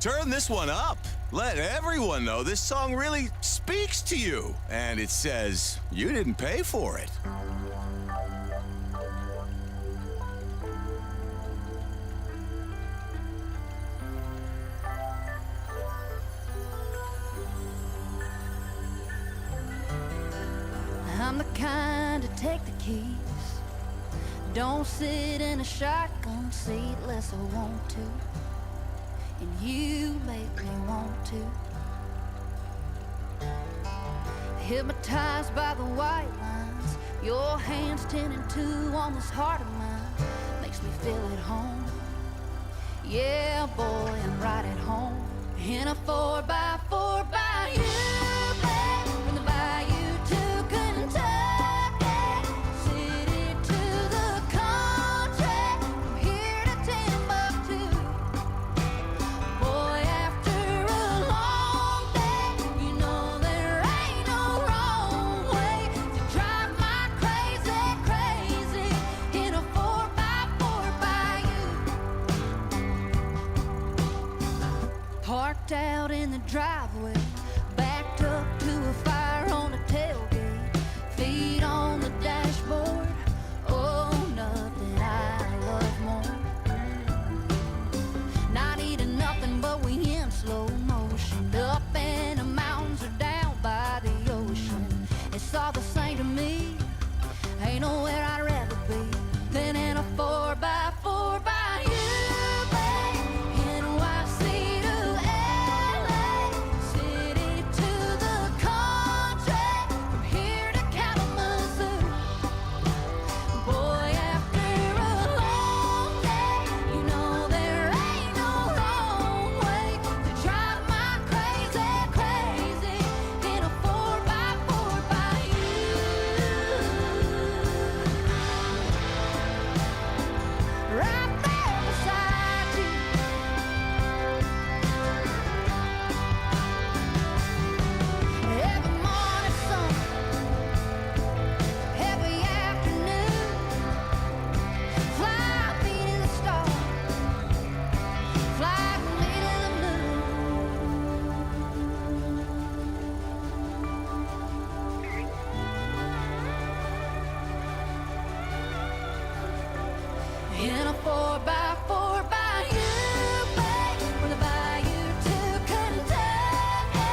Turn this one up. Let everyone know this song really speaks to you. And it says you didn't pay for it. I'm the kind to take the keys. Don't sit in a shotgun seat unless I want to. And you make me want to. Hypnotized by the white lines, your hands 10 and 2 on this heart of mine. Makes me feel at home. Yeah, boy, I'm right at home. In a 4x4 by you, babe. From the bayou to Kentucky, city to the country, from here to Timbuktu. Boy, after a long day, you know there ain't no wrong way to drive my crazy, crazy in a 4x4 by you. Parked out in the driveway, backed up to a fire on the tailgate, feet on the dashboard. Oh, nothing I love more. Not eating nothing, but we in slow motion, up in the mountains or down by the ocean. It's all the same to me. Ain't nowhere I'd rather be than in a 4x4 by you, babe. NYC to LA, city to the country, from here to Kalamazoo. Boy, after a long day, you know there ain't no wrong way to drive my crazy, crazy in a 4x4 by you. Right there beside you. Every morning sun, every afternoon, fly me to the stars, fly me to the moon. In a 4x4 by you, babe. From the bayou to Kentucky,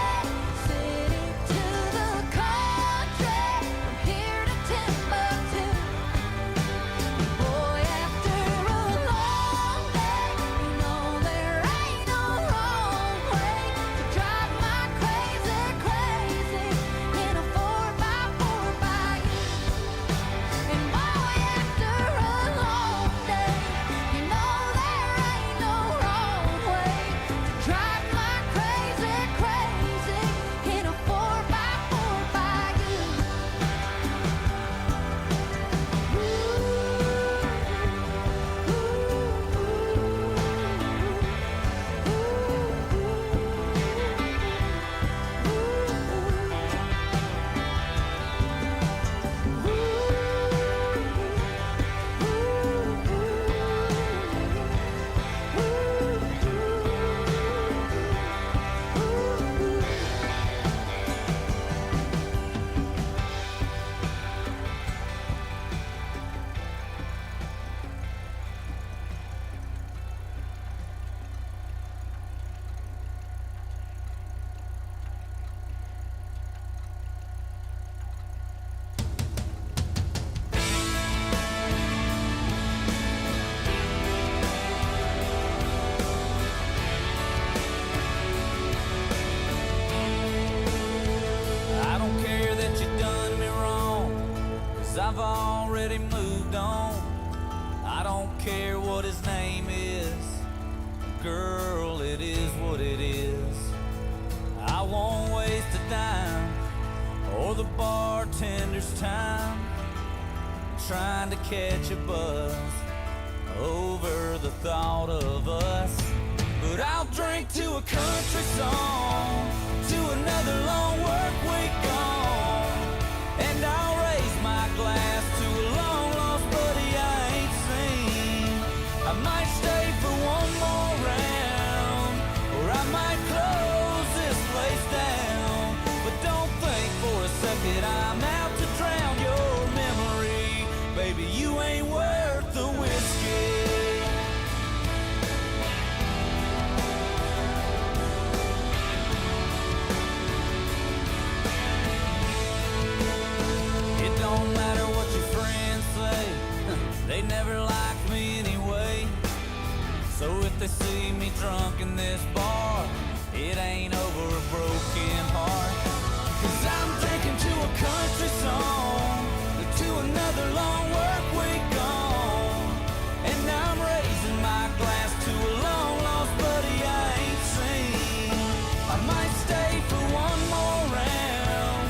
city to the country, from here to Timbuktu. Boy, after a long day, you know there ain't no wrong way to drive my crazy, crazy in a 4x4 by you. And boy, after a long day, you know there ain't no wrong way to drive my crazy, crazy in a 4x4 by you. I don't care that you done me wrong, 'cause I've already moved on. I don't care what his name is, girl, it is what it is. I won't waste a dime or the bartender's time trying to catch a buzz over the thought of us. But I'll drink to a country song, to another long work week gone, and I'll raise my glass to a long lost buddy I ain't seen. I might stay for one more round, or I drunk in this bar, it ain't over a broken heart. 'Cause I'm drinking to a country song, to another long work week gone, and I'm raising my glass to a long lost buddy I ain't seen. I might stay for one more round,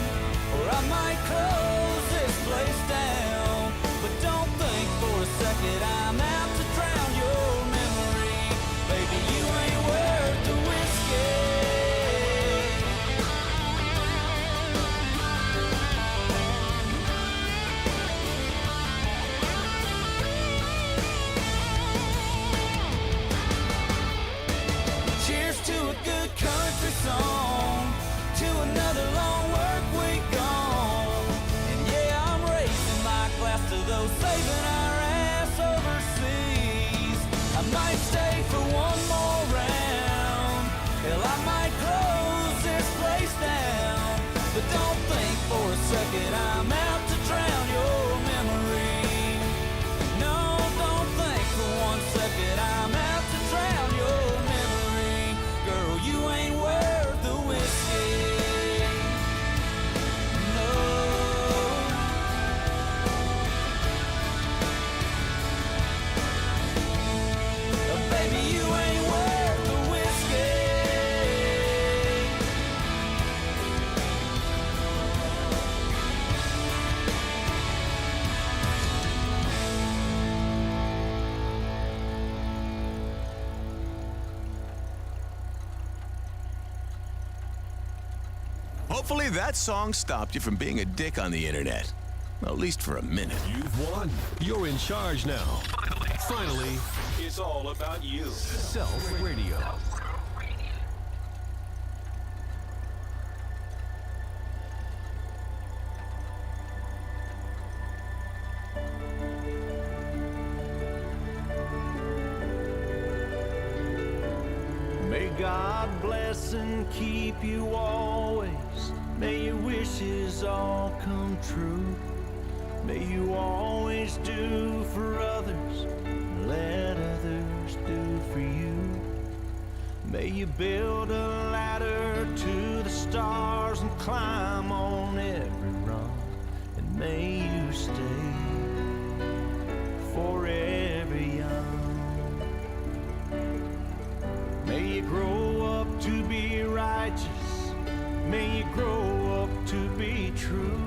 or I might close this place down. But don't think for a second I'm out to drown your memory. Baby, you ain't worth the whiskey. Cheers to a good country song, to another long work week gone. And yeah, I'm raising my glass to those saving our ass overseas. I might stay for one more round, hell, I might close this place down. But don't think for a second I'm out to drown your memory. No, don't think for one second I'm out to drown your memory. Girl, you ain't worth the whiskey. No. Baby, you ain't worth the whiskey. Hopefully that song stopped you from being a dick on the internet. At least for a minute. You've won. You're in charge now. Finally, it's all about you. Self Radio. May God bless and keep you always. May your wishes all come true. May you always do for others, let others do for you. May you build a ladder to the stars and climb on every rung. And may you stay forever young. May you grow up to be righteous. May you grow up to be true.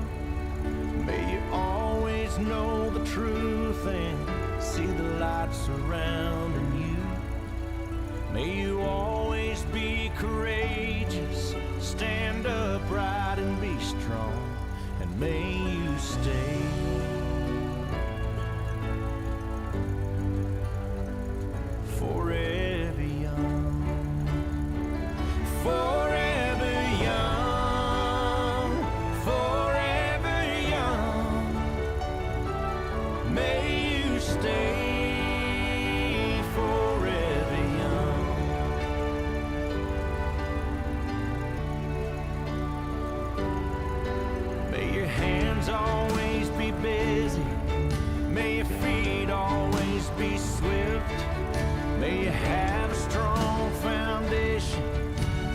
May you always know the truth and see the light surrounding you. May you always be courageous, stand upright and be strong. And may you stay forever young. Forever young, forever young. May you stay forever young. May your hands always be busy. May your feet always be swift. May you have a strong foundation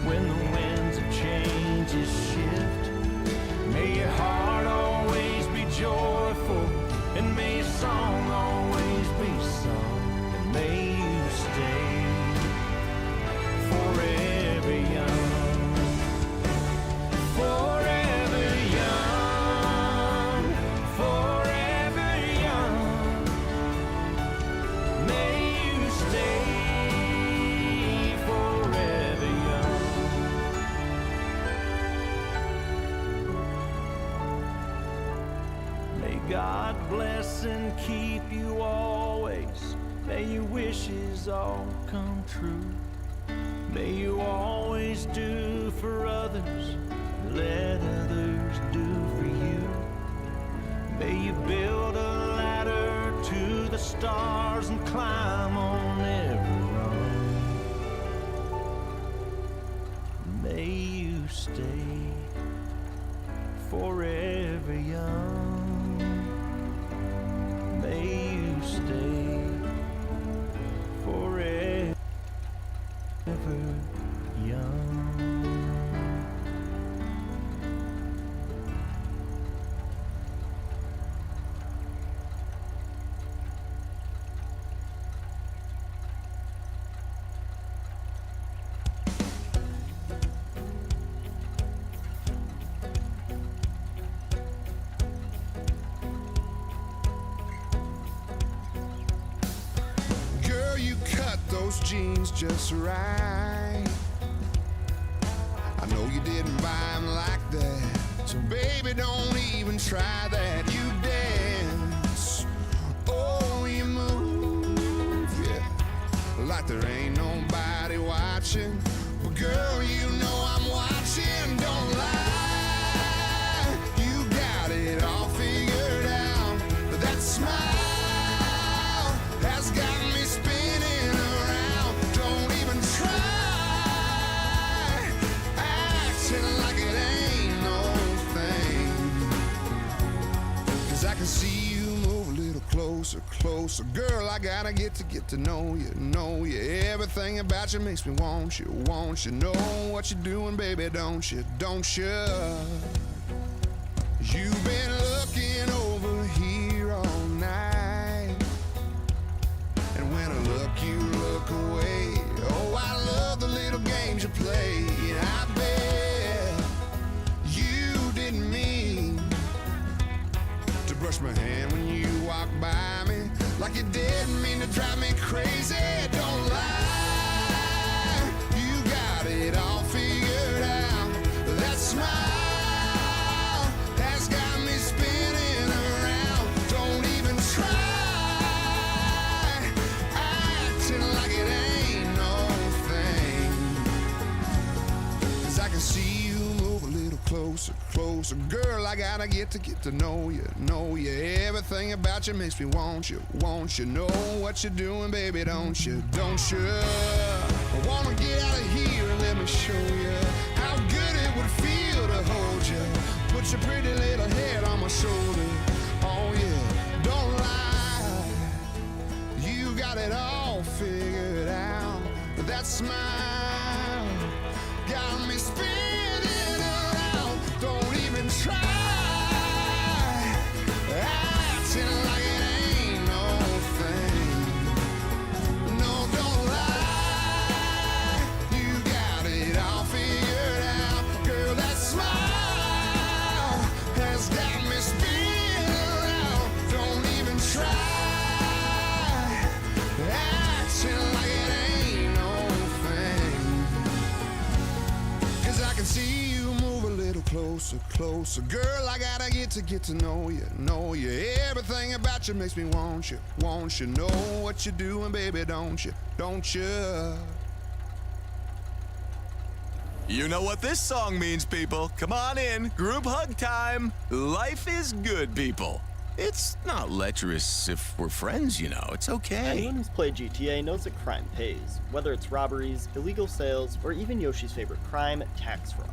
when the winds of change shift. May your heart always be joyful, and may your song always be sung. And may you stay forever young. Forever young, forever young. May you stay forever young. May God bless and keep you always. May your wishes all come true. May you always do for others, let others do for you. May you build a ladder to the stars and climb on every rung. May you stay forever young. May you stay forever. just right. I know you didn't buy 'em like that, so baby, don't even try that. You dance, oh, you move, yeah, like there ain't nobody watching. But girl, you know I'm watching, don't lie. You got it all figured out, but that smile has got me spinning around. Don't even try acting like it ain't no thing, 'cause I can see you move a little closer, closer. Girl, I gotta get to know you, know you. Everything about you makes me want you, want you. Know what you're doing, baby, don't you, don't you? You've been looking over here all night, and when I look, you look away. Oh, I love the little games you play, and I bet you didn't mean to brush my hand when you walked by me, like you didn't mean to drive me crazy. Don't lie, you got it all figured out. That smile has got me spinning around. Don't even try acting like it ain't no thing, 'cause I can see you move a little closer, closer. Girl, I gotta get to know you, know you. Everything about you makes me want you, want you. Know what you're doing, baby, don't you, don't you? I wanna get out of here and let me show you how good it would feel to hold you. Put your pretty little head on my shoulder, oh yeah, don't lie. You got it all figured out. That smile got me spinning around. Don't even try acting like it ain't no thing. No, don't lie, you got it all figured out. Girl, that smile has got me spinning around. Don't even try acting like it ain't no thing, 'cause I can see you move a little closer, closer. Girl, I gotta get to know you, know you. Everything about you makes me want you, want you. Know what you're doing, baby, don't you, don't you? You know what this song means, people. Come on in. Group hug time. Life is good, people. It's not lecherous if we're friends, you know. It's okay. Anyone who's played GTA knows that crime pays, whether it's robberies, illegal sales, or even Yoshi's favorite crime, tax fraud.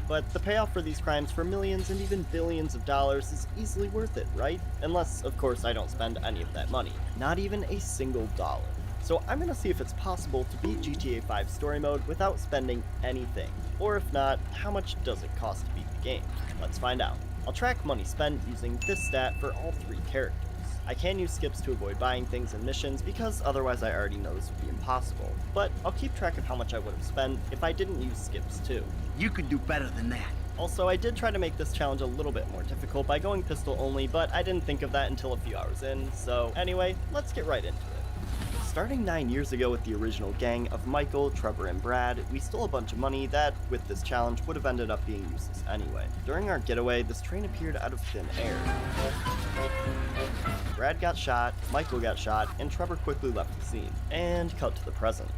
But the payoff for these crimes for millions and even billions of dollars is easily worth it, right? Unless, of course, I don't spend any of that money. Not even a single dollar. So I'm gonna see if it's possible to beat GTA 5 story mode without spending anything. Or if not, how much does it cost to beat the game? Let's find out. I'll track money spent using this stat for all 3 characters. I can use skips to avoid buying things in missions because otherwise I already know this would be impossible. But I'll keep track of how much I would have spent if I didn't use skips too. You could do better than that. Also, I did try to make this challenge a little bit more difficult by going pistol only, but I didn't think of that until a few hours in, so anyway, let's get right into it. Starting 9 years ago with the original gang of Michael, Trevor, and Brad, we stole a bunch of money that, with this challenge, would have ended up being useless anyway. During our getaway, this train appeared out of thin air. Brad got shot, Michael got shot, and Trevor quickly left the scene. And cut to the present.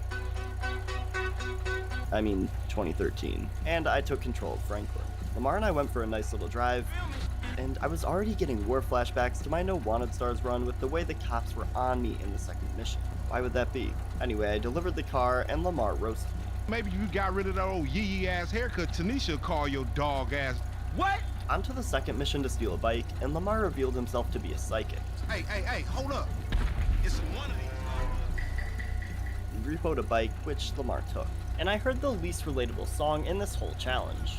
I mean, 2013. And I took control of Franklin. Lamar and I went for a nice little drive, and I was already getting war flashbacks to my No Wanted Stars run with the way the cops were on me in the second mission. Why would that be? Anyway, I delivered the car, and Lamar roasted me. Maybe you got rid of that old yee ass haircut Tanisha will call your dog ass. What? Onto the second mission to steal a bike, and Lamar revealed himself to be a psychic. Hey, hold up. It's one of these. He repoed a bike, which Lamar took. And I heard the least relatable song in this whole challenge.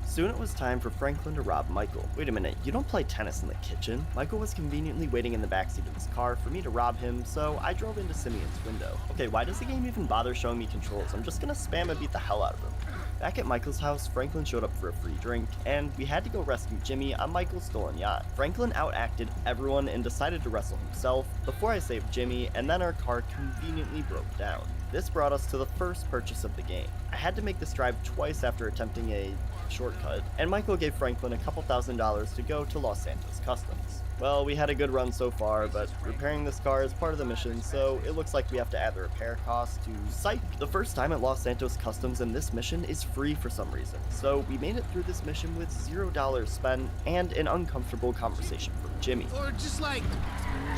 Soon it was time for Franklin to rob Michael. Wait a minute, you don't play tennis in the kitchen? Michael was conveniently waiting in the backseat of his car for me to rob him, so I drove into Simeon's window. Okay, why does the game even bother showing me controls? I'm just gonna spam and beat the hell out of him. Back at Michael's house, Franklin showed up for a free drink, and we had to go rescue Jimmy on Michael's stolen yacht. Franklin outacted everyone and decided to wrestle himself before I saved Jimmy, and then our car conveniently broke down. This brought us to the first purchase of the game. I had to make this drive twice after attempting a shortcut, and Michael gave Franklin a couple $1,000s to go to Los Santos Customs. Well, we had a good run so far, but repairing this car is part of the mission, so it looks like we have to add the repair cost to Psych. The first time at Los Santos Customs and this mission is free for some reason, so we made it through this mission with $0 spent and an uncomfortable conversation from Jimmy. Or just like,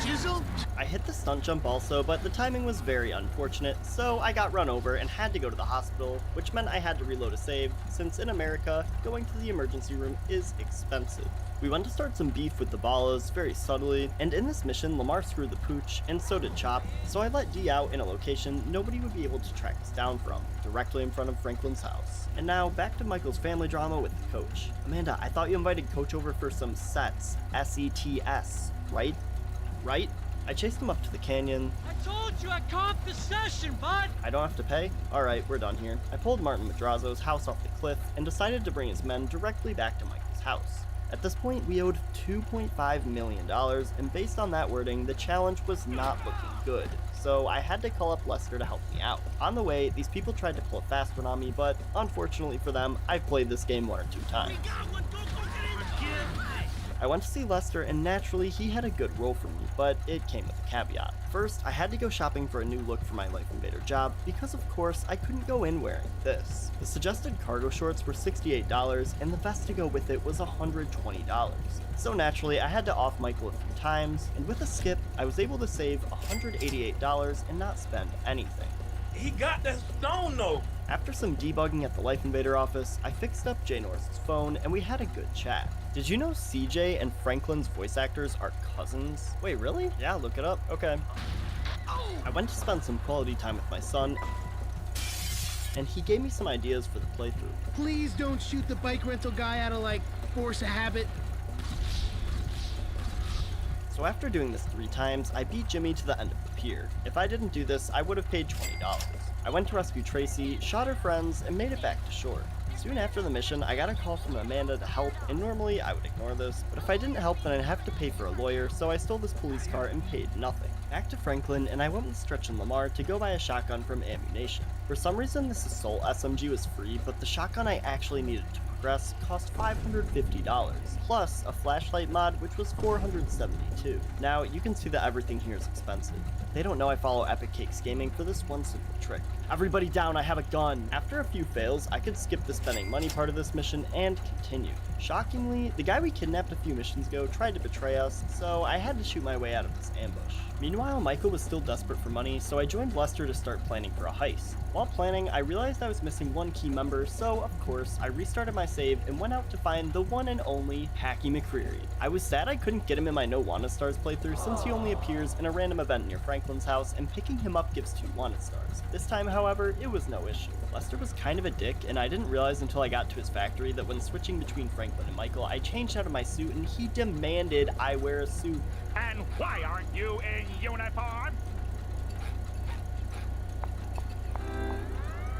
jizzle? I hit the stunt jump also, but the timing was very unfortunate, so I got run over and had to go to the hospital, which meant I had to reload a save, since in America, going to the emergency room is expensive. We went to start some beef with the Ballas very subtly, and in this mission, Lamar screwed the pooch, and so did Chop, so I let D out in a location nobody would be able to track us down from, directly in front of Franklin's house. And now, back to Michael's family drama with the coach. Amanda, I thought you invited Coach over for some sets, S-E-T-S, right? Right? I chased him up to the canyon. I told you I comped the session, bud! I don't have to pay? Alright, we're done here. I pulled Martin Madrazo's house off the cliff and decided to bring his men directly back to Michael's house. At this point, we owed $2.5 million, and based on that wording, the challenge was not looking good. So I had to call up Lester to help me out. On the way, these people tried to pull a fast one on me, but unfortunately for them, I've played this game 1 or 2 times. I went to see Lester, and naturally, he had a good role for me, but it came with a caveat. First, I had to go shopping for a new look for my Life Invader job, because of course, I couldn't go in wearing this. The suggested cargo shorts were $68, and the vest to go with it was $120. So naturally, I had to off Michael a few times, and with a skip, I was able to save $188 and not spend anything. He got that stone though. After some debugging at the Life Invader office, I fixed up Jay Norris's phone and we had a good chat. Did you know CJ and Franklin's voice actors are cousins? Wait, really? Yeah, look it up. Okay. I went to spend some quality time with my son, and he gave me some ideas for the playthrough. Please don't shoot the bike rental guy out of, like, force of habit. So after doing this 3 times, I beat Jimmy to the end of the pier. If I didn't do this, I would have paid $20. I went to rescue Tracy, shot her friends, and made it back to shore. Soon after the mission, I got a call from Amanda to help, and normally I would ignore this, but if I didn't help then I'd have to pay for a lawyer, so I stole this police car and paid nothing. Back to Franklin, and I went with Stretch and Lamar to go buy a shotgun from Ammunition. For some reason, this Assault SMG was free, but the shotgun I actually needed to progress cost $550, plus a flashlight mod which was $472. Now, you can see that everything here is expensive. They don't know I follow Epic Cakes Gaming for this one simple trick. Everybody down, I have a gun! After a few fails, I could skip the spending money part of this mission and continue. Shockingly, the guy we kidnapped a few missions ago tried to betray us, so I had to shoot my way out of this ambush. Meanwhile, Michael was still desperate for money, so I joined Lester to start planning for a heist. While planning, I realized I was missing one key member, so of course, I restarted my save and went out to find the one and only Hacky McCreary. I was sad I couldn't get him in my No Wanted Stars playthrough since he only appears in a random event near Franklin's house, and picking him up gives 2 Wanted Stars. This time, however, it was no issue. Lester was kind of a dick, and I didn't realize until I got to his factory that when switching between Franklin and Michael, I changed out of my suit and he demanded I wear a suit. And why aren't you in uniform?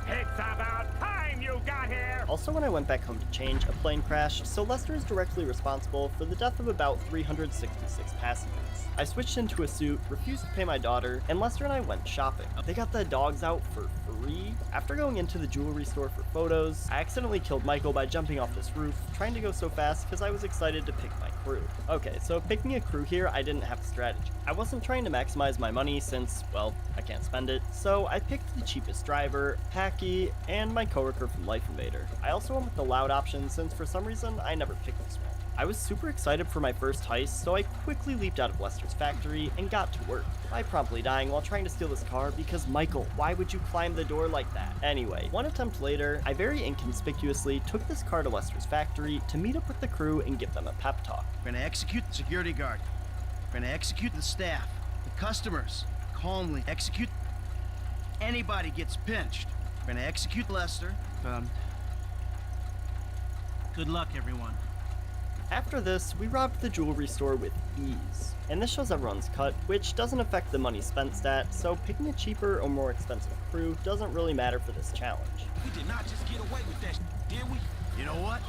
It's about time you got here! Also, when I went back home to change, a plane crashed, so Lester is directly responsible for the death of about 366 passengers. I switched into a suit, refused to pay my daughter, and Lester and I went shopping. They got the dogs out for free. After going into the jewelry store for photos, I accidentally killed Michael by jumping off this roof, trying to go so fast because I was excited to pick my crew. Okay, so picking a crew here, I didn't have a strategy. I wasn't trying to maximize my money since, well, I can't spend it, so I picked the cheapest driver, Hacky, and my coworker from Life Invader. I also went with the loud option since for some reason I never picked this one. I was super excited for my first heist, so I quickly leaped out of Lester's factory and got to work, by promptly dying while trying to steal this car because Michael, why would you climb the door like that? Anyway, one attempt later, I very inconspicuously took this car to Lester's factory to meet up with the crew and give them a pep talk. We're gonna execute the security guard. We're gonna execute the staff, the customers. Calmly execute. Anybody gets pinched. We're gonna execute Lester. Good luck, everyone. After this, we robbed the jewelry store with ease. And this shows everyone's cut, which doesn't affect the money spent stat, so picking a cheaper or more expensive crew doesn't really matter for this challenge. We did not just get away with that, did we? You know what?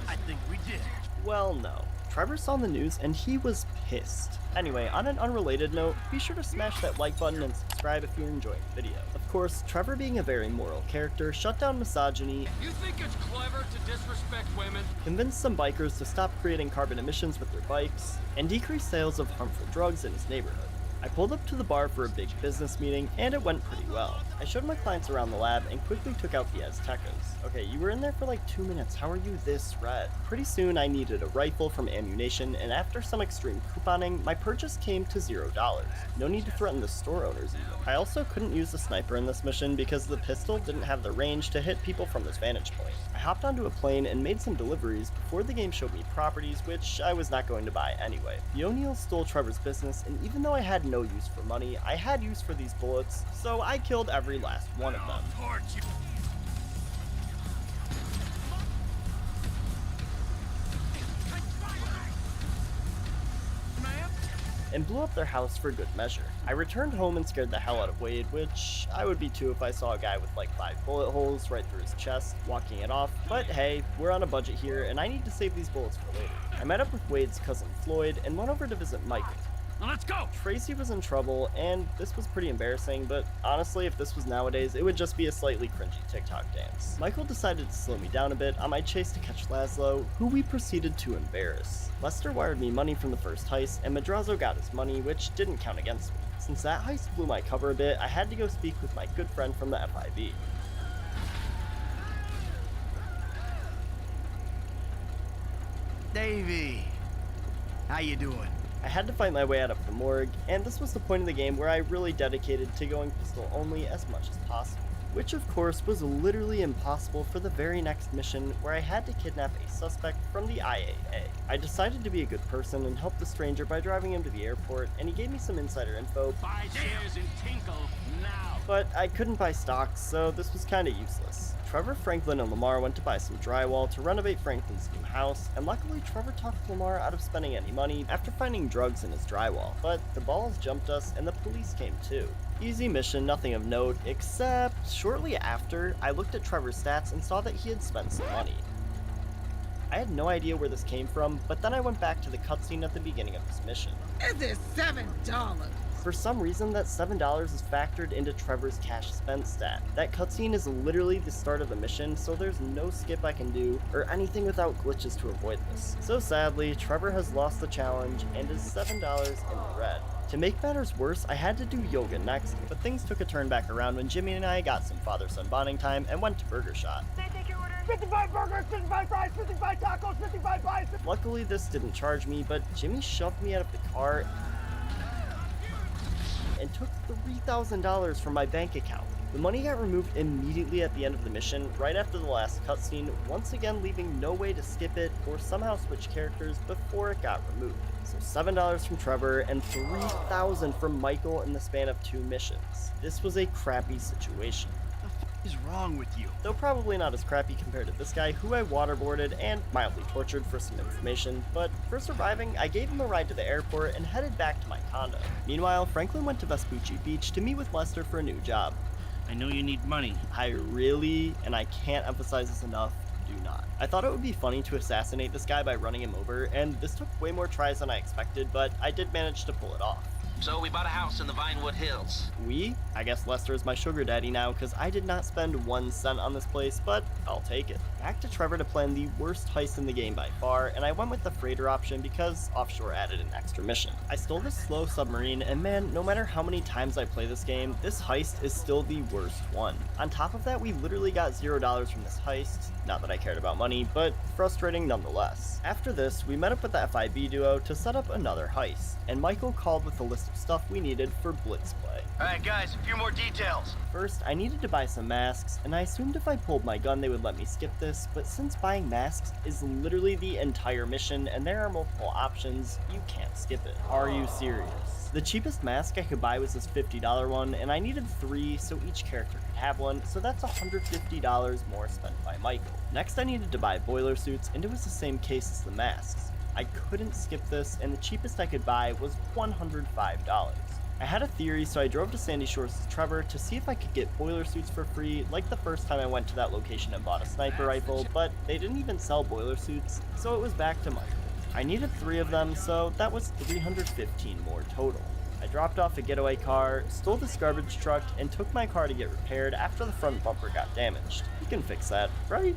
I think we did. Well, no. Trevor saw the news and he was pissed. Anyway, on an unrelated note, be sure to smash that like button and subscribe if you're enjoying the video. Of course, Trevor, being a very moral character, shut down misogyny, You think it's clever to disrespect women? convinced some bikers to stop creating carbon emissions with their bikes, and decrease sales of harmful drugs in his neighborhood. I pulled up to the bar for a big business meeting, and it went pretty well. I showed my clients around the lab and quickly took out the Aztecas. Okay, you were in there for like 2 minutes, how are you this red? Pretty soon I needed a rifle from ammunition, and after some extreme couponing, my purchase came to $0. No need to threaten the store owners even. I also couldn't use the sniper in this mission because the pistol didn't have the range to hit people from this vantage point. I hopped onto a plane and made some deliveries before the game showed me properties which I was not going to buy anyway. The O'Neills stole Trevor's business, and even though I had no use for money, I had use for these bullets, so I killed every last one of them. And blew up their house for good measure. I returned home and scared the hell out of Wade, which I would be too if I saw a guy with like 5 bullet holes right through his chest, walking it off, but hey, we're on a budget here and I need to save these bullets for later. I met up with Wade's cousin Floyd and went over to visit Michael. Now let's go! Tracy was in trouble, and this was pretty embarrassing, but honestly, if this was nowadays, it would just be a slightly cringy TikTok dance. Michael decided to slow me down a bit on my chase to catch Laszlo, who we proceeded to embarrass. Lester wired me money from the first heist, and Madrazo got his money, which didn't count against me. Since that heist blew my cover a bit, I had to go speak with my good friend from the FIB. Davey, how you doing? I had to fight my way out of the morgue, and this was the point of the game where I really dedicated to going pistol only as much as possible. Which of course was literally impossible for the very next mission where I had to kidnap a suspect from the IAA. I decided to be a good person and help the stranger by driving him to the airport, and he gave me some insider info, Buy shares in Tinkle now! but I couldn't buy stocks, so this was kinda useless. Trevor, Franklin, and Lamar went to buy some drywall to renovate Franklin's new house, and luckily Trevor talked Lamar out of spending any money after finding drugs in his drywall. But the balls jumped us and the police came too. Easy mission, nothing of note, except shortly after, I looked at Trevor's stats and saw that he had spent some money. I had no idea where this came from, but then I went back to the cutscene at the beginning of this mission. It is $7. For some reason, that $7 is factored into Trevor's cash spent stat. That cutscene is literally the start of the mission, so there's no skip I can do, or anything without glitches to avoid this. So sadly, Trevor has lost the challenge and is $7 in the red. To make matters worse, I had to do yoga next, but things took a turn back around when Jimmy and I got some father-son bonding time and went to Burger Shot. 55 burgers, 55 fries, 55 tacos, 55 pies. Luckily, this didn't charge me, but Jimmy shoved me out of the car and took $3,000 from my bank account. The money got removed immediately at the end of the mission, right after the last cutscene, once again leaving no way to skip it or somehow switch characters before it got removed. So $7 from Trevor and $3,000 from Michael in the span of 2 missions. This was a crappy situation. What is wrong with you? Though probably not as crappy compared to this guy who I waterboarded and mildly tortured for some information, but for surviving, I gave him a ride to the airport and headed back to my condo. Meanwhile, Franklin went to Vespucci Beach to meet with Lester for a new job. I know you need money. I really, and I can't emphasize this enough, do not. I thought it would be funny to assassinate this guy by running him over, and this took way more tries than I expected, but I did manage to pull it off. So we bought a house in the Vinewood Hills. We? I guess Lester is my sugar daddy now because I did not spend 1 cent on this place, but I'll take it. Back to Trevor to plan the worst heist in the game by far, and I went with the freighter option because offshore added an extra mission. I stole this slow submarine, and man, no matter how many times I play this game, this heist is still the worst one. On top of that, we literally got $0 from this heist. Not that I cared about money, but frustrating nonetheless. After this, we met up with the FIB duo to set up another heist, and Michael called with a list of stuff we needed for Blitz play. Alright guys, a few more details. First, I needed to buy some masks, and I assumed if I pulled my gun they would let me skip this, but since buying masks is literally the entire mission and there are multiple options, you can't skip it. Are you serious? The cheapest mask I could buy was this $50 one, and I needed 3 so each character could have one, so that's $150 more spent by Michael. Next I needed to buy boiler suits, and it was the same case as the masks. I couldn't skip this, and the cheapest I could buy was $105. I had a theory, so I drove to Sandy Shores with Trevor to see if I could get boiler suits for free, like the first time I went to that location and bought a sniper rifle, but they didn't even sell boiler suits, so it was back to Michael. I needed 3 of them, so that was 315 more total. I dropped off a getaway car, stole this garbage truck, and took my car to get repaired after the front bumper got damaged. You can fix that, right?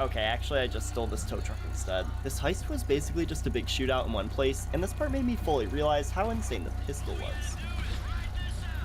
Okay, actually I just stole this tow truck instead. This heist was basically just a big shootout in one place, and this part made me fully realize how insane the pistol was.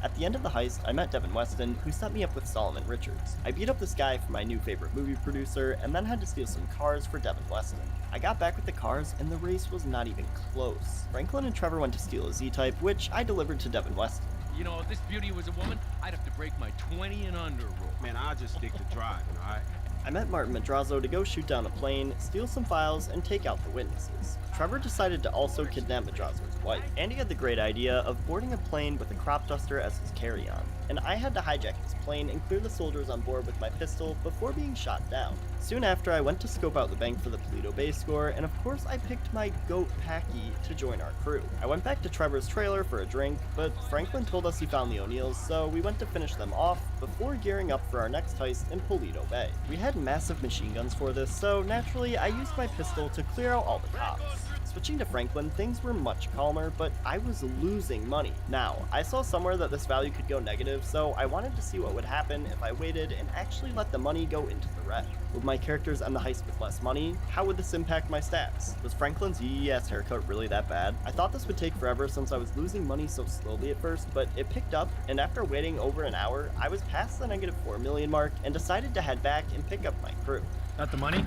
At the end of the heist, I met Devin Weston, who set me up with Solomon Richards. I beat up this guy for my new favorite movie producer, and then had to steal some cars for Devin Weston. I got back with the cars, and the race was not even close. Franklin and Trevor went to steal a Z-Type, which I delivered to Devin Weston. You know, if this beauty was a woman, I'd have to break my 20 and under rule. Man, I'll just stick to driving, all right? I met Martin Madrazo to go shoot down a plane, steal some files, and take out the witnesses. Trevor decided to also kidnap Madrazo's wife, and he had the great idea of boarding a plane with a crop duster as his carry-on, and I had to hijack his plane and clear the soldiers on board with my pistol before being shot down. Soon after, I went to scope out the bank for the Paleto Bay score, and of course I picked my goat Packy to join our crew. I went back to Trevor's trailer for a drink, but Franklin told us he found the O'Neills, so we went to finish them off before gearing up for our next heist in Paleto Bay. We had massive machine guns for this, so naturally I used my pistol to clear out all the cops. Switching to Franklin, things were much calmer, but I was losing money. Now, I saw somewhere that this value could go negative, so I wanted to see what would happen if I waited and actually let the money go into the red. Would my characters end the heist with less money? How would this impact my stats? Was Franklin's yee-ass haircut really that bad? I thought this would take forever since I was losing money so slowly at first, but it picked up, and after waiting over an hour, I was past the -4 million mark and decided to head back and pick up my crew. Got the money?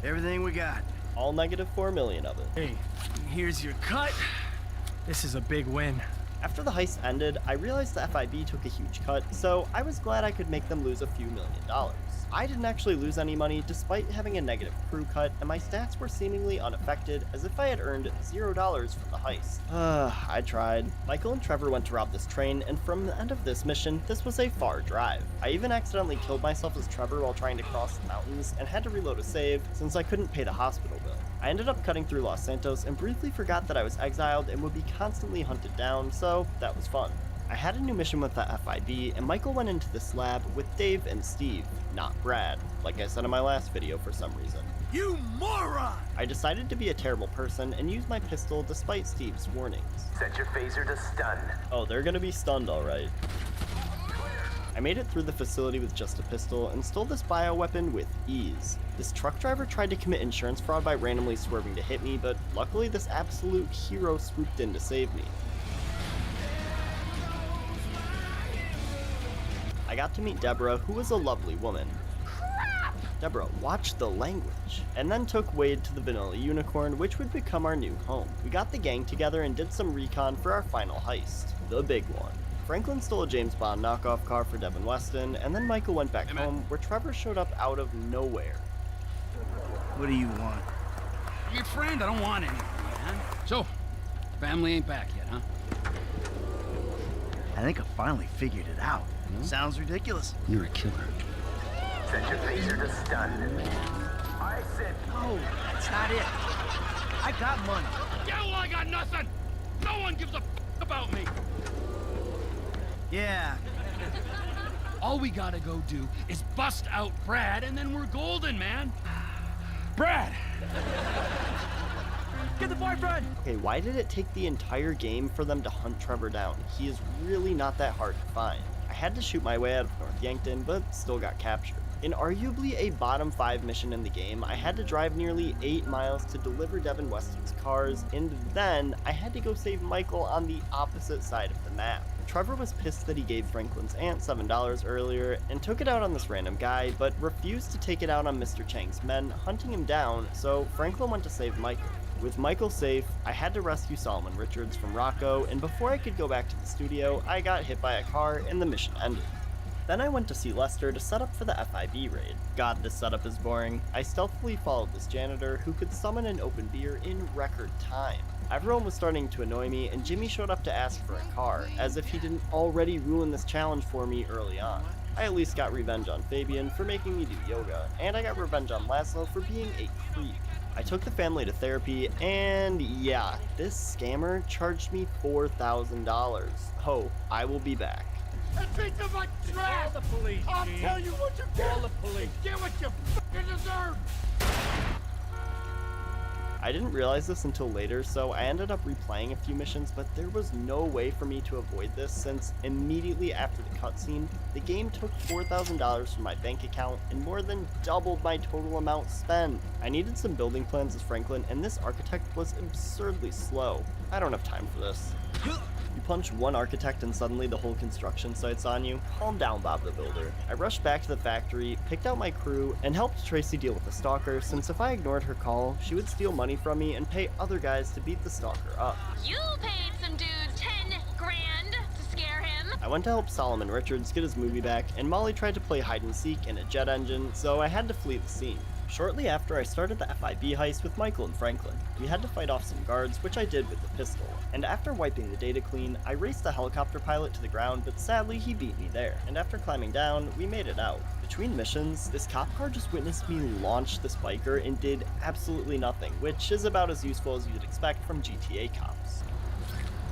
Everything we got. All -4 million of it. Hey, here's your cut. This is a big win. After the heist ended, I realized the FIB took a huge cut, so I was glad I could make them lose a few $1,000,000. I didn't actually lose any money despite having a negative crew cut, and my stats were seemingly unaffected as if I had earned $0 from the heist. I tried. Michael and Trevor went to rob this train, and from the end of this mission, this was a far drive. I even accidentally killed myself as Trevor while trying to cross the mountains and had to reload a save since I couldn't pay the hospital bill. I ended up cutting through Los Santos and briefly forgot that I was exiled and would be constantly hunted down, so that was fun. I had a new mission with the FIB, and Michael went into this lab with Dave and Steve, not Brad, like I said in my last video for some reason. You moron! I decided to be a terrible person and used my pistol despite Steve's warnings. Set your phaser to stun. Oh, they're gonna be stunned alright. I made it through the facility with just a pistol and stole this bioweapon with ease. This truck driver tried to commit insurance fraud by randomly swerving to hit me, but luckily this absolute hero swooped in to save me. I got to meet Deborah, who was a lovely woman. Deborah watched the language, and then took Wade to the Vanilla Unicorn, which would become our new home. We got the gang together and did some recon for our final heist, the big one. Franklin stole a James Bond knockoff car for Devin Weston, and then Michael went back home, where Trevor showed up out of nowhere. What do you want? I'm your friend. I don't want anything, man. So, family ain't back yet, huh? I think I finally figured it out. Sounds ridiculous. You're a killer. Set your phaser to stun. I said No, that's not it. I got money. Yeah, well, I got nothing. No one gives a f about me. Yeah. All we gotta go do is bust out Brad, and then we're golden, man. Brad! Get the boyfriend! Okay, why did it take the entire game for them to hunt Trevor down? He is really not that hard to find. I had to shoot my way out of North Yankton, but still got captured. In arguably a bottom 5 mission in the game, I had to drive nearly 8 miles to deliver Devin Weston's cars, and then I had to go save Michael on the opposite side of the map. Trevor was pissed that he gave Franklin's aunt $7 earlier and took it out on this random guy, but refused to take it out on Mr. Chang's men, hunting him down, so Franklin went to save Michael. With Michael safe, I had to rescue Solomon Richards from Rocco, and before I could go back to the studio, I got hit by a car and the mission ended. Then I went to see Lester to set up for the FIB raid. God, this setup is boring. I stealthily followed this janitor who could summon an open beer in record time. Everyone was starting to annoy me, and Jimmy showed up to ask for a car, as if he didn't already ruin this challenge for me early on. I at least got revenge on Fabian for making me do yoga, and I got revenge on Laszlo for being a creep. I took the family to therapy, and yeah, this scammer charged me $4,000. Oh, I will be back. That piece of my trash! Call the police, I'll Gene. tell you what you get! Call the police. Get what you fucking deserve! I didn't realize this until later, so I ended up replaying a few missions, but there was no way for me to avoid this since immediately after the cutscene, the game took $4,000 from my bank account and more than doubled my total amount spent. I needed some building plans as Franklin, and this architect was absurdly slow. I don't have time for this. You punch one architect and suddenly the whole construction site's on you? Calm down, Bob the Builder. I rushed back to the factory, picked out my crew, and helped Tracy deal with the stalker, since if I ignored her call, she would steal money from me and pay other guys to beat the stalker up. You paid some dude 10 grand to scare him. I went to help Solomon Richards get his movie back, and Molly tried to play hide and seek in a jet engine, so I had to flee the scene. Shortly after, I started the FIB heist with Michael and Franklin. We had to fight off some guards, which I did with the pistol, and after wiping the data clean, I raced the helicopter pilot to the ground, but sadly he beat me there, and after climbing down, we made it out. Between missions, this cop car just witnessed me launch this biker and did absolutely nothing, which is about as useful as you'd expect from GTA cops.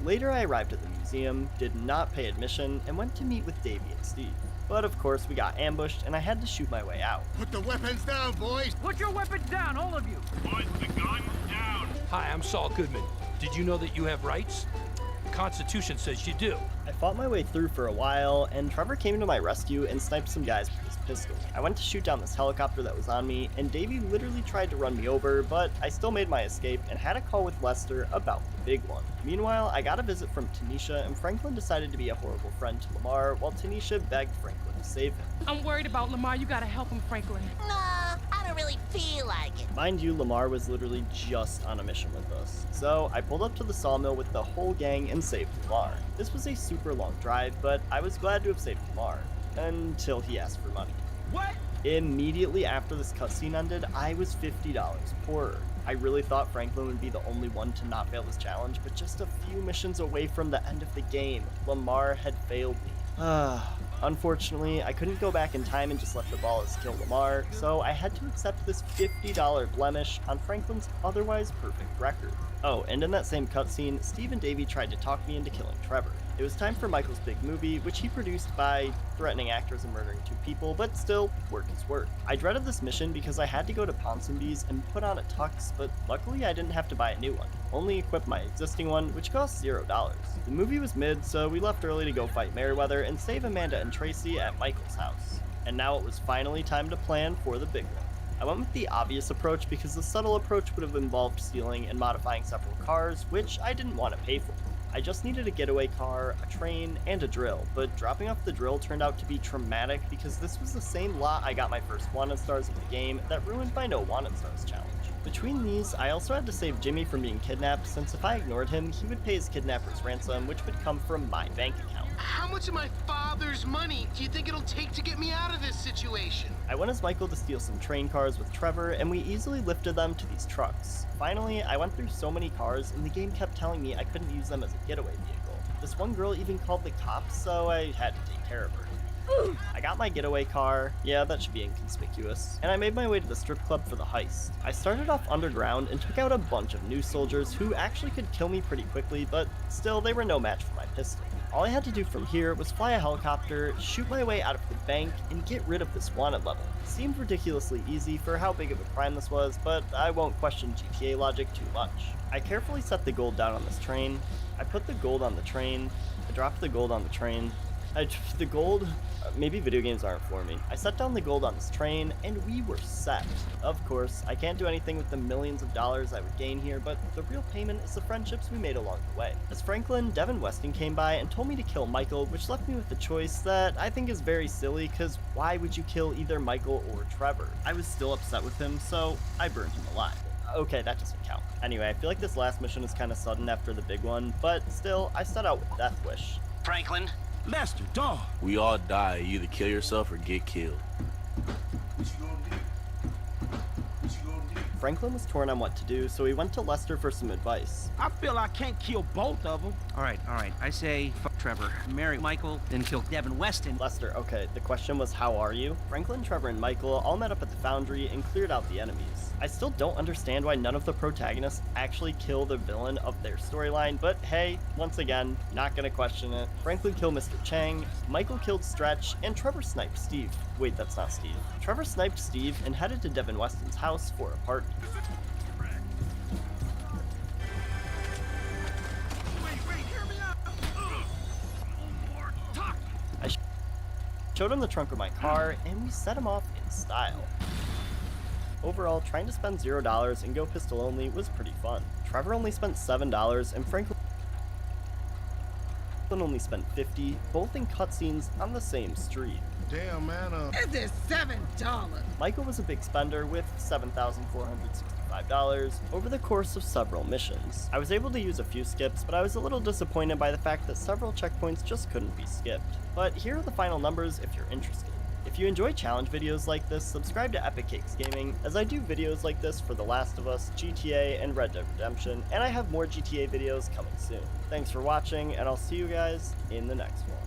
Later I arrived at the museum, did not pay admission, and went to meet with Davey and Steve. But of course we got ambushed and I had to shoot my way out. Put the weapons down, boys! Put your weapons down, all of you. Put the gun down. Hi, I'm Saul Goodman. Did you know that you have rights? The Constitution says you do. I fought my way through for a while, and Trevor came to my rescue and sniped some guys with his pistol. I went to shoot down this helicopter that was on me, and Davey literally tried to run me over, but I still made my escape and had a call with Lester about the big one. Meanwhile, I got a visit from Tanisha, and Franklin decided to be a horrible friend to Lamar, while Tanisha begged Franklin to save him. I'm worried about Lamar. You gotta help him, Franklin. Nah, I don't really feel like it. Mind you, Lamar was literally just on a mission with us. So I pulled up to the sawmill with the whole gang and saved Lamar. This was a super long drive, but I was glad to have saved Lamar. Until he asked for money. What? Immediately after this cutscene ended, I was $50 poorer. I really thought Franklin would be the only one to not fail this challenge, but just a few missions away from the end of the game, Lamar had failed me. Unfortunately, I couldn't go back in time and just let the ballers kill Lamar, so I had to accept this $50 blemish on Franklin's otherwise perfect record. Oh, and in that same cutscene, Steve and Davey tried to talk me into killing Trevor. It was time for Michael's big movie, which he produced by threatening actors and murdering 2 people, but still, work is work. I dreaded this mission because I had to go to Ponsonby's and put on a tux, but luckily I didn't have to buy a new one, only equip my existing one, which cost $0. The movie was mid, so we left early to go fight Merriweather and save Amanda and Tracy at Michael's house. And now it was finally time to plan for the big one. I went with the obvious approach because the subtle approach would have involved stealing and modifying several cars, which I didn't want to pay for. I just needed a getaway car, a train, and a drill, but dropping off the drill turned out to be traumatic because this was the same lot I got my first Wanted Stars of the game that ruined my No Wanted Stars challenge. Between these, I also had to save Jimmy from being kidnapped, since if I ignored him, he would pay his kidnapper's ransom, which would come from my bank account. How much of my father's money do you think it'll take to get me out of this situation? I went as Michael to steal some train cars with Trevor, and we easily lifted them to these trucks. Finally, I went through so many cars, and the game kept telling me I couldn't use them as a getaway vehicle. This one girl even called the cops, so I had to take care of her. I got my getaway car, yeah, that should be inconspicuous, and I made my way to the strip club for the heist. I started off underground and took out a bunch of new soldiers who actually could kill me pretty quickly, but still, they were no match for my pistol. All I had to do from here was fly a helicopter, shoot my way out of the bank, and get rid of this wanted level. It seemed ridiculously easy for how big of a crime this was, but I won't question GTA logic too much. I carefully set the gold down on this train, I put the gold on the train, I dropped the gold on the train, maybe video games aren't for me. I set down the gold on this train, and we were set. Of course, I can't do anything with the millions of dollars I would gain here, but the real payment is the friendships we made along the way. As Franklin, Devin Weston came by and told me to kill Michael, which left me with a choice that I think is very silly, cause why would you kill either Michael or Trevor? I was still upset with him, so I burned him alive. Okay, that doesn't count. Anyway, I feel like this last mission is kinda sudden after the big one, but still, I set out with Death Wish. Franklin? Lester, dog. We all die. You either kill yourself or get killed. Franklin was torn on what to do, so he went to Lester for some advice. I feel I can't kill both of them. All right. I say Trevor, marry Michael, then kill Devin Weston. Lester, okay, the question was how are you? Franklin, Trevor, and Michael all met up at the Foundry and cleared out the enemies. I still don't understand why none of the protagonists actually kill the villain of their storyline, but hey, once again, not gonna question it. Franklin killed Mr. Chang, Michael killed Stretch, and Trevor sniped Steve. Wait, that's not Steve. Trevor sniped Steve and headed to Devin Weston's house for a party. Showed him the trunk of my car, and we set him off in style. Overall, trying to spend $0 and go pistol only was pretty fun. Trevor only spent $7, and Franklin only spent $50, both in cutscenes on the same street. Damn, man. Is this $7? Michael was a big spender with $7,465 over the course of several missions. I was able to use a few skips, but I was a little disappointed by the fact that several checkpoints just couldn't be skipped. But here are the final numbers if you're interested. If you enjoy challenge videos like this, subscribe to Epic Cakes Gaming, as I do videos like this for The Last of Us, GTA, and Red Dead Redemption, and I have more GTA videos coming soon. Thanks for watching, and I'll see you guys in the next one.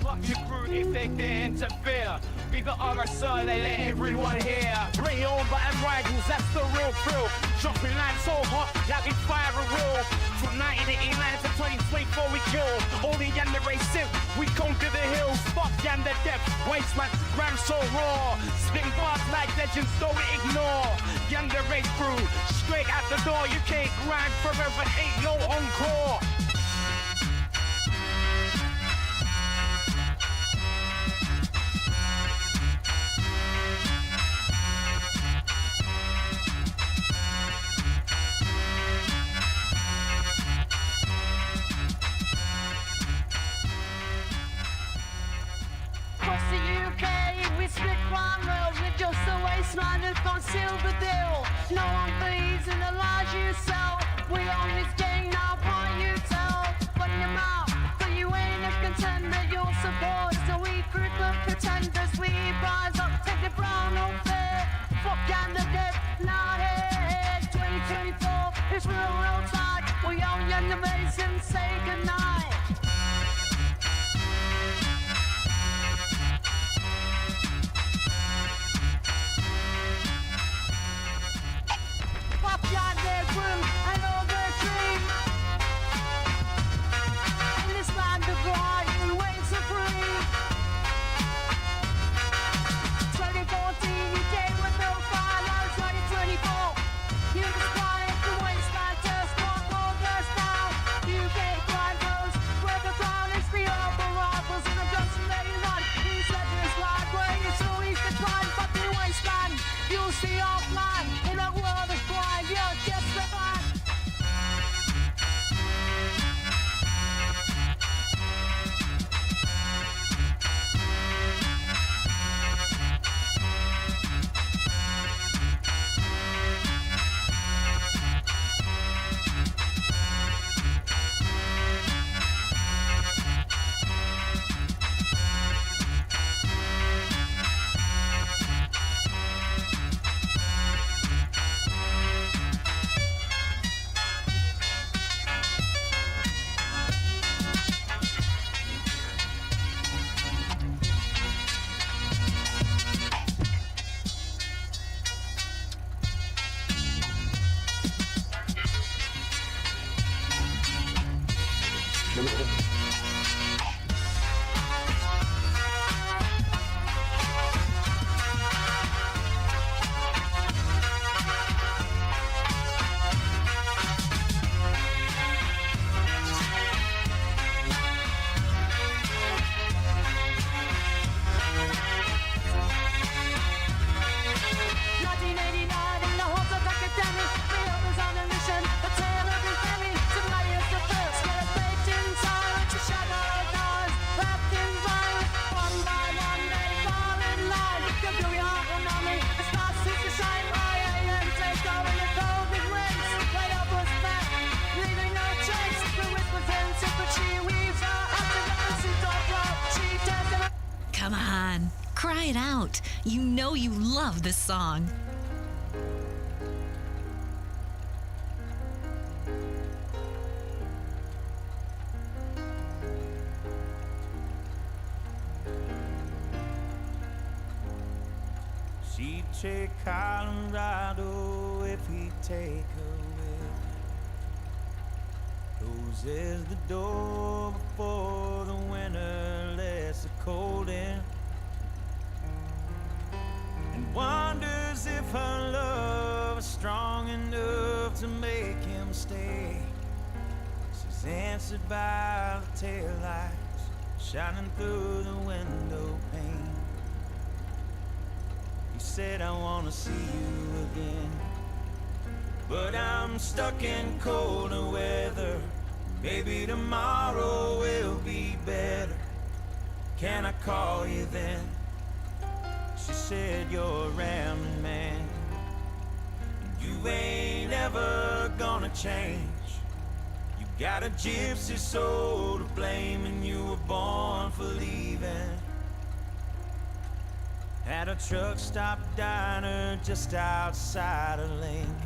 fuck your crew if they dare interfere. We got our son, they let everyone hear. Bring your own button rivals, that's the real thrill. Dropping lines so hot, like we fire a real. From 1989 to 2024 we kill. All the younger race simp, we conquer the hills. Fuck yonder death, wasteman, gram so raw. Spitting fast like legends, don't ignore. Younger race crew, straight out the door. You can't grind forever, ain't no encore. Across the UK, we split crime rails with just a wasteman who can't seal the deal. No one believes in the lies you sell. We own this game now, can't you tell? Run your mouth, but you ain't a contender, you'll support. So we frequent pretenders, we rise up, take the brown or fair. Fuck and the dead, now here, 2024, it's real tight. We own young amazing, say goodnight. Fuck yeah, their room and all their dreams. In this land of light, we reign supreme. 2014, you came with no fire, now 2024. You inspire the wasteland, just walk all this now. UK crime goes where the crown is the upper rivals and the guns from day one. These legends like where you saw east the crime, fucking wasteland. You'll see our plan in a world of crime, you're just the man. Come on, cry it out. You know you love this song. She'd take Colorado if he'd take her with him. Closes the door before the winter lets the cold in, and wonders if her love is strong enough to make him stay. She's answered by the taillights shining through the window pane. He said, I wanna see you again, but I'm stuck in colder weather. Maybe tomorrow will be better. Can I call you then? She said, you're a rambling man, and you ain't ever gonna change. You got a gypsy soul to blame, and you were born for leaving. At a truck stop diner just outside of Lincoln.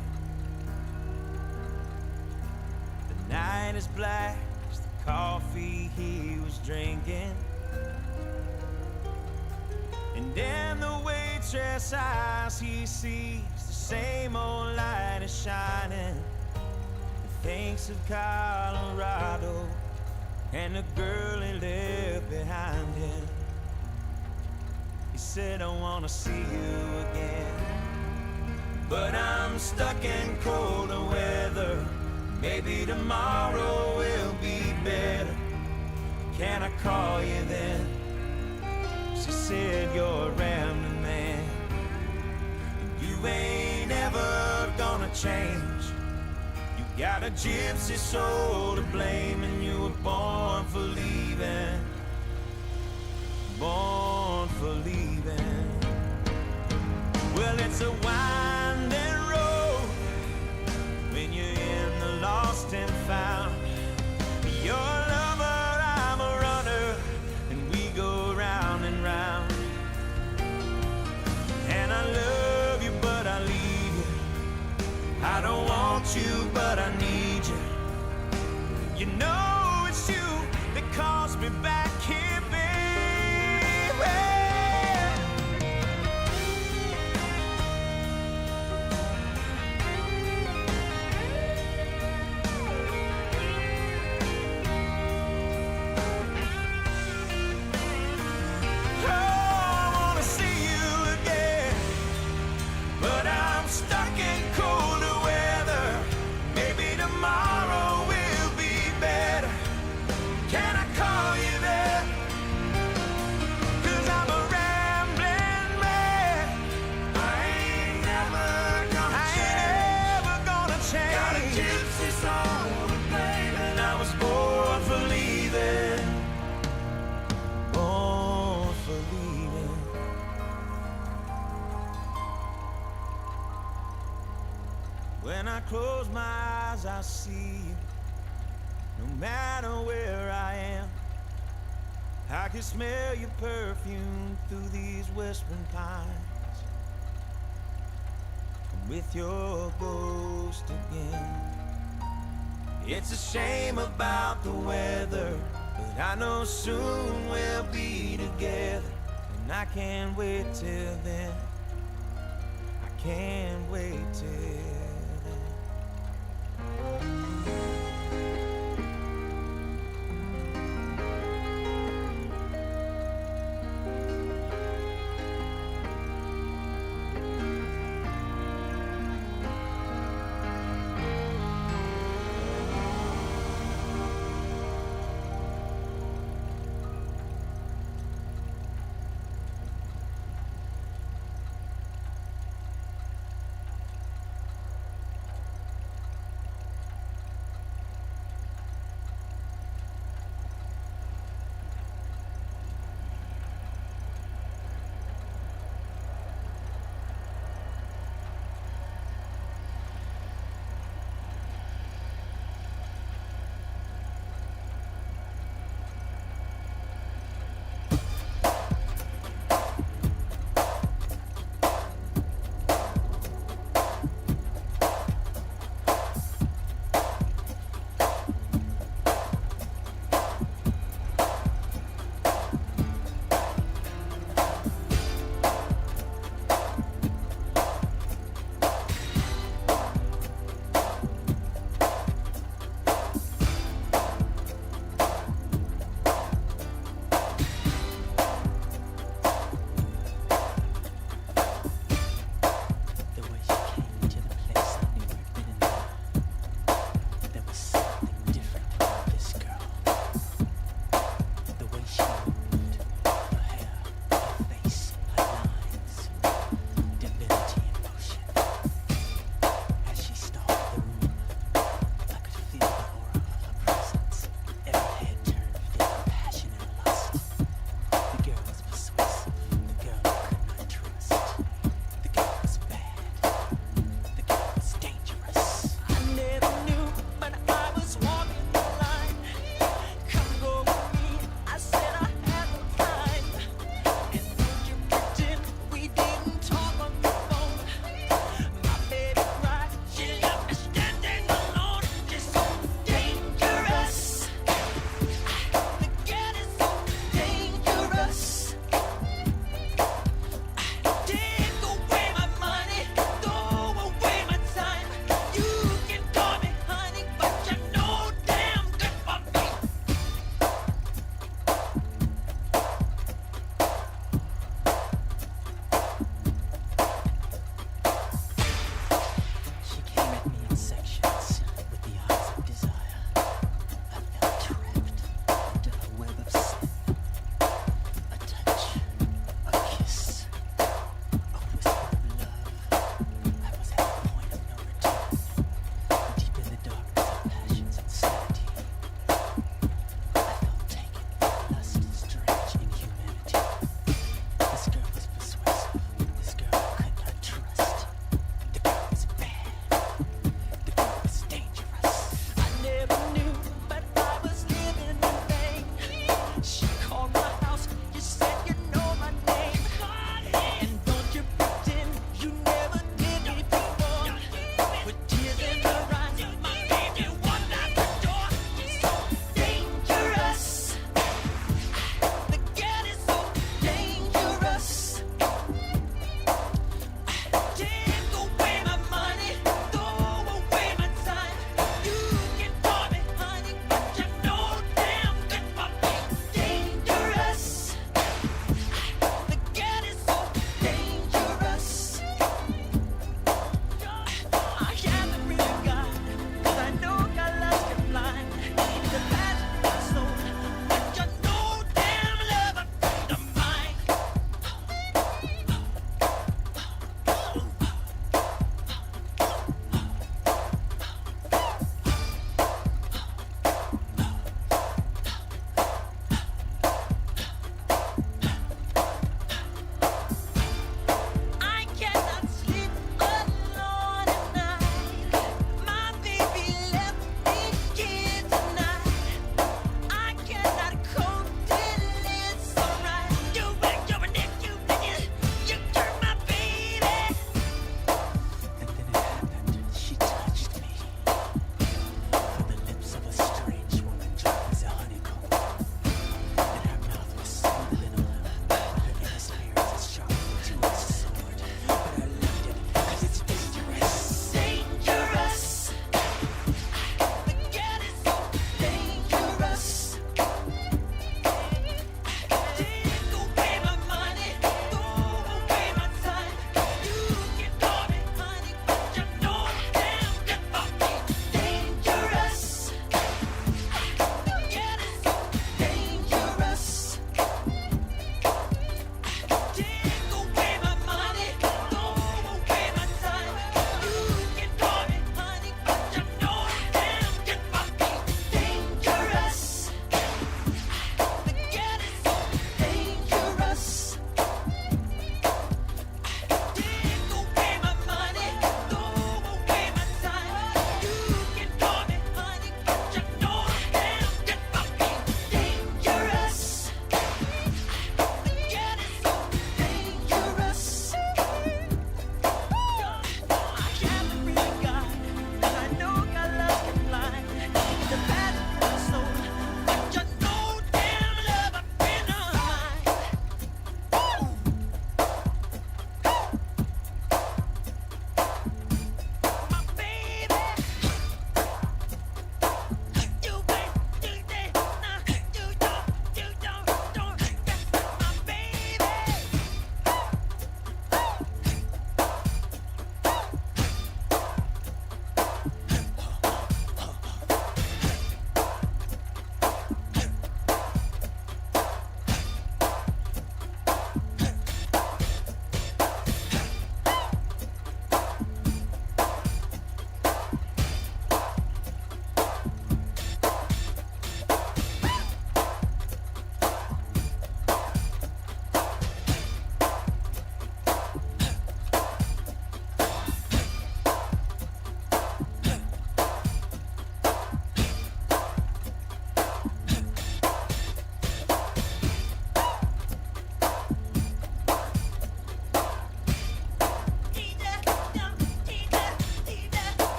The night is black as the coffee he was drinking. And in the waitress' eyes, he sees the same old light is shining. He thinks of Colorado and the girl he left behind him. He said, I wanna see you again, but I'm stuck in colder weather. Maybe tomorrow will be better. Can I call you then? She said, you're a rambling man, and you ain't ever gonna change. You got a gypsy soul to blame, and you were born for leaving. Born for leaving. Well, it's a winding road when you're in the lost and found. You're a lover, I'm a runner, and we go round and round. And I love you, but I leave you. I don't want you, but I need you. You know it's you that calls me back here, baby. When I close my eyes, I see you. No matter where I am, I can smell your perfume through these whispering pines. I'm with your ghost again. It's a shame about the weather, but I know soon we'll be together. And I can't wait till then. I can't wait till then.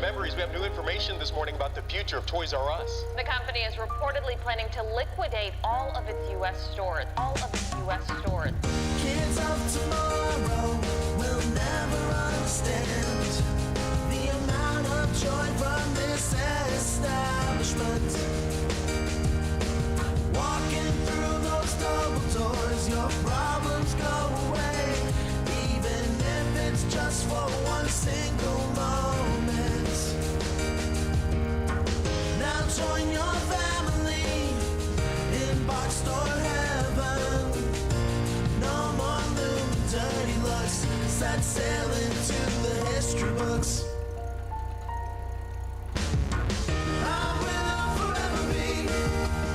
Memories, we have new information this morning about the future of Toys R Us. The company is reportedly planning to liquidate all of its U.S. stores. Kids of tomorrow will never understand the amount of joy from this establishment. Walking through those double doors, your problems go away, even if it's just for one single moment. Now join your family in box store heaven. No more loom, dirty looks, set sail into the history books. I will forever be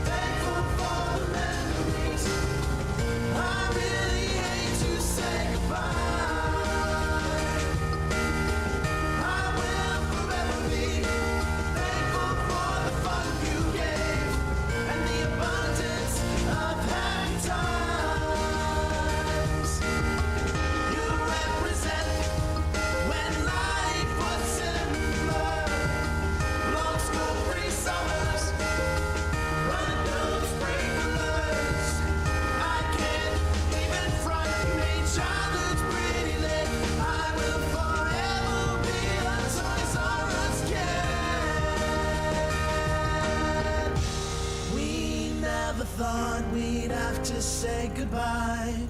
thankful for the memories. I really hate to say goodbye. I will forever be thankful for the fun you gave and the abundance of happy times. You represent when life was simpler. Long school free summers, running those sprinklers. I can't even front, you made childhood's pretty lit. I will forever be a Toys R Us kid. We never thought we'd have to say goodbye.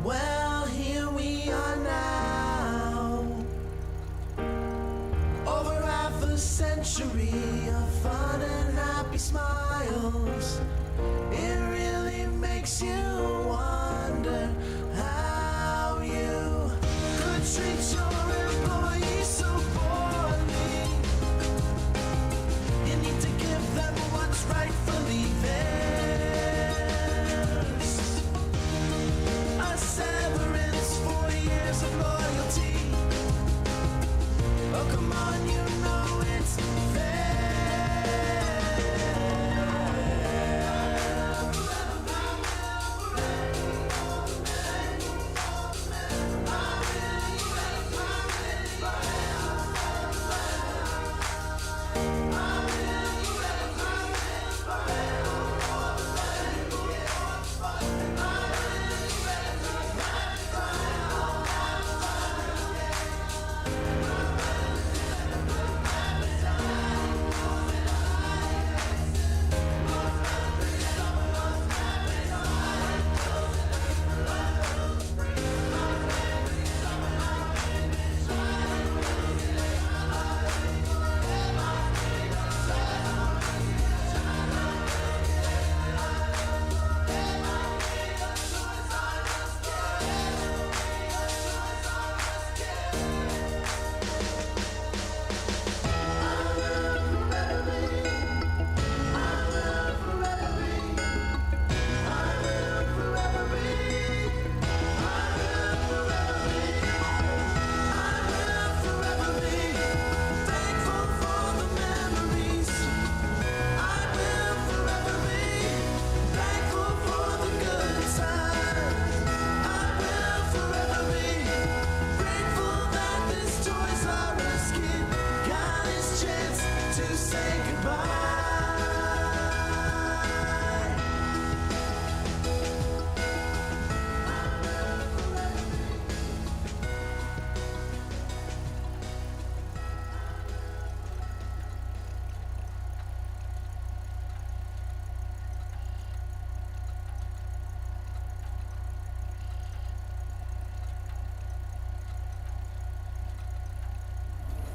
Well, here we are now. Over half a century of fun and happy smiles. It really makes you wonder how you could treat your employees so poorly. You need to give them what's rightfully theirs. A severance for years of loyalty. Oh, come on, you know it's fair.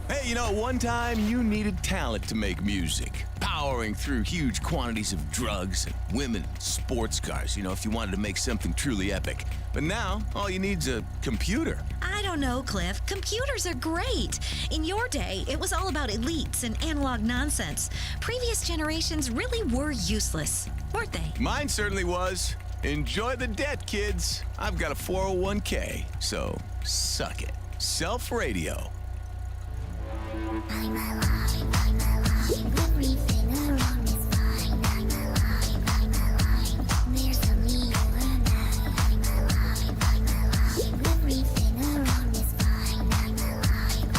Hey, you know, one time you needed talent to make music. Powering through huge quantities of drugs and women and sports cars, you know, if you wanted to make something truly epic. But now, all you need's a computer. I don't know, Cliff. Computers are great. In your day, it was all about elites and analog nonsense. Previous generations really were useless, weren't they? Mine certainly was. Enjoy the debt, kids. I've got a 401k, so suck it. Self Radio. I'm alive, everything around is fine. I'm alive, there's only you and I. I'm alive, everything around is fine. I'm alive,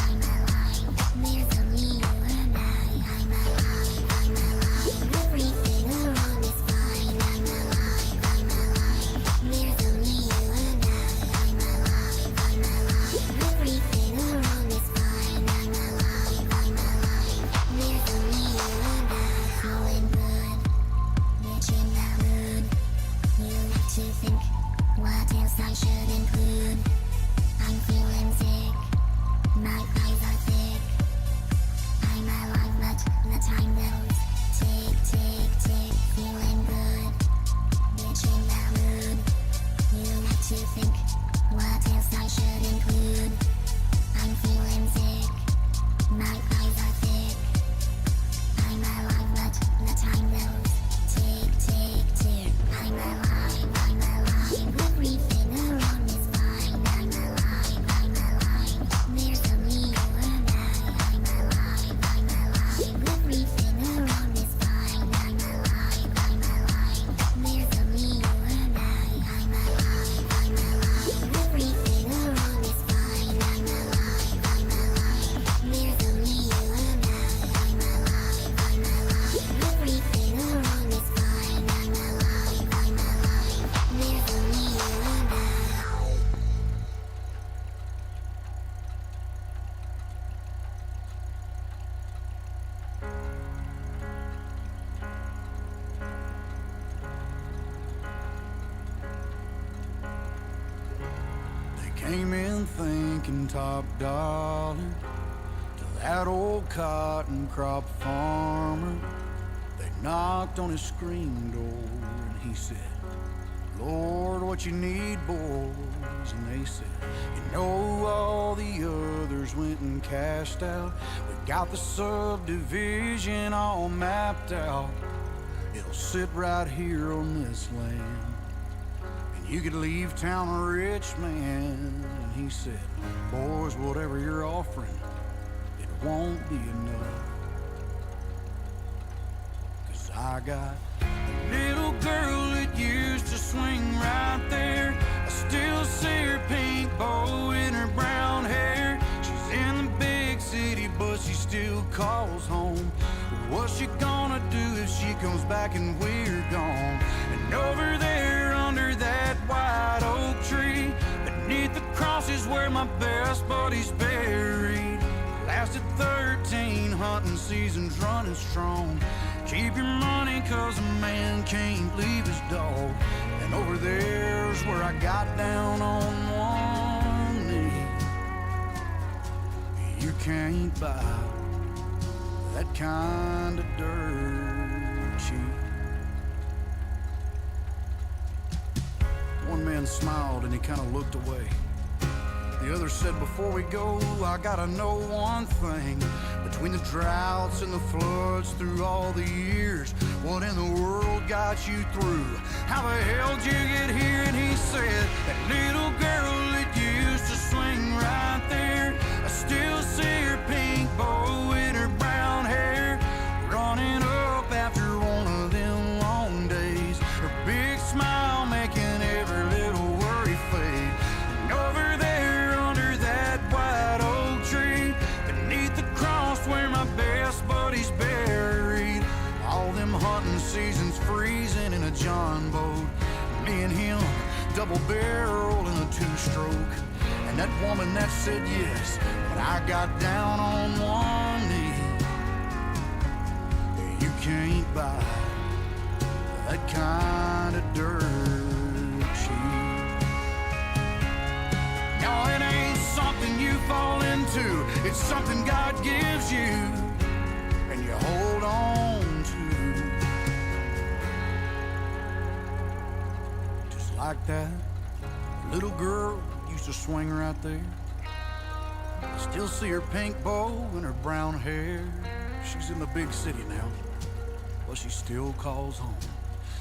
came in thinking top dollar to that old cotton crop farmer. They knocked on his screen door and he said, Lord, what you need, boys? And they said, you know, all the others went and cashed out. We got the subdivision all mapped out. It'll sit right here on this land. And you could leave town a rich man. And he said, boys, whatever you're offering, it won't be enough. 'Cause I got a little girl that used to swing right there. I still see her pink bow in her brown hair. She's in the big city, but she still calls home. What's she gonna do if she comes back and we're gone? And over there under that white oak tree, beneath the cross is where my best buddy's buried. Lasted 13 hunting seasons running strong. Keep your money 'cause a man can't leave his dog. And over there's where I got down on one knee. You can't buy that kind of dirt cheap. One man smiled and he kind of looked away. The other said, before we go, I gotta know one thing. Between the droughts and the floods through all the years, what in the world got you through? How the hell did you get here? And he said, that little girl that used to swing right there, I still see her pink bow in her brown hair, running up after one of them long days, her big smile making every little worry fade. And over there under that white oak tree, beneath the cross where my best buddy's buried, all them hunting seasons freezing in a John boat, me and him double barrel in a two-stroke. And that woman that said yes when I got down on one knee. You can't buy that kind of dirt cheap. No, it ain't something you fall into. It's something God gives you and you hold on to. Just like that little girl used to swing right there. I still see her pink bow and her brown hair. She's in the big city now, but she still calls home.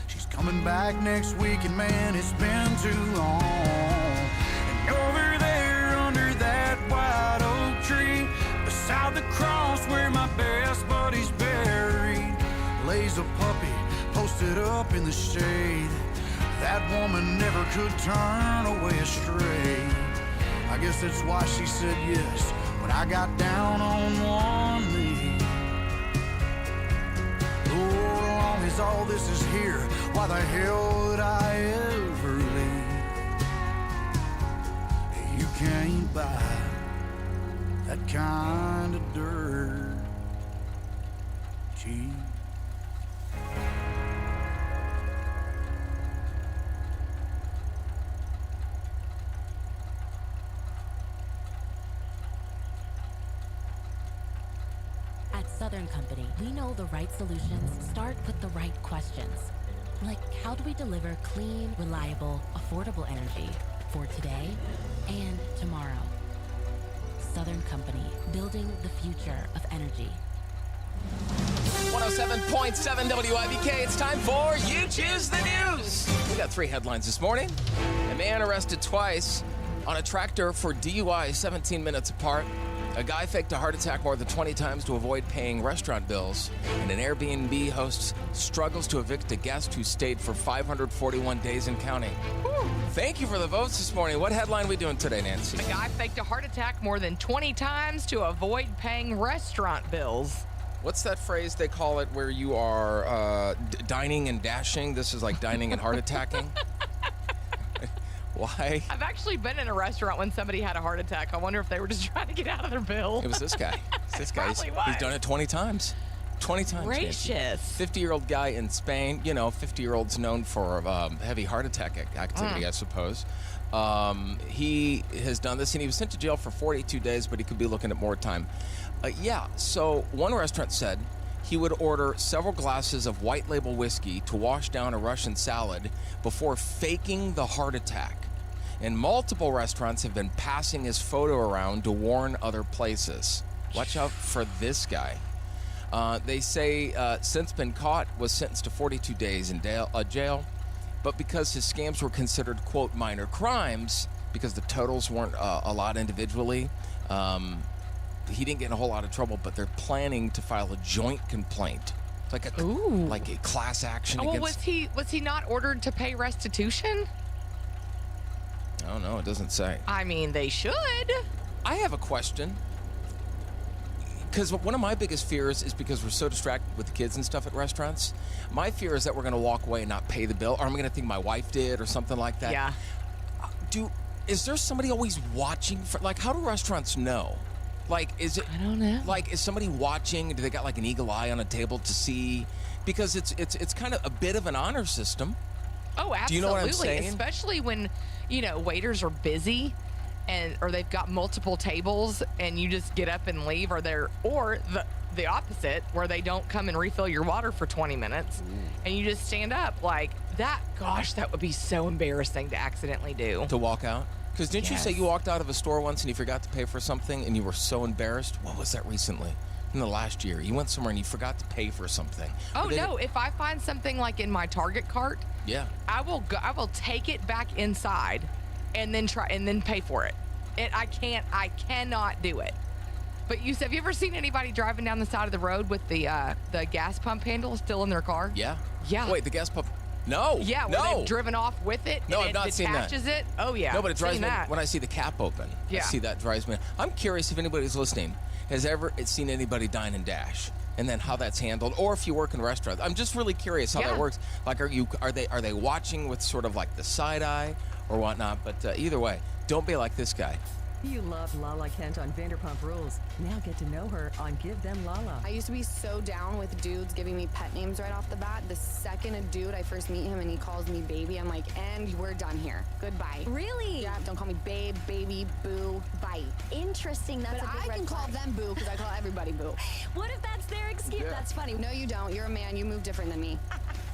She's coming back next week, and man, it's been too long. And over there under that white oak tree, beside the cross where my best buddy's buried, lays a puppy posted up in the shade. That woman never could turn away astray. I guess that's why she said yes when I got down on one knee. Lord, as long as all this is here, why the hell would I ever leave? You can't buy that kind of dirt cheap. At Southern Company, we know the right solutions start with the right questions. Like, how do we deliver clean, reliable, affordable energy for today and tomorrow? Southern Company, building the future of energy. 107.7 WIBK, it's time for You Choose the News. We got 3 headlines this morning. A man arrested twice on a tractor for DUI 17 minutes apart. A guy faked a heart attack more than 20 times to avoid paying restaurant bills. And an Airbnb host struggles to evict a guest who stayed for 541 days and counting. Woo. Thank you for the votes this morning. What headline are we doing today, Nancy? A guy faked a heart attack more than 20 times to avoid paying restaurant bills. What's that phrase they call it where you are dining and dashing? This is like dining and heart attacking. Why? I've actually been in a restaurant when somebody had a heart attack. I wonder if they were just trying to get out of their bill. It was this guy. It's this guy. He's done it 20 times. 20 times. Gracious. 50-year-old guy in Spain. You know, 50-year-olds known for heavy heart attack activity, I suppose. He has done this, and he was sent to jail for 42 days, but he could be looking at more time. So one restaurant said he would order several glasses of white label whiskey to wash down a Russian salad before faking the heart attack. And multiple restaurants have been passing his photo around to warn other places. Watch out for this guy. They say since been caught, was sentenced to 42 days in jail. But because his scams were considered, quote, minor crimes, because the totals weren't a lot individually, he didn't get in a whole lot of trouble, but they're planning to file a joint complaint. Like a class action against... Was he not ordered to pay restitution? I don't know. It doesn't say. I mean, they should. I have a question. Because one of my biggest fears is because we're so distracted with the kids and stuff at restaurants. My fear is that we're going to walk away and not pay the bill, or I'm going to think my wife did or something like that. Yeah. Is there somebody always watching? How do restaurants know? I don't know. Is somebody watching? Do they got like an eagle eye on a table to see? Because it's kind of a bit of an honor system. Oh, absolutely. Do you know what I'm saying? Especially when, waiters are busy or they've got multiple tables and you just get up and leave, or the opposite, where they don't come and refill your water for 20 minutes and you just stand up like that. Gosh, that would be so embarrassing to accidentally do. To walk out? Because didn't you say you walked out of a store once and you forgot to pay for something and you were so embarrassed? What was that recently? In the last year, you went somewhere and you forgot to pay for something. Oh no! If I find something like in my Target cart, I will take it back inside, and then pay for it. I cannot do it. But have you ever seen anybody driving down the side of the road with the gas pump handle still in their car? Yeah. Yeah. Wait, the gas pump? No. Yeah. Where they've driven off with it. No, and I've not seen that. Detaches it. Oh yeah. No, but it drives me that. when I see the cap open. Yeah. I see that drives me. I'm curious if anybody's listening has ever seen anybody dine and dash, and then how that's handled, or if you work in restaurants. I'm just really curious how that works. Like, are they watching with sort of like the side eye or whatnot? But either way, don't be like this guy. You love Lala Kent on Vanderpump Rules. Now get to know her on Give Them Lala. I used to be so down with dudes giving me pet names right off the bat. The second a dude, I first meet him and he calls me baby, I'm like, and we're done here. Goodbye. Really? Yeah, don't call me babe, baby, boo, bye. Interesting. That's But a big I red can call flag. them boo because I call everybody boo. What if that's their excuse? Yeah. That's funny. No, you don't. You're a man. You move different than me.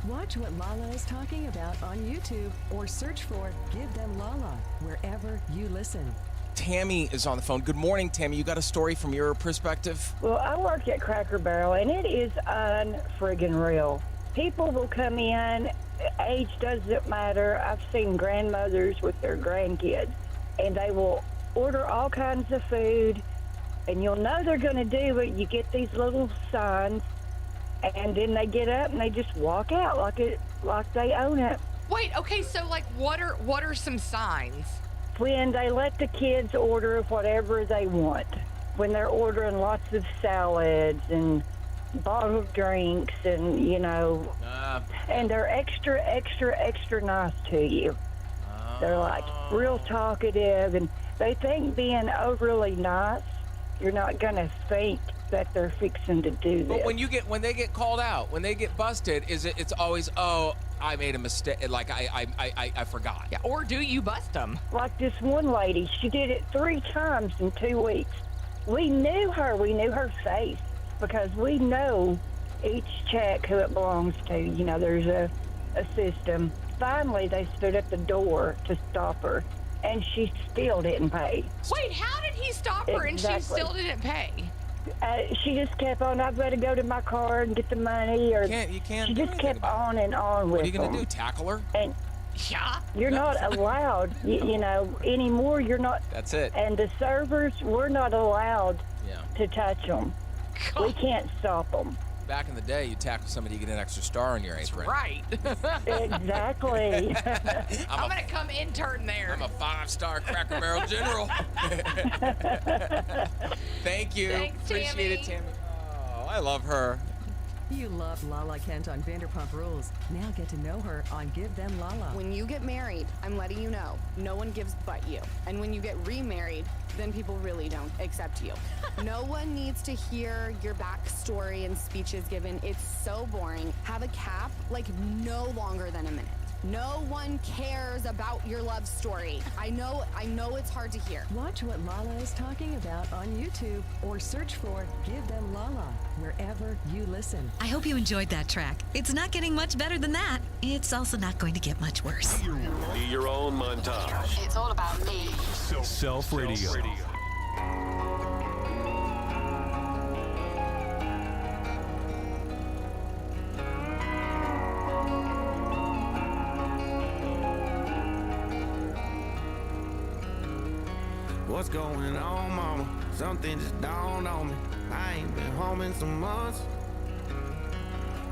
Watch what Lala is talking about on YouTube or search for Give Them Lala wherever you listen. Tammy is on the phone. Good morning, Tammy. You got a story from your perspective? Well, I work at Cracker Barrel, and it is unfriggin' real. People will come in, age doesn't matter. I've seen grandmothers with their grandkids, and they will order all kinds of food, and you'll know they're going to do it. You get these little signs, and then they get up and they just walk out like they own it. Wait, okay, so what are some signs? When they let the kids order whatever they want, when they're ordering lots of salads and bottled drinks and, and they're extra, extra, extra nice to you. They're like real talkative, and they think being overly nice, you're not going to think that they're fixing to do this. But when they get called out, when they get busted, it's always, oh, I made a mistake, like I forgot. Yeah, or do you bust them? Like this one lady, she did it 3 times in 2 weeks. We knew her face, because we know each check who it belongs to. There's a system. Finally, they stood at the door to stop her, and she still didn't pay. Wait, how did he stop her and she still didn't pay? She just kept on, I've got to go to my car and get the money. Or you can't she do just kept on and on with What are you going to them. do, tackle her? And yeah. You're not allowed, anymore. You're not. That's it. And the servers, we're not allowed to touch them. We can't stop them. Back in the day, you tackle somebody, you get an extra star on your apron. Right. Exactly. I'm going to come intern there. I'm a 5-star Cracker Barrel general. Thank you. Thanks, Appreciate it, Tammy. Oh, I love her. You love Lala Kent on Vanderpump Rules. Now get to know her on Give Them Lala. When you get married, I'm letting you know, no one gives but you. And when you get remarried, then people really don't accept you. No one needs to hear your backstory and speeches given. It's so boring. Have a cap, no longer than a minute. No one cares about your love story. I know it's hard to hear. Watch what Lala is talking about on YouTube or search for Give Them Lala wherever you listen. I hope you enjoyed that track. It's not getting much better than that. It's also not going to get much worse. Be your own montage. It's all about me. Self Radio. What's going on, mama? Something just dawned on me. I ain't been home in some months.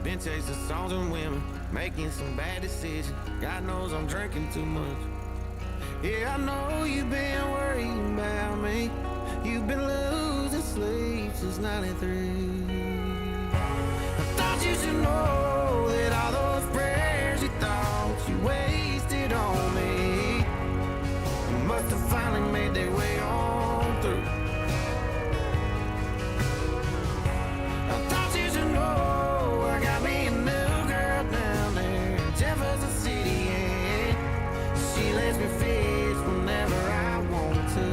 Been chasing songs and women, making some bad decisions. God knows I'm drinking too much. Yeah, I know you've been worrying about me. You've been losing sleep since 93. I thought you should know that all those prayers you thought you wasted on me must have finally made their way on through. I thought you should know I got me a new girl down there in Jefferson City, and she lets me fish whenever I want to.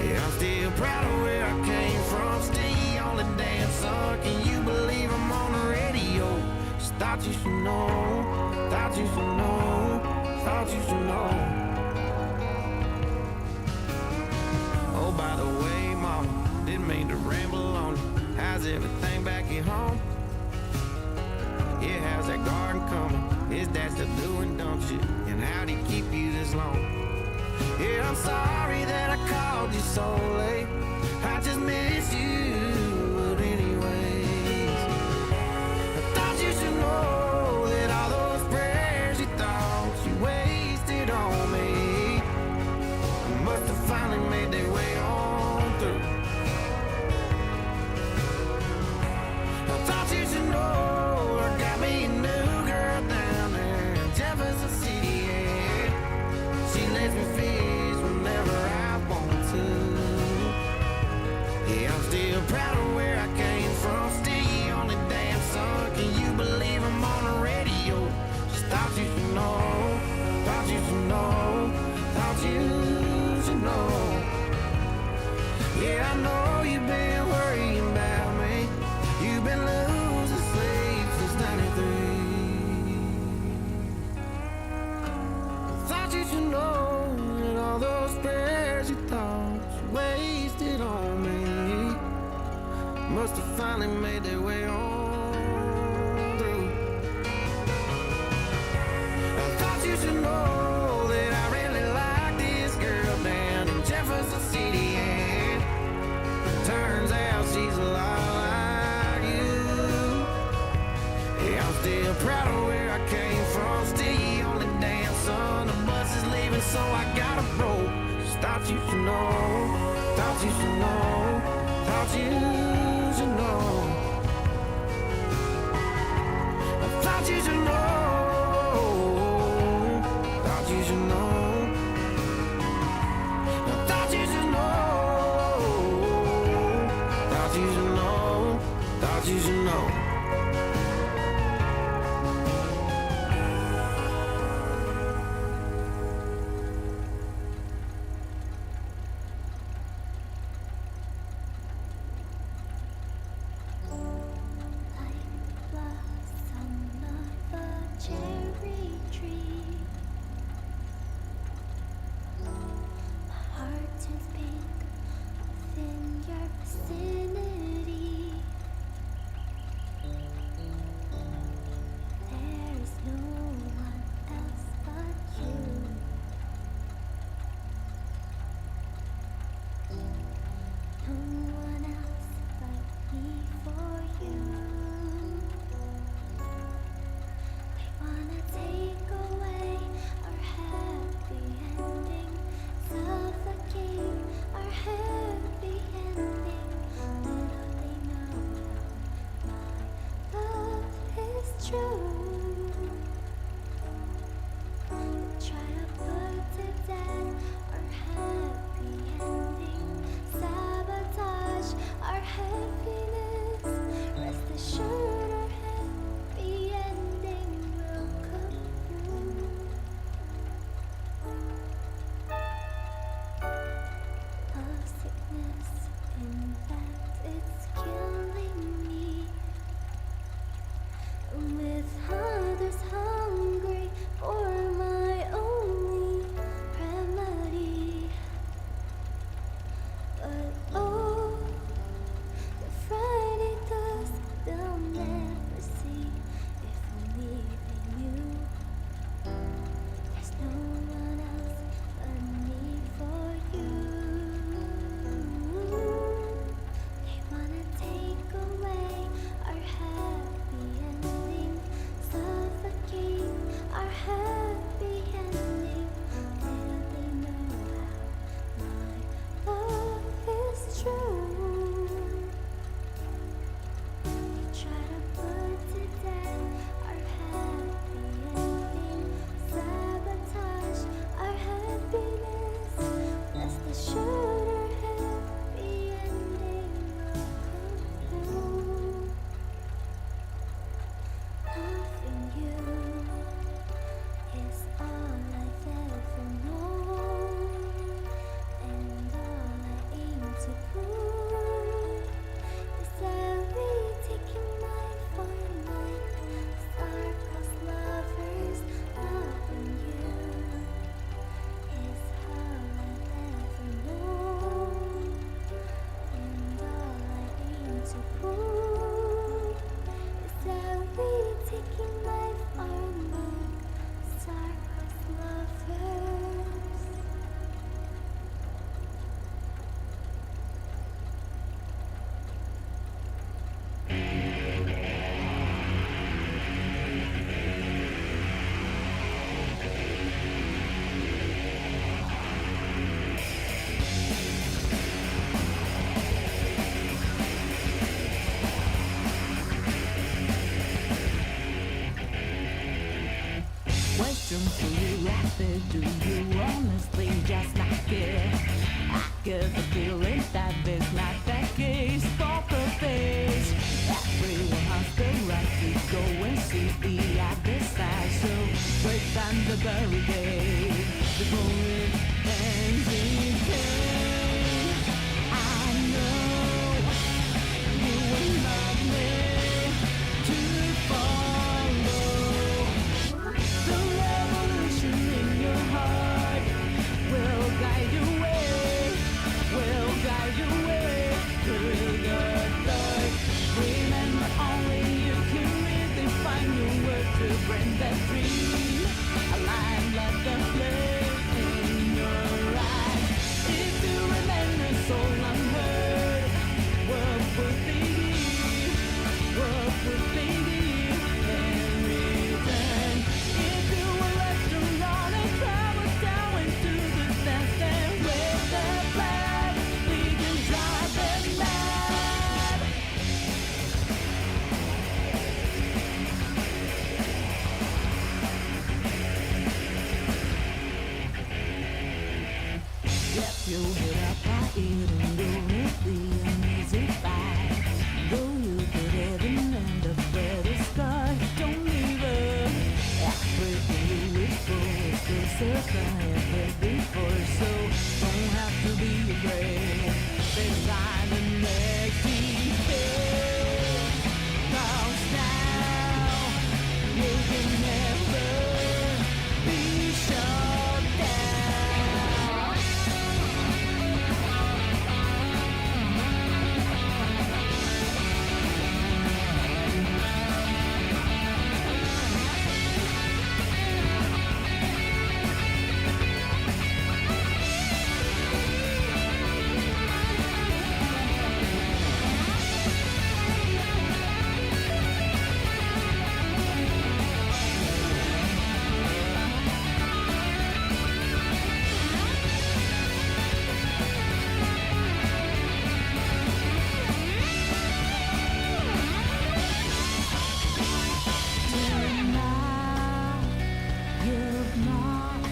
Yeah, I'm still proud of where I came from, still the only damn son. Can you believe I'm on the radio? Just thought you should know, thought you should know, thought you should know. Oh, by the way, mama, didn't mean to ramble on you. How's everything back at home? Yeah, how's that garden coming? Is that still doing dumb shit? And how'd he keep you this long? Yeah, I'm sorry that I called you so late. I just miss you, but anyways, I thought you should know that all those prayers you thought you wasted on me must have finally made their way on through. I thought you should know I got me a new girl down there in Jefferson City, yeah. She lets me fish whenever I want to. Yeah, I'm still proud of where I came from, still the only damn son. Can you believe I'm on the radio? Just thought you should know, thought you should know, thought you should know. Yeah, I know you've been worrying about me. You've been losing sleep since 93. I thought you should know that all those prayers you thought you wasted on me must have finally made their way on through. I thought you should know that I really like this girl down in Jefferson City, and turns out she's a lot like you. Yeah, I'm still proud of where I came from, still the only damn son. The bus is leaving, so I gotta roll. Just thought you should know, thought you should know, thought you should know. I thought you should know, thought you should know. I thought you should know, thought you should know, thought you should know. Cherry tree. My heart turns pink within your vicinity. like this? Do you honestly just like it? I get the feeling that it's not the case. Poker face. Everyone has the right to go and see the other side. So break down the barricade before it ends in pain. I know you will love me to follow. The revolution in your heart will guide your way, will guide your way through the dark. Remember, only you can redefine your word to bring that dream alive. Let the flame in your eyes. If you remain a soul unheard, world will be deep, world will be deep in return. If you were left to run and travel down into the dance and wave the flag, we can drive them mad. If you hit up our ear and do it the music vibe. Though you could heaven and a better sky, don't leave us. Everything you wish for is still certain before, so don't have to be afraid. Design the next detail. Cause now you can never be shut down. You've not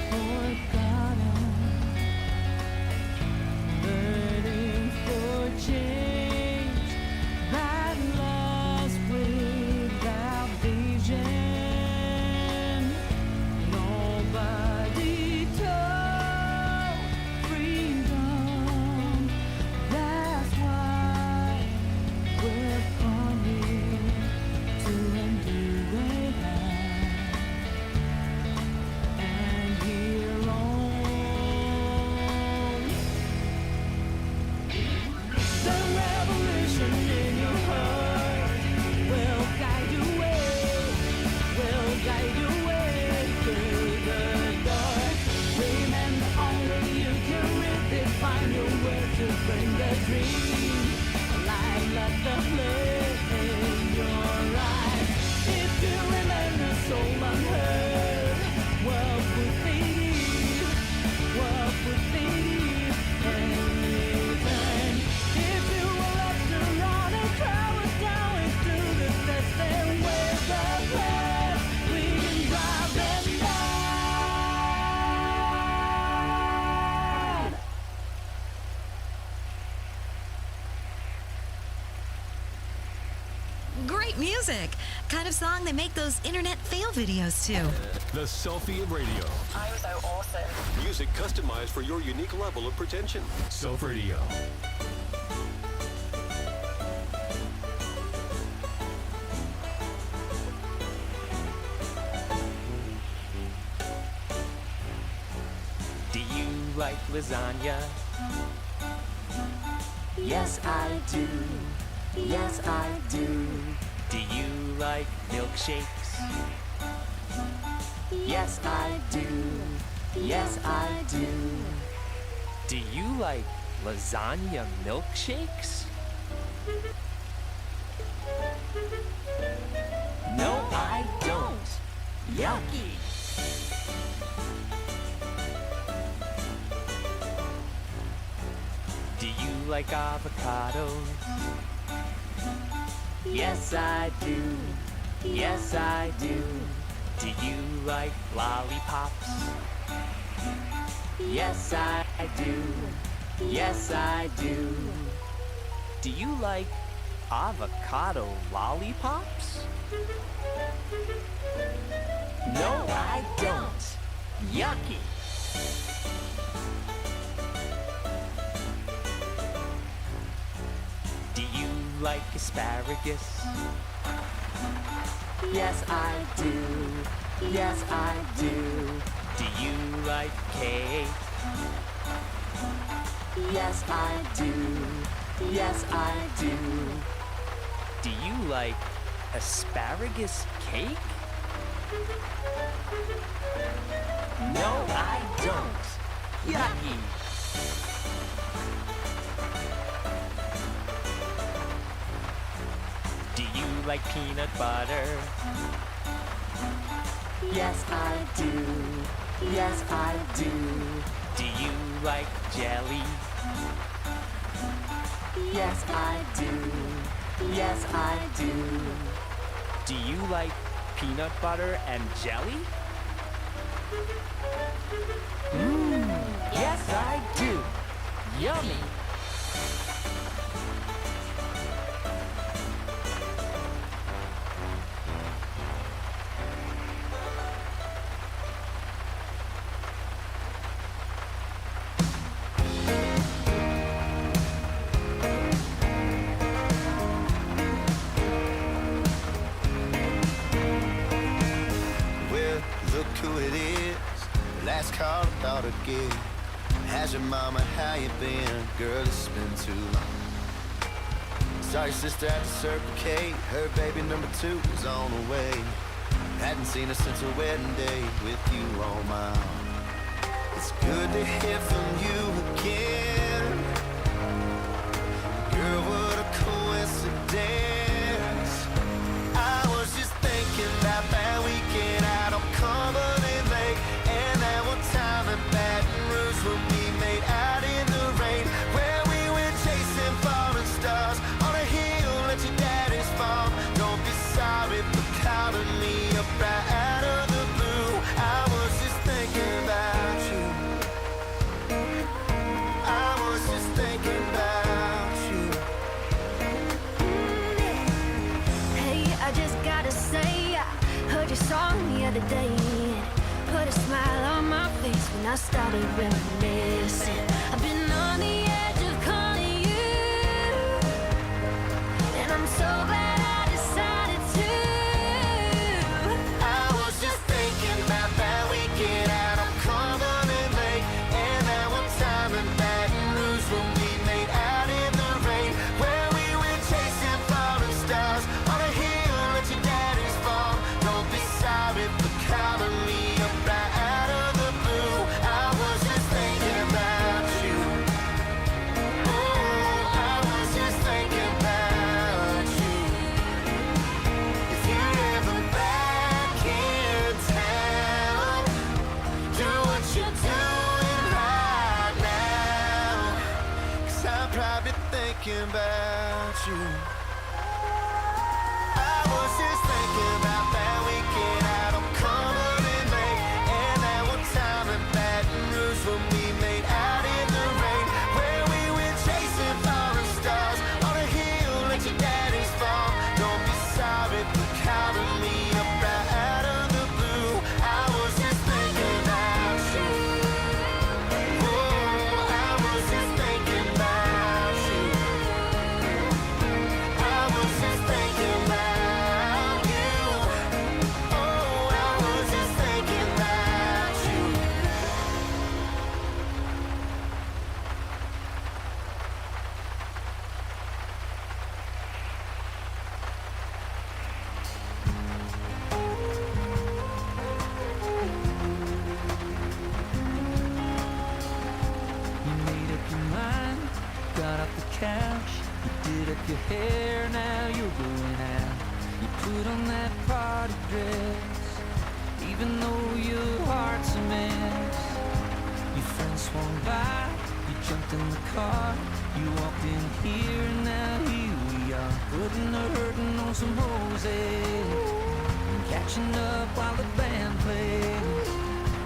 forgotten, burning for change that lost without vision. Nobody told freedom. That's why we're coming to undo it. And here on the revolution in your heart will guide your way, will guide your way through the dark. Remember, only you can redefine your word to bring the dream alive. Let the flame in your eyes. If you remain a soul unheard, world would be deep, world would be deep in return. If you were left to run and travel down into the depths and wave the flag, we can drive them mad. Great music. Kind of song they make those internet fail videos to. The selfie of radio. I'm so awesome. Music customized for your unique level of pretension. Self Radio. Do you like lasagna? Yes, I do. Yes, I do. Do you like milkshakes? Yes, I do. Yes, I do. Do you like lasagna milkshakes? No, I don't. Yucky. Do you like avocados? Yes, I do. Yes, I do. Do you like lollipops? Yes, I do. Yes, I do. Do you like avocado lollipops? No, I don't. Yucky. Do you like asparagus? Yes, I do. Yes, I do. Do you like cake? Yes, I do. Yes, I do. Do you like asparagus cake? No, I don't. Yucky. Do you like peanut butter? Yes, I do. Yes, I do. Do you like jelly? Yes, I do. Yes, I do. Do you like peanut butter and jelly? Yes, I do. Yummy. Well, look who it is. Last call, I thought I'd get. How's your mama? How you been? Girl, it's been too long. Saw your sister at the Circle K. Her baby number 2 was on the way. Hadn't seen her since her wedding day with you on my arm. It's good to hear from you again. Girl, what a coincidence. I was just thinking about that weekend out on Cumberland Lake, and that one time in Baton Rouge when we made out in the rain, where we went chasing falling stars on a hill at your daddy's farm. Don't be sorry for calling me up right out of the blue. I was just thinking about you. I was just thinking about you. Hey, I just gotta say, I heard your song the other day. Put a smile on my face when I started reminiscing. I've been on the edge of calling you, and I'm so glad I decided to. I was just thinking about that weekend out on Cumberland Lake, and that one time in Baton Rouge when we made out in the rain, where we went chasing falling stars on a hill at your daddy's farm. Don't be sorry for calling me up right out of the blue. I was just thinking about you. Oh, I was just thinking about you. If you're ever back in town, do what you're doing right now, 'cause I'm probably thinking about you. I was just thinking about that weekend out on Cumberland Lake, and that one time in Baton Rouge when we made out in the rain, where we went chasing falling stars on a hill at your daddy's farm. Don't be sorry for calling me up right out of the blue. I was just thinking about you. Oh, I was just thinking about you. I was just thinking about you. Oh, I was just thinking about you. You made up your mind, got off the couch, you did up your hair, now you're going out. You put on that party dress, even though your heart's a mess. Your friends swung by, you jumped in the car, you walked in here, and now here we are, putting the hurting on some roses. catching up while the band plays.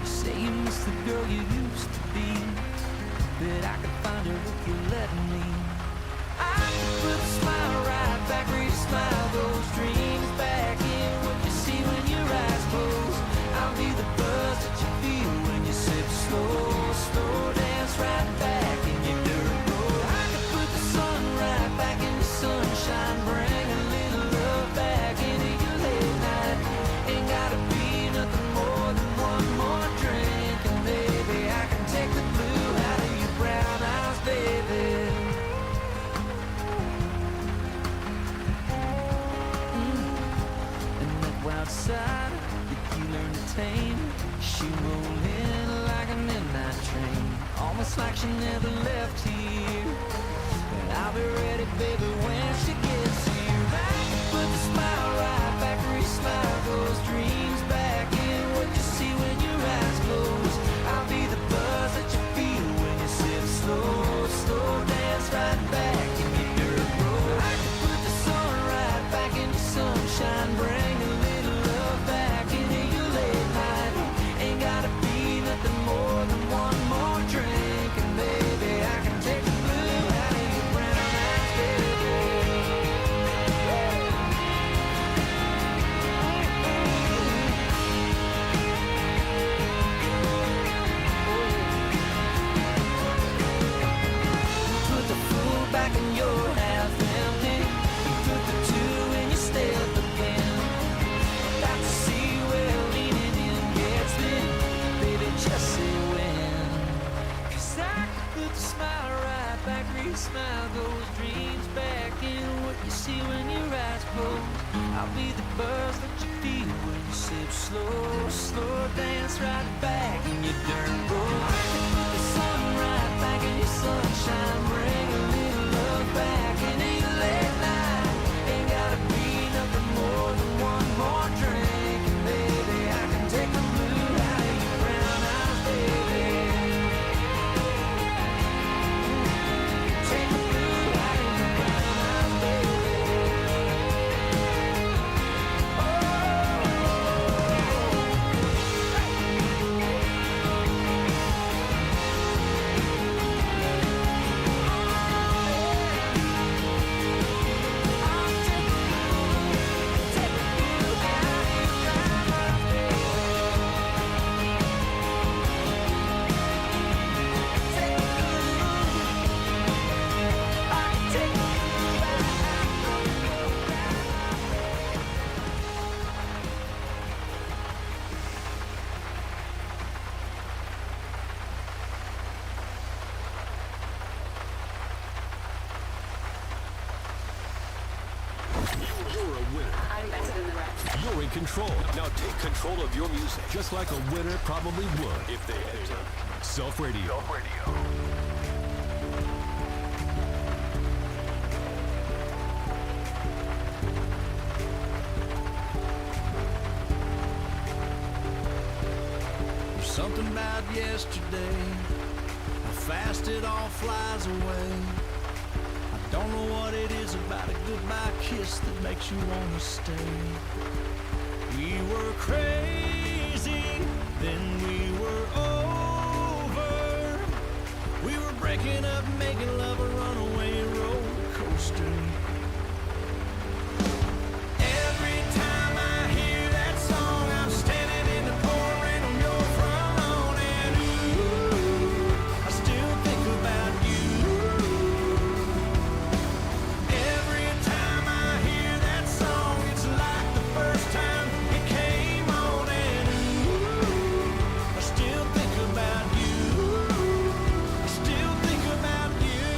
You say you miss the girl you used to be, but I could find her if you let me. I could put a smile right back where you smile, those dreams back in what you see when your eyes close. I'll be the buzz that you feel when you sip slow, slow dance right back in your dirt road. I could put the sun right back in the sunshine, bring a little love back into your late night. Ain't gotta be nothing more than one more drink, and baby I can take the blue out of your brown eyes, baby. Outside that you learn to tame, she rolled in like a midnight train, almost like she never left here. And I'll be ready, baby, when she gets here. I can put the smile right back where you smile, those dreams back in what you see when your eyes close. I'll be the buzz that you feel when you sip slow, slow dance right back in your dirt road. I can put the sun right back in the sunshine, bring a little back into your late night. Ain't gotta be nothing more than one more drink, and baby I can take the blue out of your brown eyes, baby. Put the fool back in your half empty, you put the two in your step again. Got to see where leaning in gets me, baby, just say when. 'Cause I could put the smile right back where you smile, those dreams back in what you see when your eyes close. I'll be the buzz that you feel when you sip slow, slow dance right back in your dirt road. I could put the sun right back in your sunshine, bring a little love back into your late night. Ain't gotta be nothing more than one more drink, and baby I can take the blue out of your brown eyes, baby. Take the blue out of your brown eyes, baby. You're a winner. I'm better than the rest. You're in control. Now take control of your music, just like a winner probably would if they had to. Self Radio. Self Radio. There's something about yesterday, how fast it all flies away. I don't know what it is about a goodbye kiss that makes you want to stay. We were crazy, then we were over. We were breaking up, making love a runaway roller coaster. Every time I hear that song, I'm standing in the pouring on your front lawn, and ooh, I still think about you. Every time I hear that song, it's like the first time it came on, and ooh, I still think about you. I still think about you.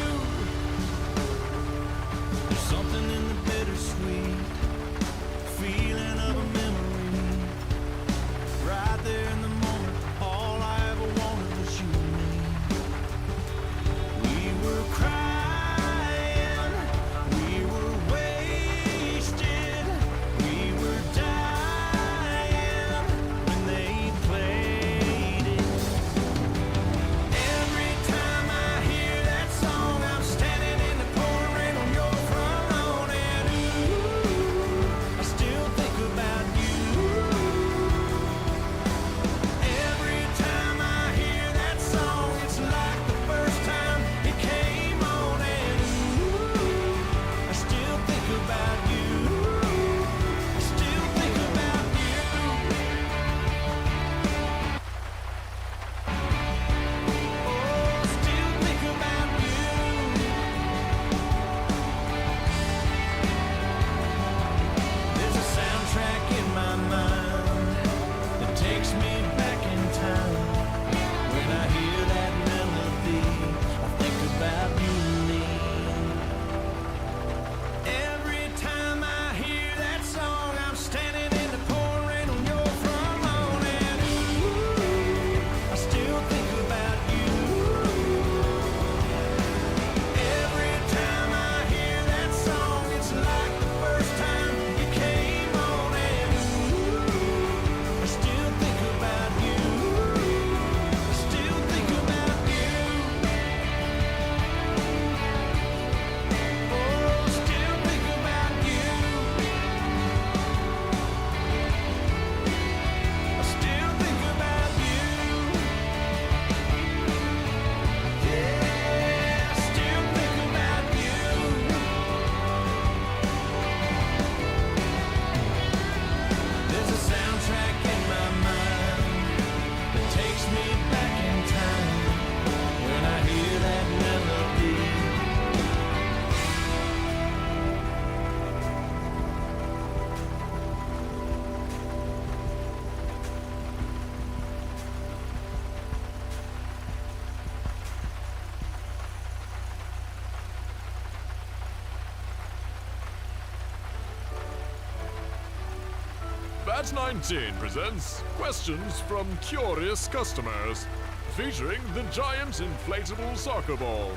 Bat 19 presents Questions from Curious Customers, featuring the giant inflatable soccer ball.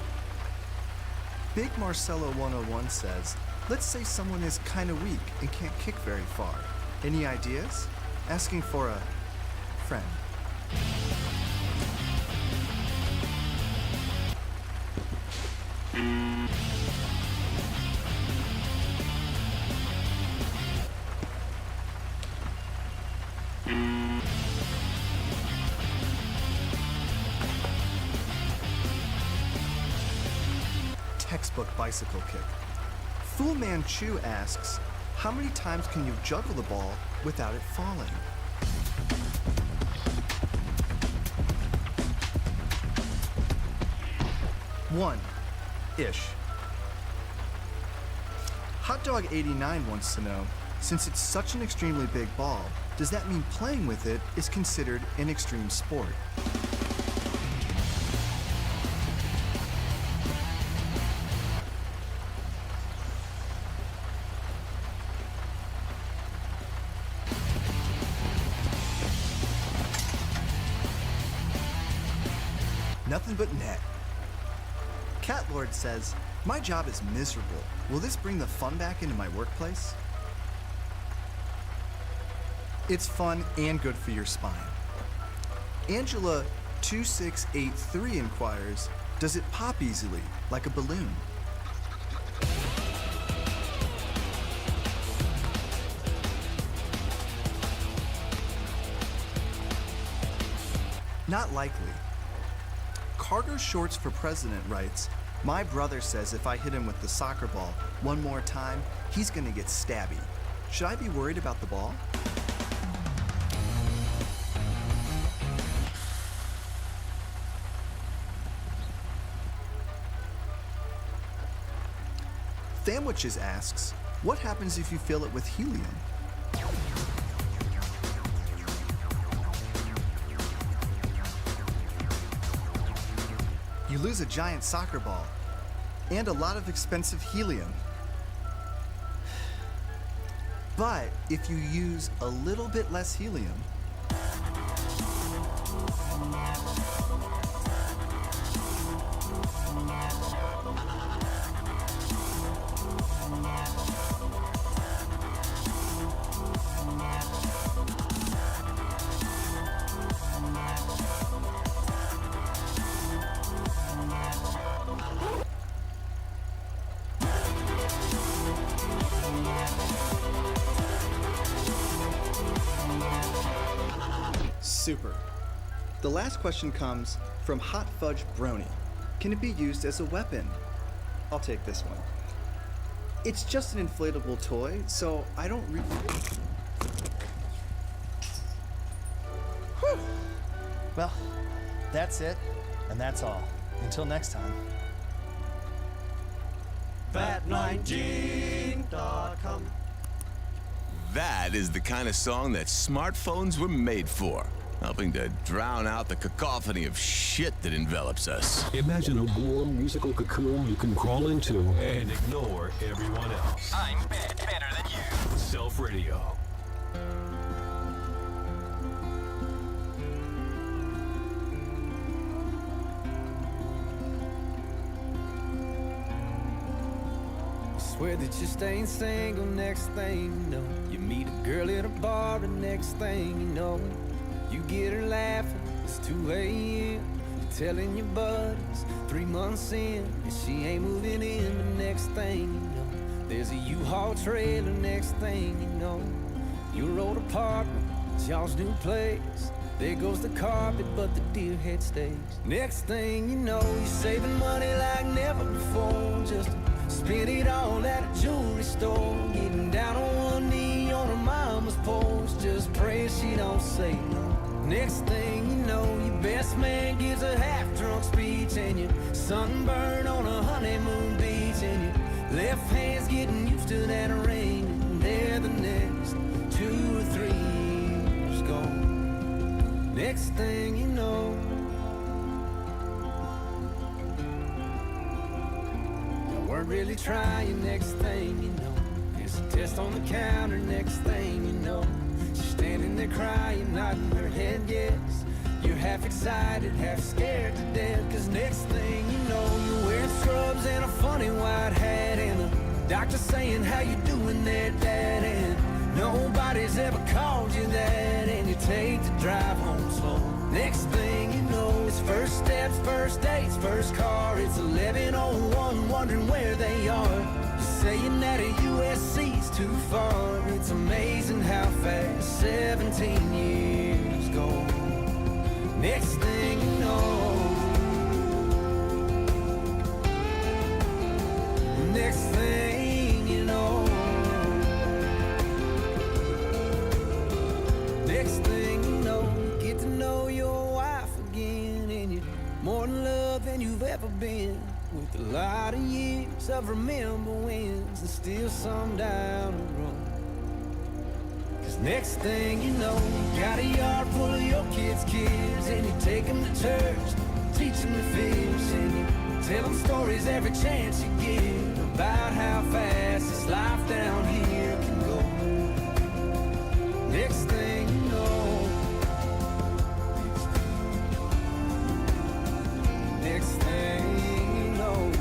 Big Marcelo 101 says, let's say someone is kind of weak and can't kick very far. Any ideas? Asking for a friend. Textbook bicycle kick. Fu Manchu asks, how many times can you juggle the ball without it falling? One-ish. Hot Dog 89 wants to know, since it's such an extremely big ball, does that mean playing with it is considered an extreme sport? Nothing but net. Cat Lord says, my job is miserable. Will this bring the fun back into my workplace? It's fun and good for your spine. Angela 2683 inquires, does it pop easily, like a balloon? Not likely. Cargo Shorts for President writes, my brother says if I hit him with the soccer ball one more time, he's gonna get stabby. Should I be worried about the ball? Thamwitches asks, what happens if you fill it with helium? You lose a giant soccer ball and a lot of expensive helium. But if you use a little bit less helium, super. The last question comes from Hot Fudge Brony. Can it be used as a weapon? I'll take this one. It's just an inflatable toy, so I don't really... Whew. Well, that's it, and that's all. Until next time. Bat19.com. That is the kind of song that smartphones were made for, helping to drown out the cacophony of shit that envelops us. Imagine a warm musical cocoon you can crawl into and ignore everyone else. I'm better than you. Self Radio. Swear that you're staying single, next thing you know, you meet a girl at a bar, and next thing you know, you get her laughing, it's 2 a.m. You're telling your buddies 3 months in, and she ain't moving in. The next thing you know, there's a U-Haul trailer. Next thing you know, your old apartment is y'all's new place. There goes the carpet, but the deer head stays. Next thing you know, you're saving money like never before, just to spend it all at a jewelry store. Getting down on one knee on her mama's porch, just praying she don't say no. Next thing you know, your best man gives a half-drunk speech, and you're sunburned on a honeymoon beach, and your left hand's getting used to that rain, and there the next 2 or 3 years gone. Next thing you know, you weren't really trying. Next thing you know, there's a test on the counter. Next thing you know, standing there crying, nodding her head yes. You're half excited, half scared to death, cause next thing you know, you're wearing scrubs and a funny white hat, and the doctor saying, how you doing there, Dad? And nobody's ever called you that, and you take the drive home slow. Next thing you know, it's first steps, first dates, first car. It's 11:01, wondering where they are. You're saying that a USC's too far. It's amazing how fast 17 years go. Next thing you know, next thing you know, next thing you know, you get to know your wife again, and you're more in love than you've ever been. With a lot of years of remember wins, and still some down the road. Next thing you know, you got a yard full of your kids' kids, and you take them to church, teach them to fish, and you tell them stories every chance you get about how fast this life down here can go. Next thing you know, next thing you know.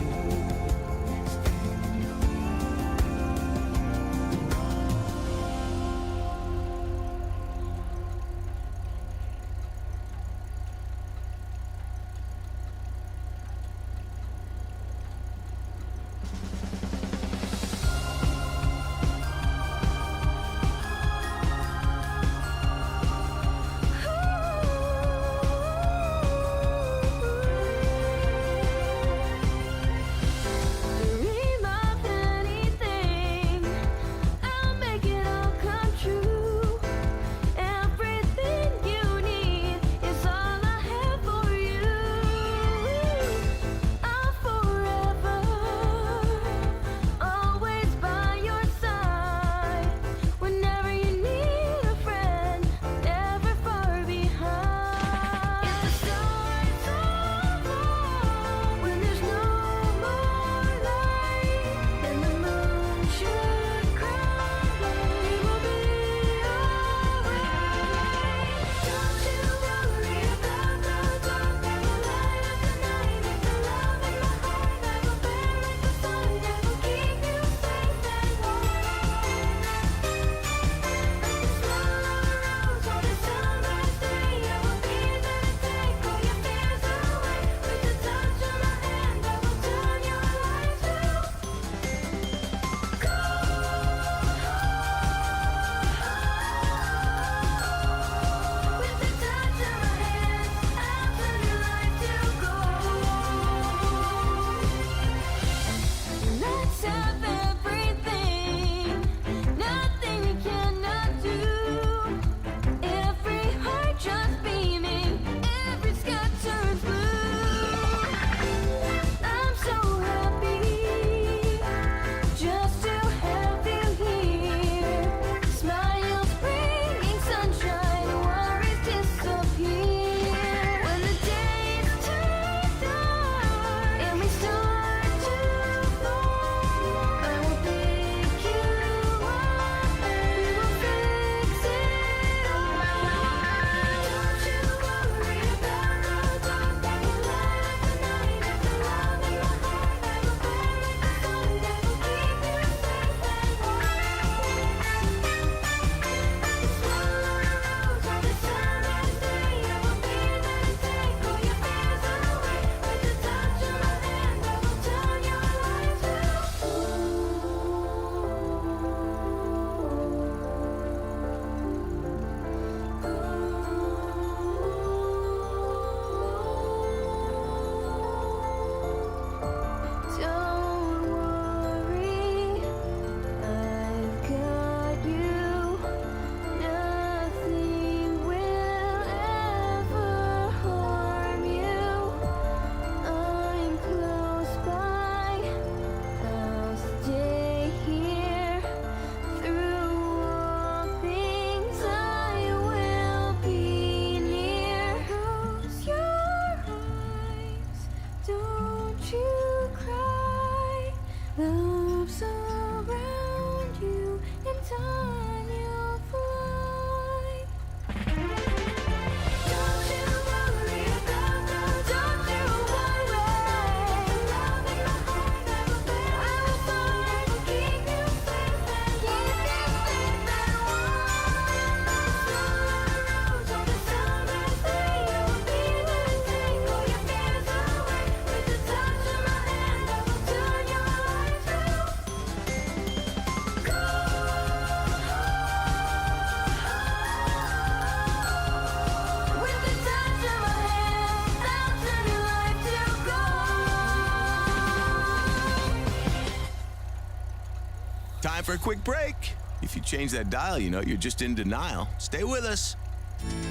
Time for a quick break. If you change that dial, you know, you're just in denial. Stay with us.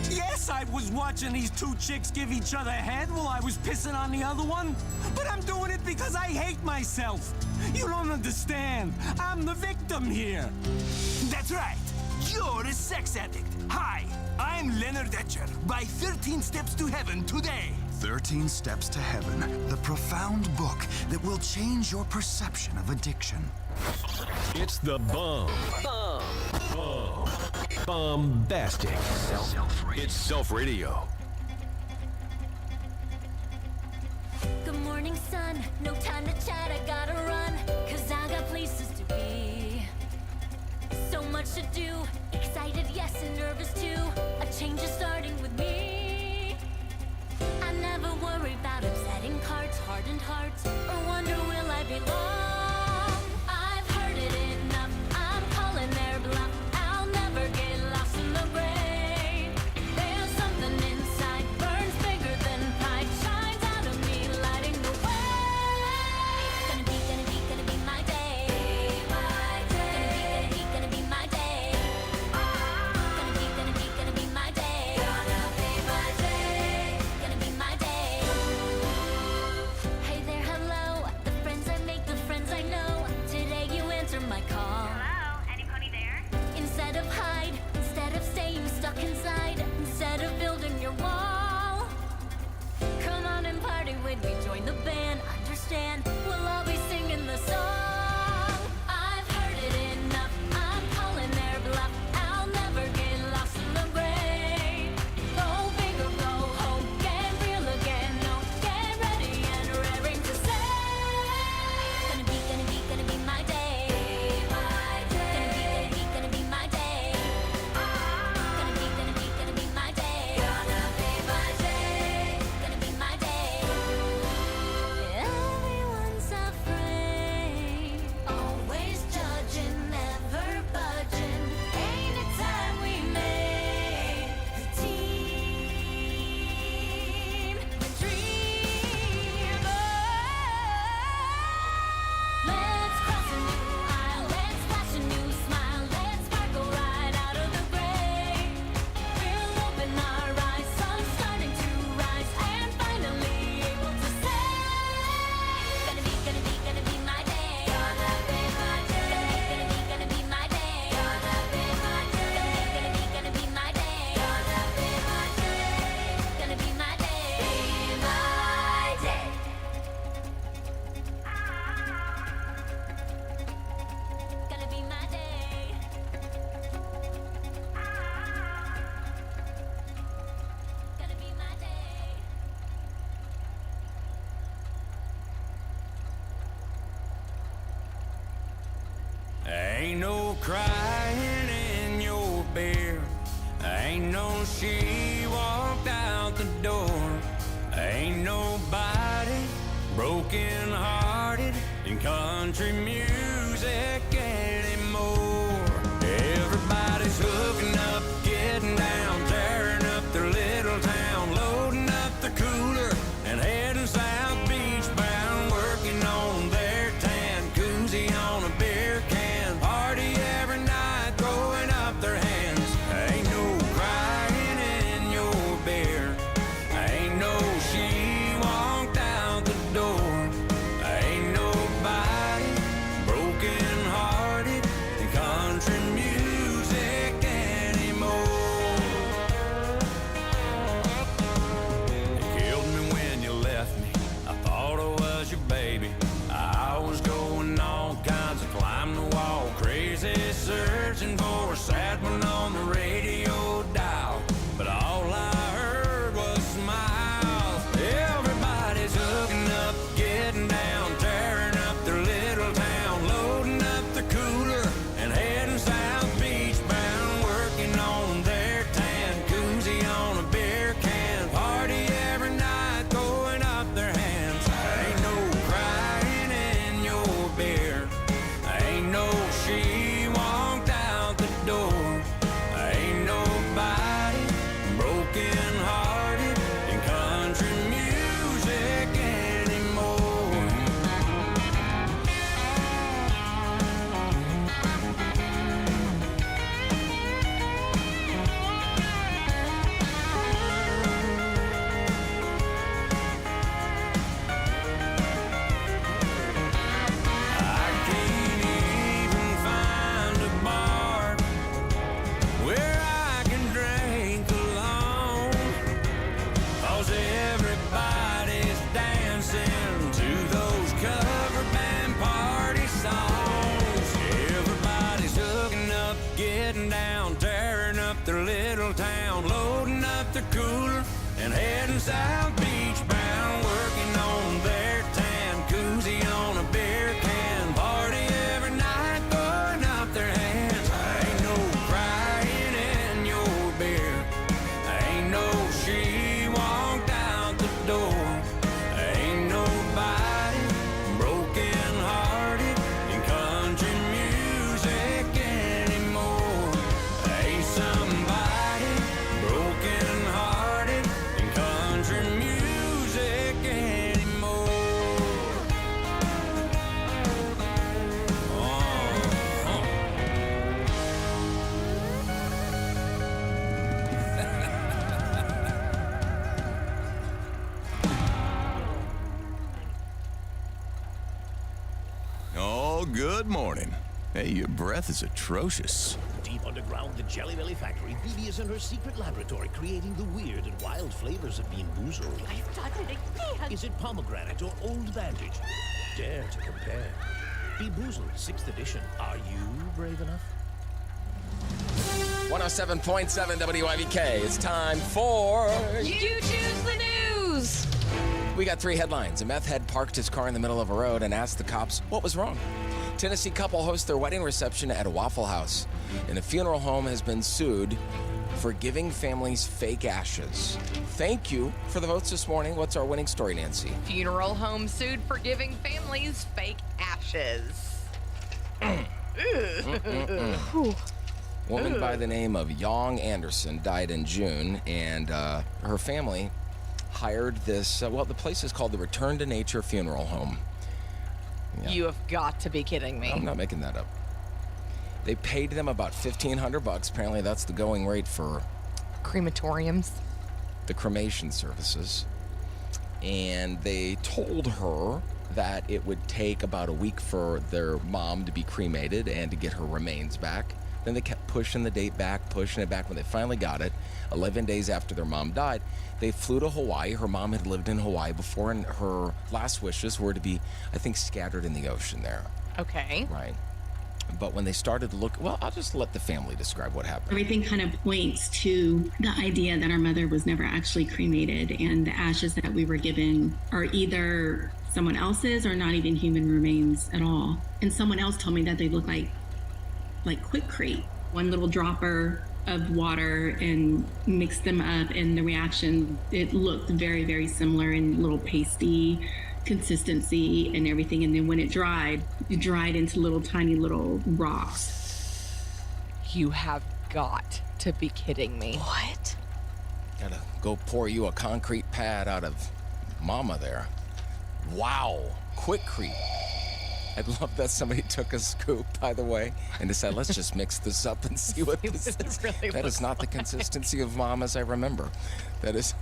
Yes, I was watching these two chicks give each other head while I was pissing on the other one. But I'm doing it because I hate myself. You don't understand. I'm the victim here. That's right. You're a sex addict. Hi, I'm Leonard Etcher. By 13 Steps to Heaven today. 13 Steps to Heaven, the profound book that will change your perception of addiction. It's the bomb. Bombastic. It's Self Radio. Good morning, sun. No time to chat, I gotta run. Cause I got places to be. So much to do. Excited, yes, and nervous too. A change is starting with me. I never worry about upsetting cards, hardened hearts, or wonder will I belong. I've heard it enough. I'm calling their bluff. I'll never get lost in the brain. There's something inside, burns bigger than pride, shines out of me, lighting the way. Gonna be my day. Gonna be my day. Gonna be my day. Gonna be my day. Hey there, hello. The friends I make, the friends I know. Today you answer my call. Hello, anybody there? Instead of hide, instead of staying stuck inside, instead of building your wall. Come on and party with me, join the band. Understand, we'll all be singing the song. I've heard it enough. I'm calling their bluff. I'll never get lost in the brain. Go big or go home, get real again. No, get ready and raring to say. Gonna be my day. Gonna be my day. Gonna be my day. Gonna be my day. Everyone's afraid, always judging, never budging. Ain't it time we made the team, the dreamer? Let's cross a new aisle, let's flash a new smile, let's sparkle right out of the gray. We'll open our eyes, sun starting to rise, and finally able to say, gonna be my day. Gonna be my day. Gonna be my day. Gonna be my day. Gonna be my day. Gonna be my day. Be my day. Gonna be my day. Gonna be my day. Ain't no crying in your beer. Ain't no she walked out the door. Ain't nobody broken hearted in country music anymore. Everybody's hooking up, getting down, tearing up their little town, loading up the cooler and heading south beach bound, working on their tan, koozie on a beer can, party every night, throwing up their hands. Ain't no crying in your beer. Ain't no she walked out the door. Ain't nobody and heading South Beach bound, working on their tan, koozie on a beer can, party every night, throwing up their hands. Ain't no crying in your beer, ain't no she walked out the door, ain't nobody broken hearted in country music anymore. Ain't somebody broken hearted in country music anymore. Oh, good morning. Hey, your breath is atrocious. Deep underground, the Jelly Belly factory, Phoebe is in her secret laboratory creating the weird and wild flavors of Bean Boozled. I started again. Is it pomegranate or Old Bandage? Dare to compare. Bean Boozled, 6th edition. Are you brave enough? 107.7 WIVK. It's time for You Choose the News. We got 3 headlines. A meth head parked his car in the middle of a road and asked the cops what was wrong. Tennessee couple hosts their wedding reception at a Waffle House. And a funeral home has been sued for giving families fake ashes. Thank you for the votes this morning. What's our winning story, Nancy? Funeral home sued for giving families fake ashes. Woman by the name of Yong Anderson died in June, and her family hired this, the place is called the Return to Nature Funeral Home. Yeah. You have got to be kidding me. I'm not making that up. They paid them about $1,500. Apparently that's the going rate for crematoriums, the cremation services. And they told her that it would take about a week for their mom to be cremated and to get her remains back. Then they kept pushing the date back, pushing it back. When they finally got it, 11 days after their mom died, they flew to Hawaii. Her mom had lived in Hawaii before, and her last wishes were to be, I think, scattered in the ocean there. Okay. Right. But when they started to look, well, I'll just let the family describe what happened. Everything kind of points to the idea that our mother was never actually cremated, and the ashes that we were given are either someone else's or not even human remains at all. And someone else told me that they look like Quikrete, one little dropper of water and mix them up, and the reaction, it looked very, very similar in little pasty consistency and everything. And then when it dried into little tiny little rocks. You have got to be kidding me. What? Gotta go pour you a concrete pad out of mama there. Wow. Quikrete. I'd love that somebody took a scoop, by the way, and decided, let's just mix this up and see what this is. Really that is not the consistency of mom as I remember. That is...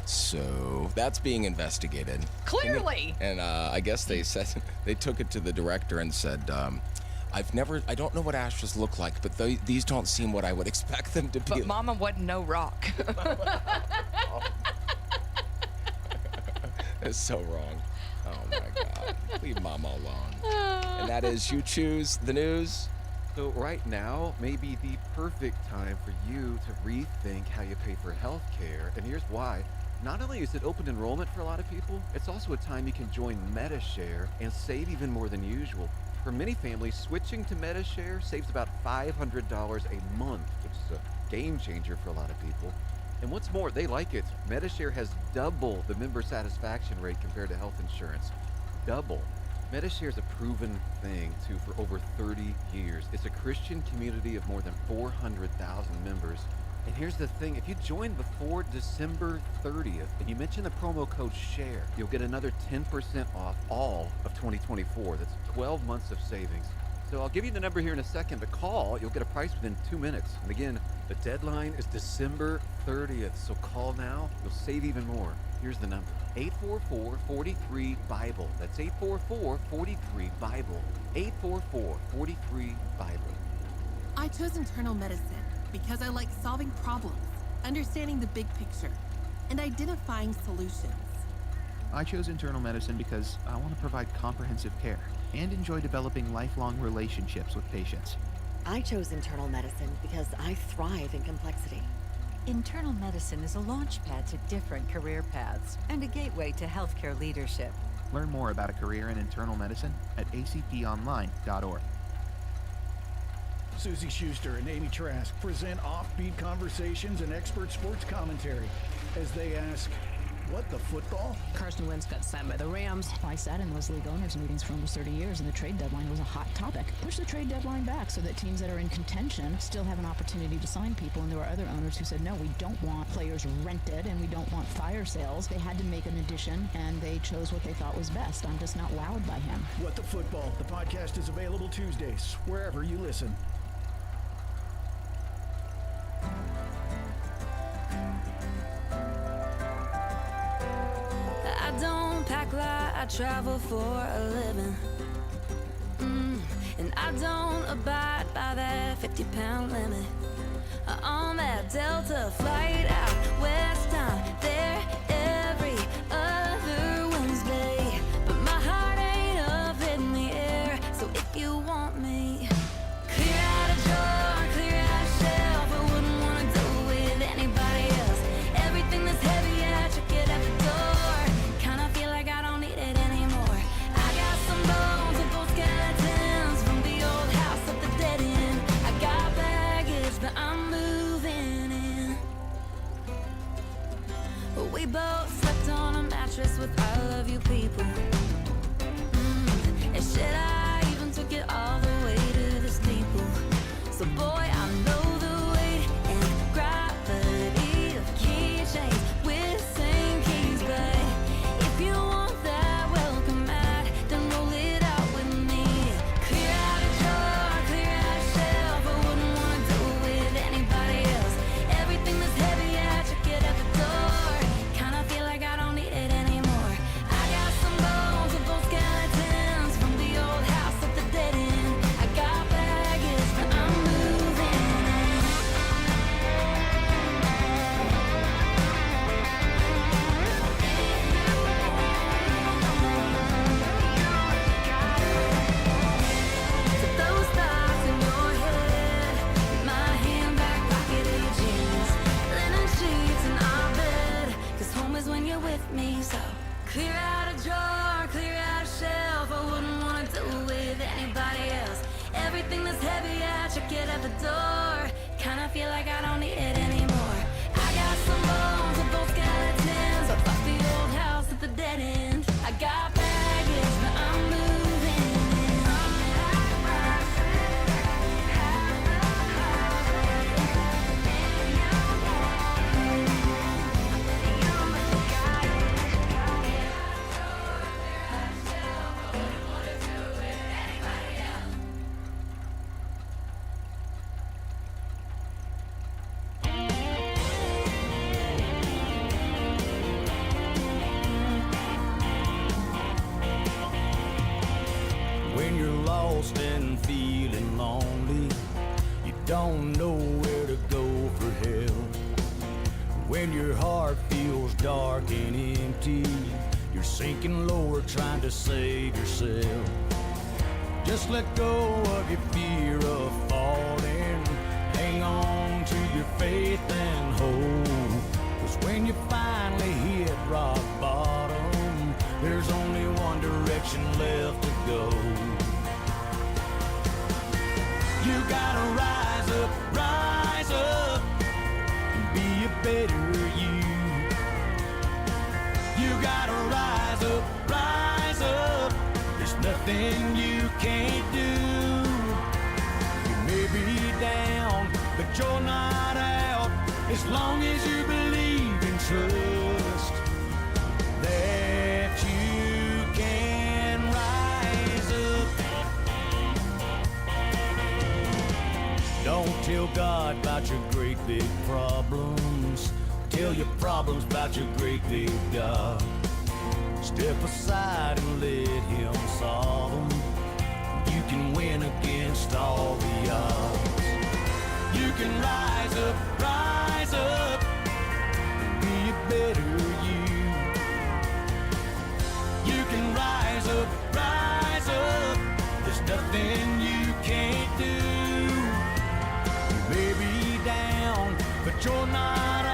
So that's being investigated. Clearly. And I guess they said, they took it to the director and said, I don't know what ashes look like, but these don't seem what I would expect them to be. But mama wasn't no rock. It's so wrong. Oh my God. Leave mama alone. And that is You Choose the News. So right now may be the perfect time for you to rethink how you pay for health care. And here's why. Not only is it open enrollment for a lot of people, it's also a time you can join MediShare and save even more than usual. For many families, switching to MediShare saves about $500 a month, which is a game changer for a lot of people. And what's more, they like it. MediShare has double the member satisfaction rate compared to health insurance. Double. MediShare is a proven thing, too, for over 30 years. It's a Christian community of more than 400,000 members. And here's the thing, if you join before December 30th and you mention the promo code SHARE, you'll get another 10% off all of 2024. That's 12 months of savings. So I'll give you the number here in a second, but call, you'll get a price within 2 minutes. And again, the deadline is December 30th, so call now, you'll save even more. Here's the number, 844-43-BIBLE. That's 844-43-BIBLE. 844-43-BIBLE. I chose internal medicine because I like solving problems, understanding the big picture, and identifying solutions. I chose internal medicine because I want to provide comprehensive care and enjoy developing lifelong relationships with patients. I chose internal medicine because I thrive in complexity. Internal medicine is a launchpad to different career paths and a gateway to healthcare leadership. Learn more about a career in internal medicine at acponline.org. Susie Schuster and Amy Trask present offbeat conversations and expert sports commentary as they ask, what the football? Carson Wentz got signed by the Rams. I sat in those league owners meetings for almost 30 years, and the trade deadline was a hot topic. Push the trade deadline back so that teams that are in contention still have an opportunity to sign people. And there were other owners who said, no, we don't want players rented and we don't want fire sales. They had to make an addition, and they chose what they thought was best. I'm just not wowed by him. What the Football? The podcast is available Tuesdays, wherever you listen. I don't pack light, I travel for a living. And I don't abide by that 50-pound limit. On that Delta flight out west, I'm there every other Wednesday. But my heart ain't up in the air, so if you want me, clear out a drawer, clear out a shelf. I wouldn't wanna do with anybody else. Everything that's heavy, I check it at the door. Kinda feel like I don't need it anymore. I got some bones and both skeletons from the old house at the dead end. I got baggage, but I'm moving in. We both slept on a mattress with I love you people. And shit, I even took it all the way to the steeple. So boy, I know the weight and gravity of keychains with same keys. But if you want that welcome mat, then roll it out with me. Clear out a drawer, clear out a shelf. I wouldn't wanna do it with anybody else. Everything that's heavy, I check it at the door. Kinda feel like I don't need it anymore. I got some bones with both skeletons from the old house at the dead end. I got baggage, but I'm moving in. To those thoughts in your head, my hand back pocket of your jeans, linen sheets in our bed. 'Cause home is when you're with me. So clear out a drawer, clear out a shelf. I wouldn't wanna do it with anybody else. Everything that's heavy, I check it at the door. Kinda feel like I don't need it anymore. I got some bones and both skeletons. I fucked the old house at the dead end. I got baggage, but I'm moving in. When you're lost and feeling lonely, you don't know where to go for help. When your heart feels dark and empty, you're sinking lower trying to save yourself. Just let go of your fear of falling. Hang on to your faith and hope. 'Cause when you finally hit rock bottom, there's only one direction left to go. You gotta rise up, and be a better you. You gotta rise up, there's nothing you can't do. You may be down, but you're not out, as long as you believe and trust that you can rise up. Don't tell God about your great big problems. Tell your problems about your great big God. Step aside and let Him solve them. You can win against all the odds. You can rise up, and be a better you. You can rise up, there's nothing you can't do. You may be down, but you're not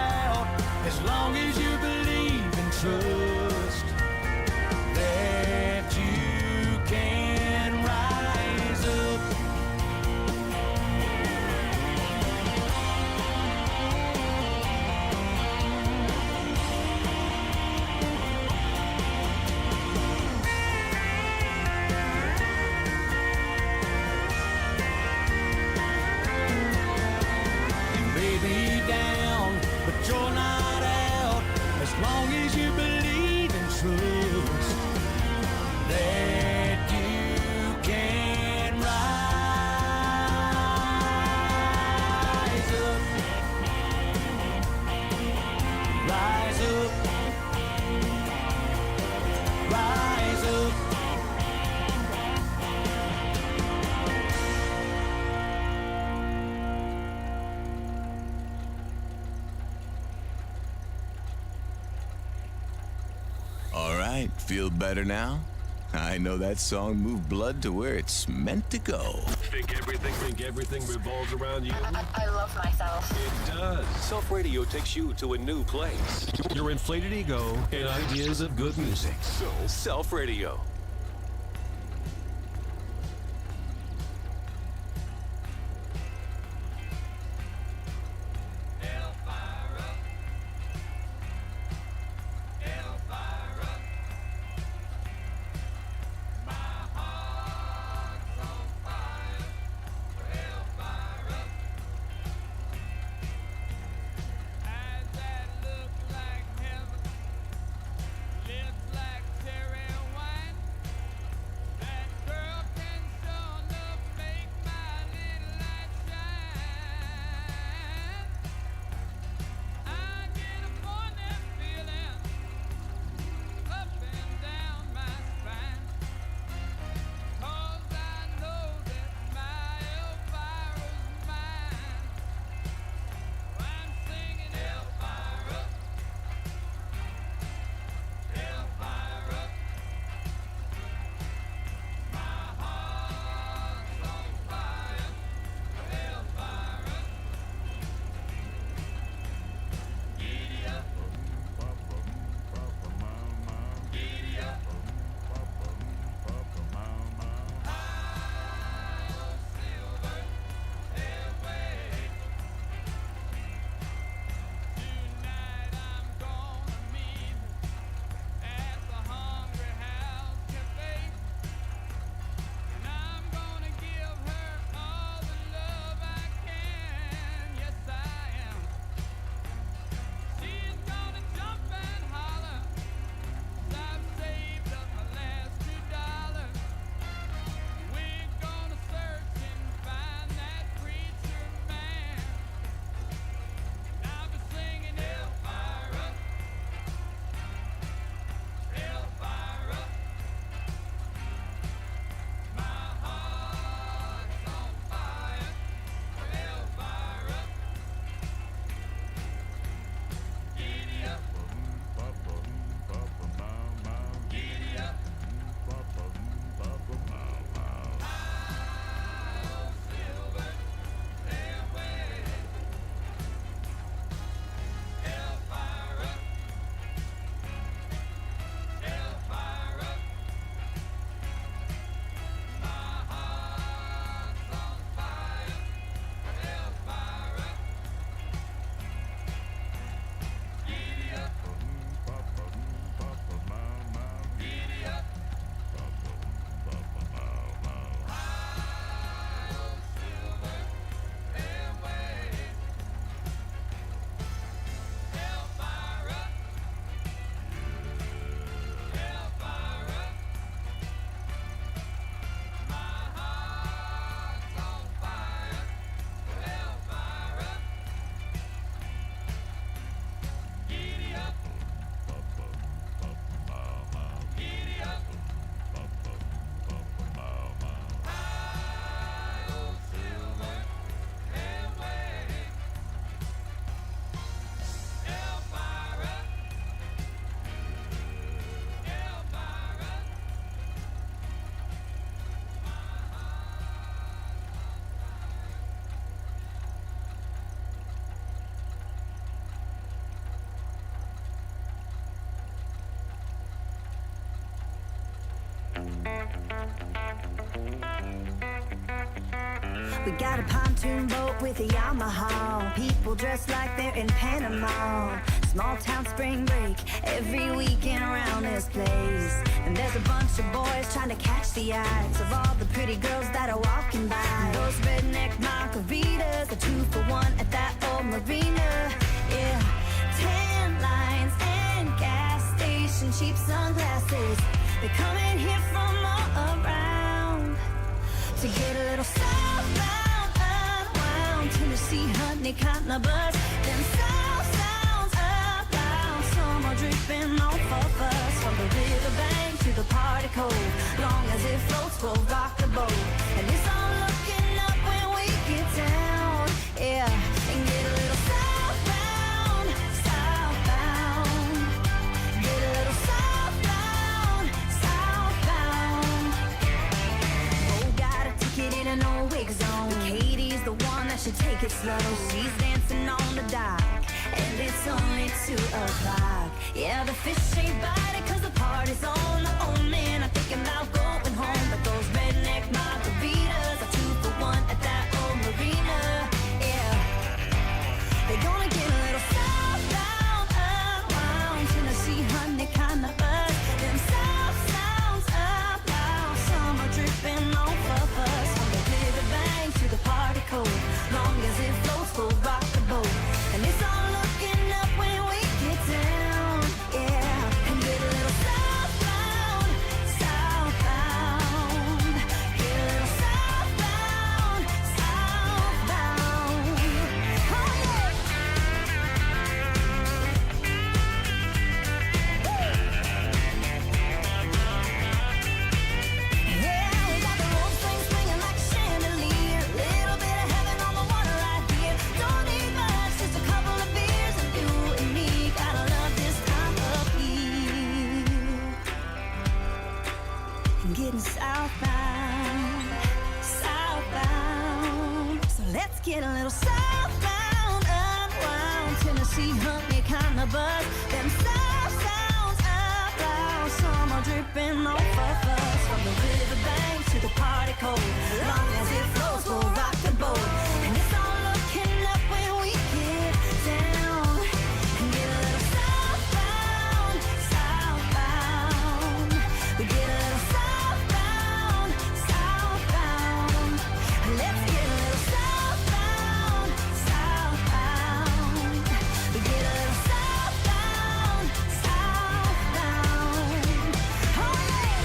Feel better now? I know that song moved blood to where it's meant to go. Think everything revolves around you? I love myself. It does. Self Radio takes you to a new place. Your inflated ego and ideas of good music. So, Self Radio. We got a pontoon boat with a Yamaha. People dressed like they're in Panama. Small town spring break every weekend around this place. And there's a bunch of boys trying to catch the eyes of all the pretty girls that are walking by. Those redneck margaritas, a 2-for-1 at that old marina. Yeah, tan lines and gas station cheap sunglasses. They come in here from all around to get a little southbound, unwound. Tennessee, honey, cotton, a bus. Then south sounds around. Some are dripping off of us. From the riverbank to the party cove. Long as it floats, we'll rock the boat. And it's all looking up when we get down. Yeah, and get a little southbound, southbound. Get a little southbound, to take it slow. She's dancing on the dock, and it's only 2 o'clock. Yeah, the fish ain't biting 'cause the party's on. Oh man, I'm thinking about going home, but those redneck margaritas are 2 for 1 at that old marina. Yeah, they're gonna get a little southbound, unwound. Tennessee honey kinda buzz. Them south sounds up loud. Summer dripping off of us. From the riverbank to the party cove, long as it floats, we'll rock the boat. And it's all looking up when we get down. Yeah, and get a little southbound, southbound. Get a little southbound, southbound. Oh yeah. Yeah, we got the whole thing swinging like a chandelier. Little bit of heaven on the water right here. Don't need much, just a couple of beers, and you and me gotta love this time of year. And getting southbound, southbound. So let's get a little southbound, unwound. Tennessee honey kinda buzz. Them south sounds up loud. Summer dripping off of us. From the riverbank to the party cove, long as it flows, we'll rock the boat. And it's all looking up when we get down. And get a little southbound, southbound. We get a little southbound, southbound. Let's get a little southbound, southbound. We get a little southbound, southbound. Oh yeah.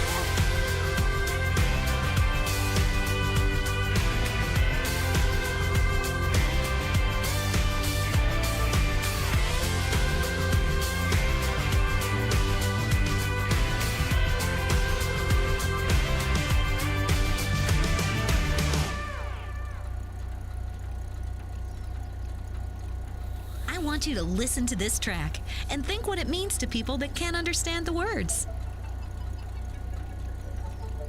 I want you to listen to this track and think what it means to people that can't understand the words.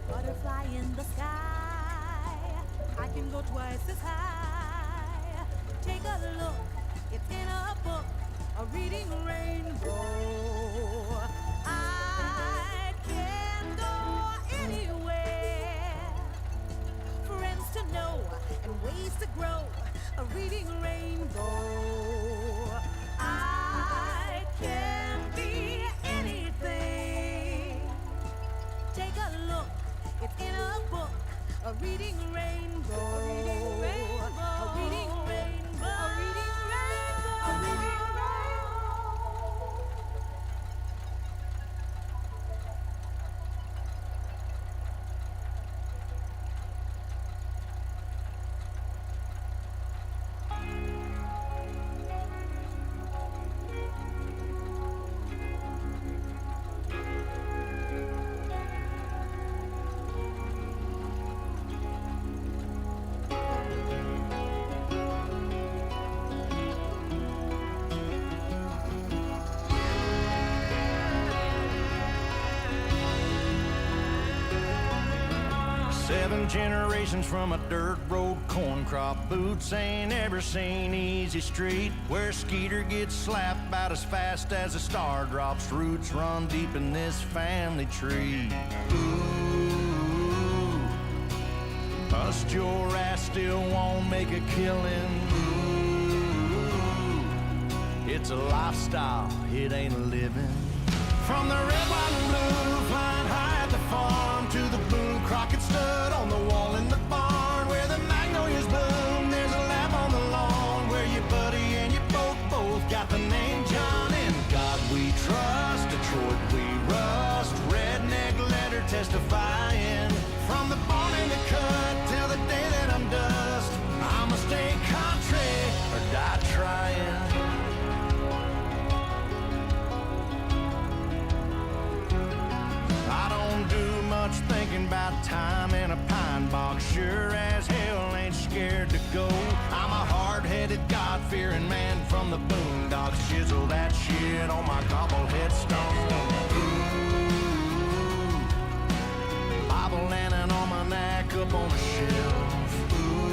Butterfly in the sky, I can go twice as high. Take a look, it's in a book, a reading rainbow. I can go anywhere, friends to know and ways to grow, a reading rainbow. I can be anything. Take a look, it's in a book, a reading rainbow. A reading rainbow. A reading rainbow. A reading rainbow. A reading rainbow. Seven generations from a dirt road corn crop. Boots ain't ever seen easy street where Skeeter gets slapped about as fast as a star drops. Roots run deep in this family tree. Ooh, bust your ass, still won't make a killing. Ooh, it's a lifestyle, it ain't a living. From the red, white, and blue, flying high at the farm, to the Boone Crockett stud on the wall in the barn, where the magnolias bloom. There's a lamp on the lawn, where your buddy and your both got the name John. In God we trust, Detroit we rust, redneck letter testifying. From the barn in the cut till the day that I'm dust, I'ma stay country or die trying. I don't do much thinking about time in a pine box. Sure as hell ain't scared to go. I'm a hard-headed, God-fearing man from the boondocks. Chisel that shit on my cobble headstone. Ooh, Bible and an almanac up on a shelf. Ooh,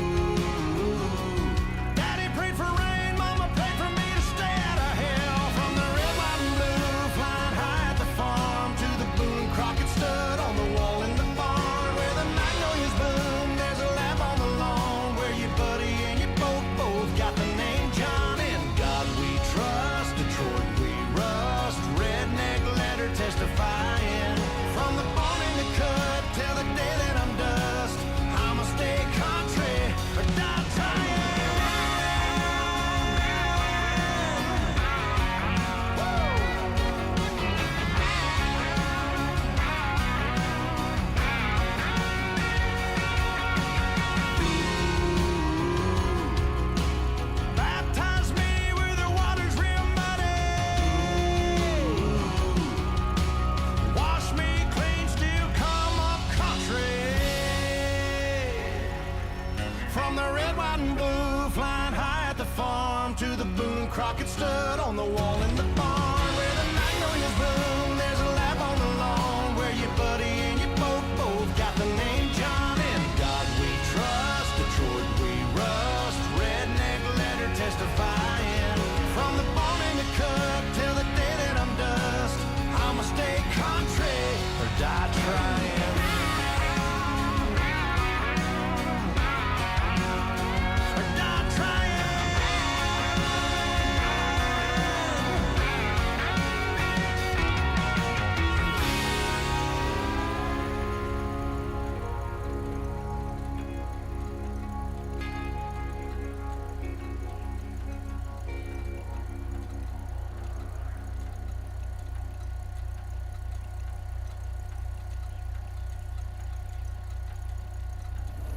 From the red, white, and blue, flying high at the farm, to the Boone Crockett stud on the wall in the barn. Where the magnolias bloom, there's a lap on the lawn, where your buddy and your both got the name John. In God we trust, Detroit we rust, redneck letter testifying. From the barn in the cup till the day that I'm dust, I'ma stay country or die trying.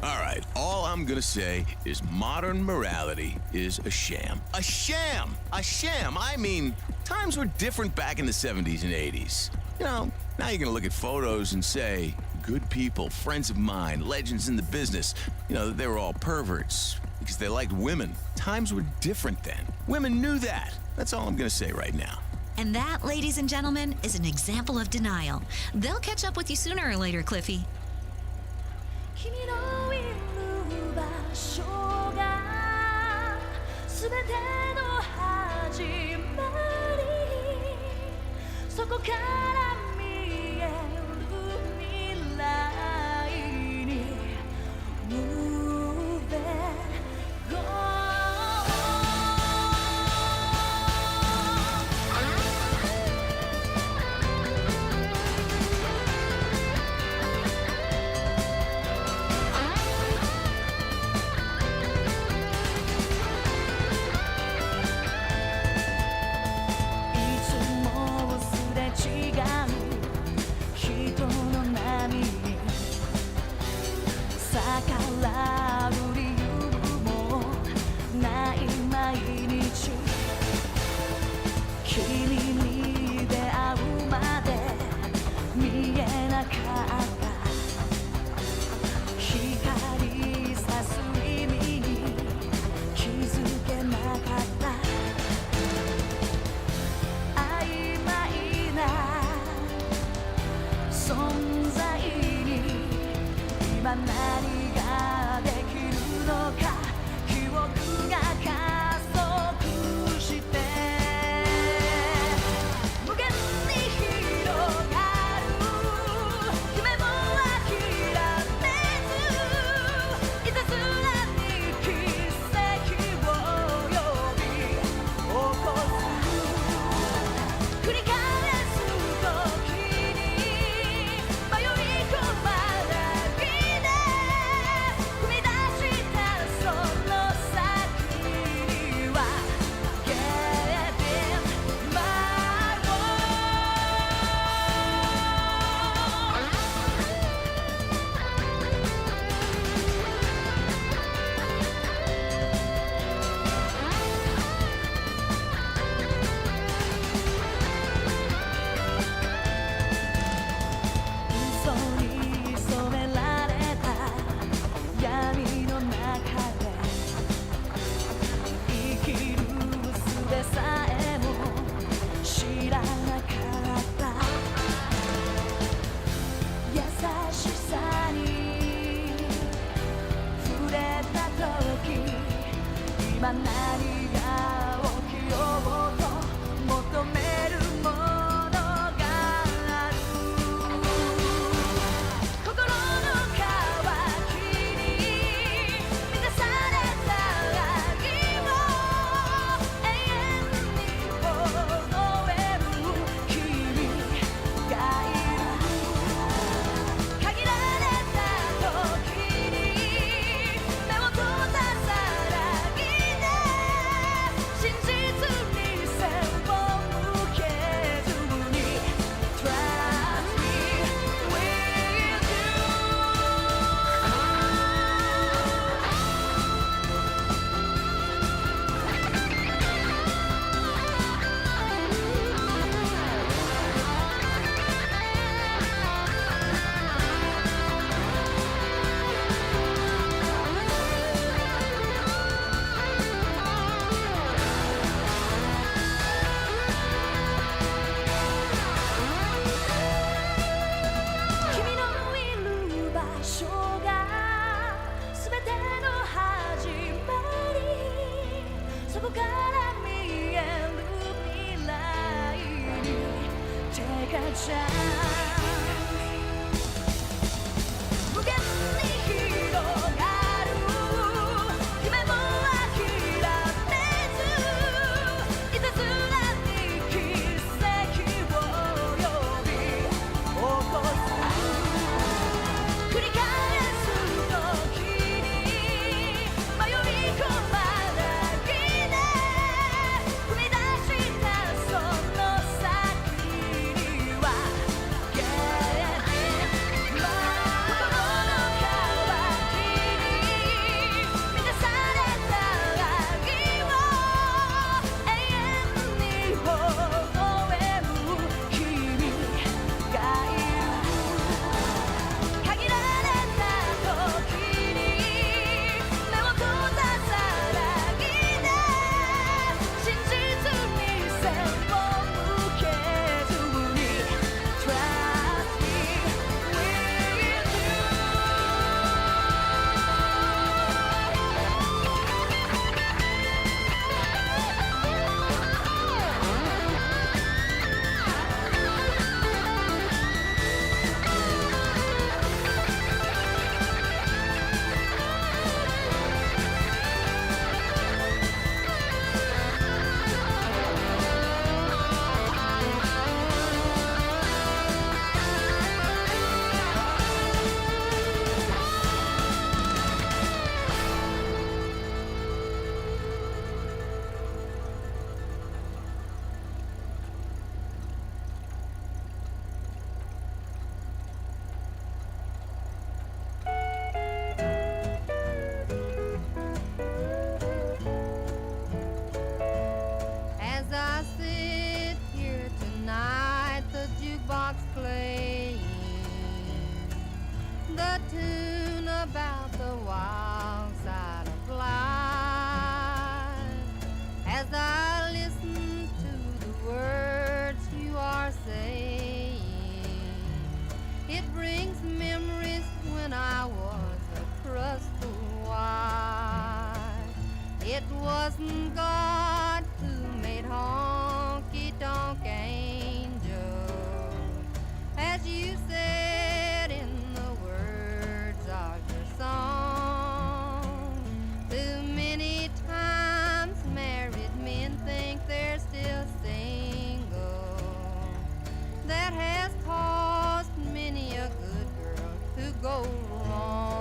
All right, all I'm gonna say is modern morality is a sham. A sham! A sham! I mean, times were different back in the 70s and 80s. You know, now you're gonna look at photos and say, good people, friends of mine, legends in the business, you know, they were all perverts because they liked women. Times were different then. Women knew that. That's all I'm gonna say right now. And that, ladies and gentlemen, is an example of denial. They'll catch up with you sooner or later, Cliffy. 君のいる場所が全ての始まりそこから見える未来に Move it, go It wasn't God who made Honky Tonk Angel, as you said in the words of your song. Too many times married men think they're still single. That has caused many a good girl to go wrong.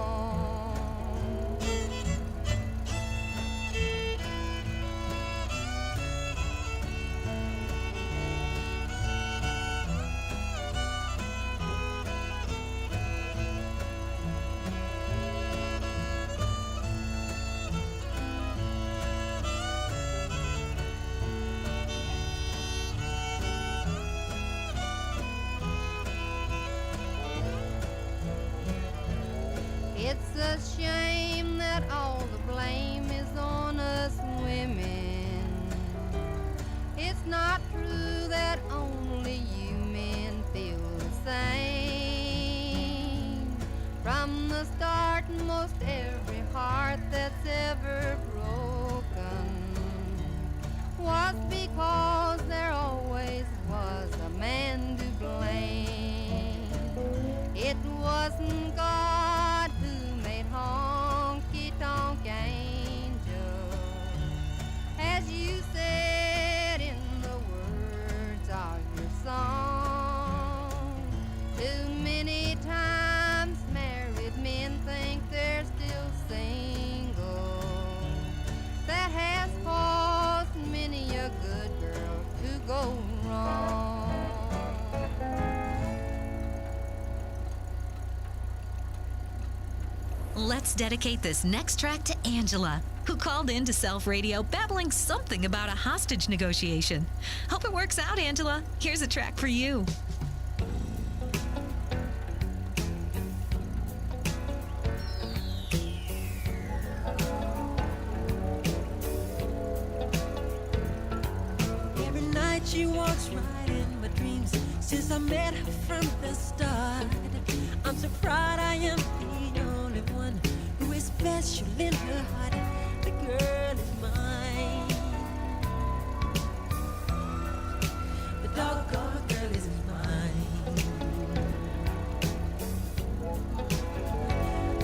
It's a shame that all the blame is on us women. It's not true that only you men feel the same. From the start, most every heart that's ever broken was because there always was a man to blame. It wasn't God who made Honky Tonk Angel, as you said in the words of your song. Too many times married men think they're still single. That has caused many a good girl to go wrong. Let's dedicate this next track to Angela, who called in to Self Radio babbling something about a hostage negotiation. Hope it works out, Angela. Here's a track for you. Every night she walks right in my dreams since I met her from the start. I'm so proud I am the only one who is special in her heart. The girl is mine. The doggone girl is mine.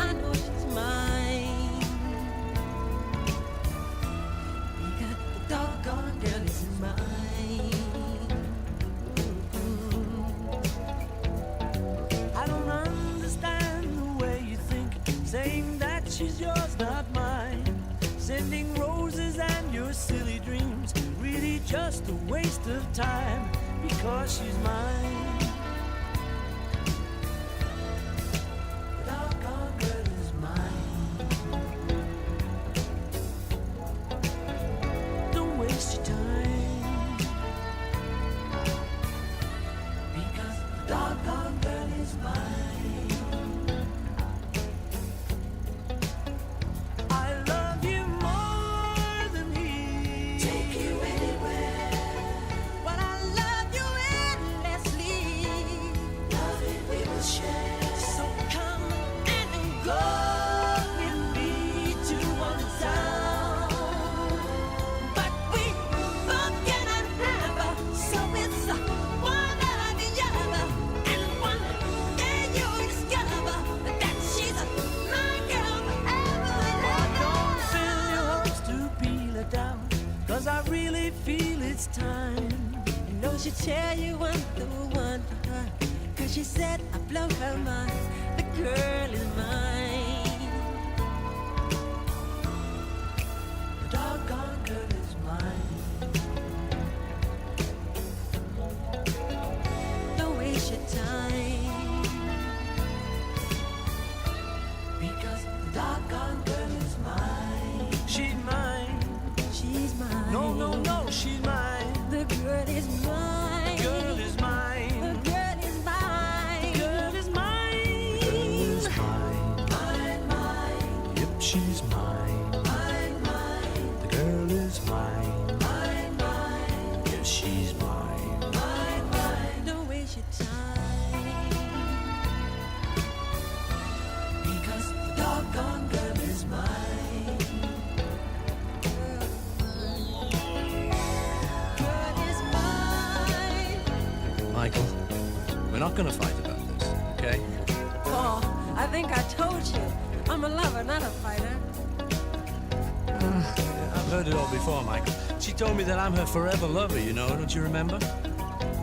I know she's mine because the doggone girl is mine. I don't understand the way you think, saying that she's yours, not mine. Sending roses and your silly dreams, really just a waste of time, because she's mine. The doggone girl is mine. Don't waste your time, because the doggone girl is mine. I love you more than he. Take you anywhere. But I love you endlessly. Love it we will share. So come and go with me to one town. But we both cannot have her, so it's one or the other. And one day you'll discover that she's my girl forever and ever. Don't fill your hopes to be let down, 'cause I really feel it's time. You know she'll tell you I'm the one for her, 'cause she said I blow her mind. The girl is mine. The doggone girl is mine. Don't waste your time, because the doggone girl is mine. She's mine. She's mine. No, no, no, she's mine. The girl is mine. The girl is mine. The girl is mine. The girl is mine. The girl is mine. Mine, mine. Yep, she's mine. Mine, mine. The girl is mine. Mine, mine. Yes, she's mine. Mine, mine. Don't waste your time, because the doggone girl is mine. not gonna fight about this, okay? Paul, I think I told you. I'm a lover, not a fighter. I've heard it all before, Michael. She told me that I'm her forever lover, you know, don't you remember?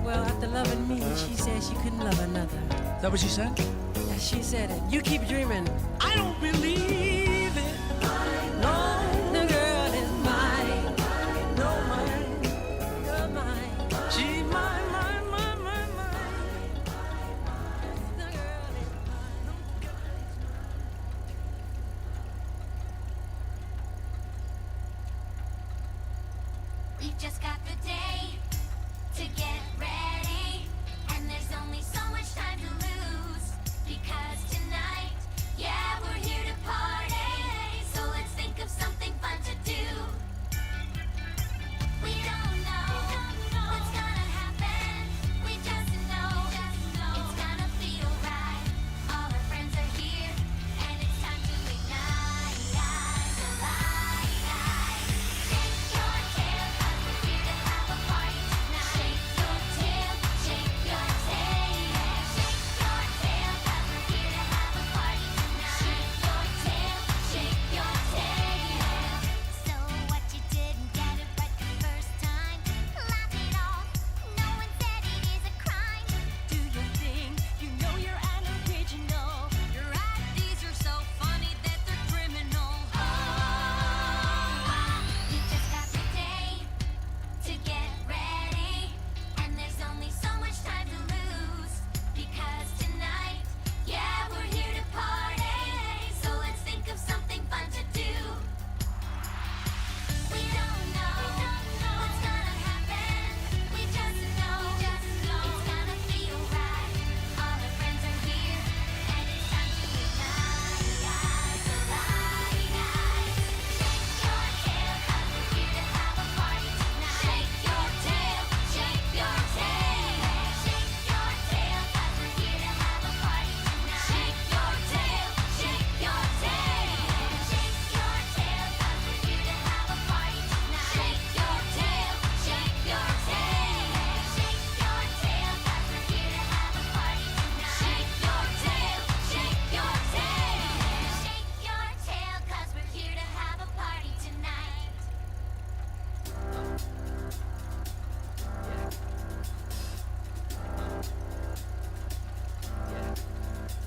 Well, after loving me, she said she couldn't love another. Is that what she said? Yeah, she said it. You keep dreaming. I don't believe it. No, the girl is mine. No, mine. You're mine. She mine, mine, mine, mine, mine. The girl is We've just got the day to get ready, and there's only so much time to lose, because tonight, yeah, we're here to party, so let's think of something fun to do. We don't know what's gonna happen, we just know it's gonna feel right. All our friends are here, and it's time to ignite the light. Shake your tail, 'cause we're here to have a party tonight. Shake your tail, shake your tail. Shake your tail, 'cause we're here to have a party tonight. Shake your tail, shake your tail. So what, you didn't get it right the first time? Laugh it off, no one said it is a crime. Do your thing, you know you're an original. Your ideas are so funny that they're criminal. Oh, you just got the day to get ready, and there's only so much time to lose, because tonight, yeah, we're here to party, so let's think of something fun to do. We don't know what's gonna happen, we just know it's gonna feel right. All our friends are here, and it's time to ignite the light. Shake your tail, 'cause we're here to have a party tonight. Shake your tail, shake your tail. Shake your tail, 'cause we're here to have a party tonight. Shake your tail, shake your tail. Shake your tail, 'cause we're here to have a party tonight. Shake your tail, shake your tail. Shake your tail, 'cause we're here to have a party tonight. Shake your tail, shake your tail. Shake your tail, 'cause we're here to have a party tonight.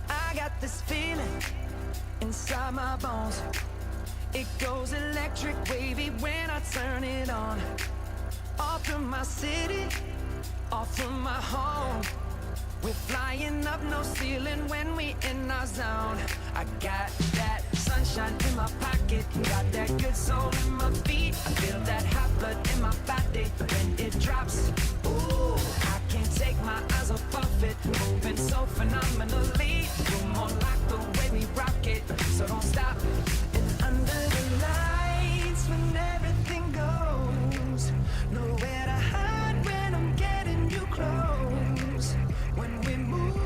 I got this feeling inside my bones. It goes electric wavy when I turn it on. Off from my city, off from my home. We're flying up no ceiling when we in our zone. I got that sunshine in my pocket, got that good soul in my feet. I feel that hot blood in my body when it drops. Ooh, I can't take my eyes off of it, moving so phenomenally. You're more like the way we rock it, so don't stop. And under the lights when everything goes, nowhere to hide when I'm getting you close. When we move,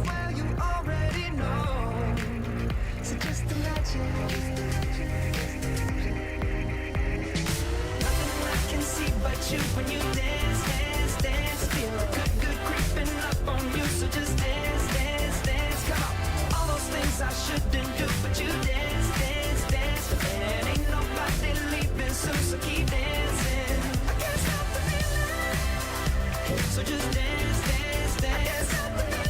well, you already know. So just imagine. Nothing I can see but you when you dance, dance, dance. Feel good, good creeping up on you. So just dance, dance, dance. Come on. All those things I shouldn't do, but you dance, dance, dance. And ain't nobody leaving soon, so keep dancing. I can't stop the feeling. So just dance, dance, dance. I can't stop the feeling.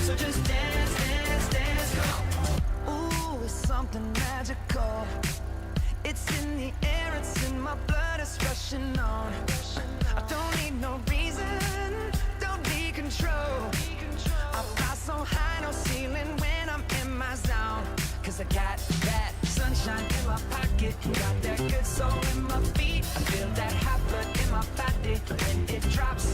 So just dance, dance, dance. Come on. Ooh, it's something magical. It's in the air, it's in my blood, it's rushing on. I don't need no reason, don't need control. I fly so high, no ceiling when I'm in my zone. 'Cause I got that sunshine in my pocket, got that good soul in my feet. I feel that hot blood in my body when it drops.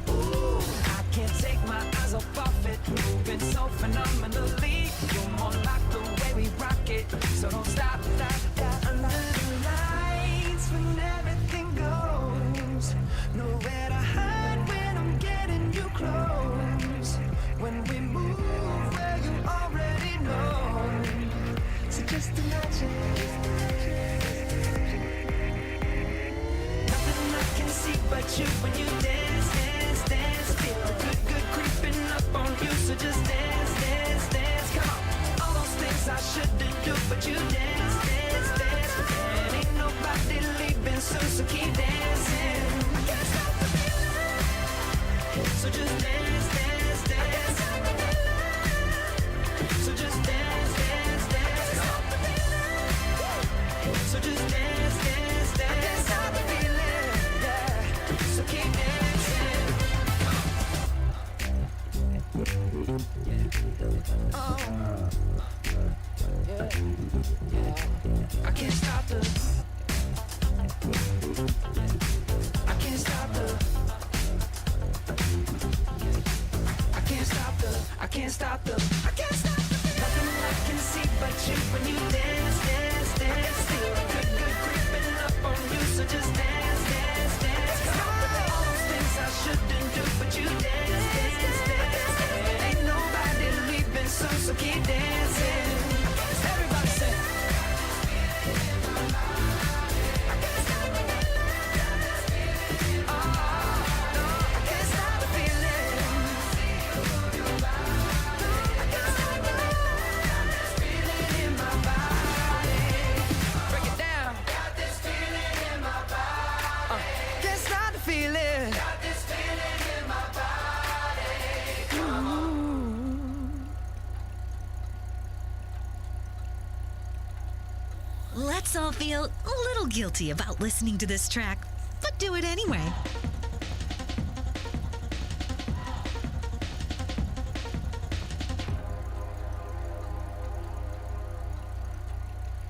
Ooh, I can't take my eyes off of it, moving so phenomenally. You're more like the way we rock it, so don't stop, stop, stop. Under the lights when everything goes, nowhere to hide when I'm getting you close. When we move, well, you already know. So just imagine. Nothing I can see but you when you dance, dance, dance. Feel good, good creep just dance, dance, dance. Come on. All those things I shouldn't do, but you dance, dance, dance. And ain't nobody leaving soon, so keep dancing. I can't stop the feeling. So just dance, dance, dance. So just dance, dance, dance. So just dance, dance, dance. I can't stop the feeling, yeah. So keep dancing. Oh, yeah, yeah. I can't stop the. I can't stop the. I can't stop the. I can't stop the. I can't stop the. Nothing I can see but you when you dance, dance, dance. Feel a good, good creeping up on you, so just dance, dance, dance. All those things I shouldn't do, but you dance, dance, dance. Ain't nobody leaving soon, so keep dancing. Everybody say. Let's all feel a little guilty about listening to this track, but do it anyway.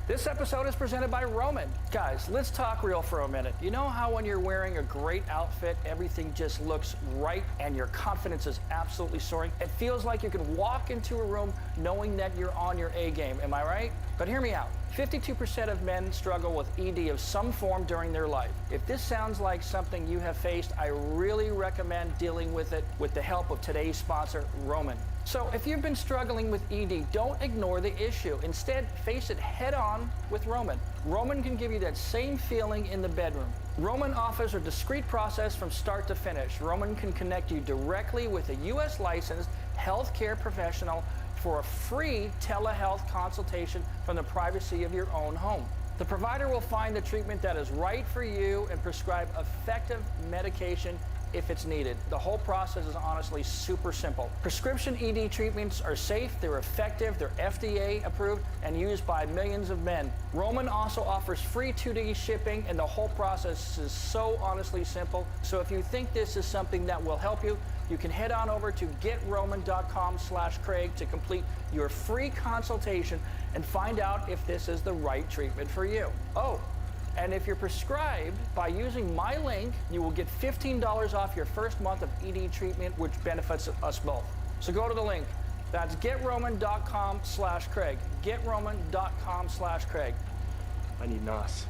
This episode is presented by Roman. Guys, let's talk real for a minute. You know how when you're wearing a great outfit, everything just looks right and your confidence is absolutely soaring? It feels like you can walk into a room knowing that you're on your A game, am I right? But hear me out. 52% of men struggle with ED of some form during their life. If this sounds like something you have faced, I really recommend dealing with it with the help of today's sponsor, Roman. So if you've been struggling with ED, don't ignore the issue. Instead, face it head on with Roman. Roman can give you that same feeling in the bedroom. Roman offers a discreet process from start to finish. Roman can connect you directly with a U.S. licensed healthcare professional for a free telehealth consultation from the privacy of your own home. The provider will find the treatment that is right for you and prescribe effective medication if it's needed. The whole process is honestly super simple. Prescription ED treatments are safe, they're effective, they're FDA approved and used by millions of men. Roman also offers free 2D shipping, and the whole process is so honestly simple. So if you think this is something that will help you, you can head on over to getroman.com/Craig to complete your free consultation and find out if this is the right treatment for you. Oh, and if you're prescribed, by using my link, you will get $15 off your first month of ED treatment, which benefits us both. So go to the link. That's getroman.com/Craig. Getroman.com/Craig. I need NOS.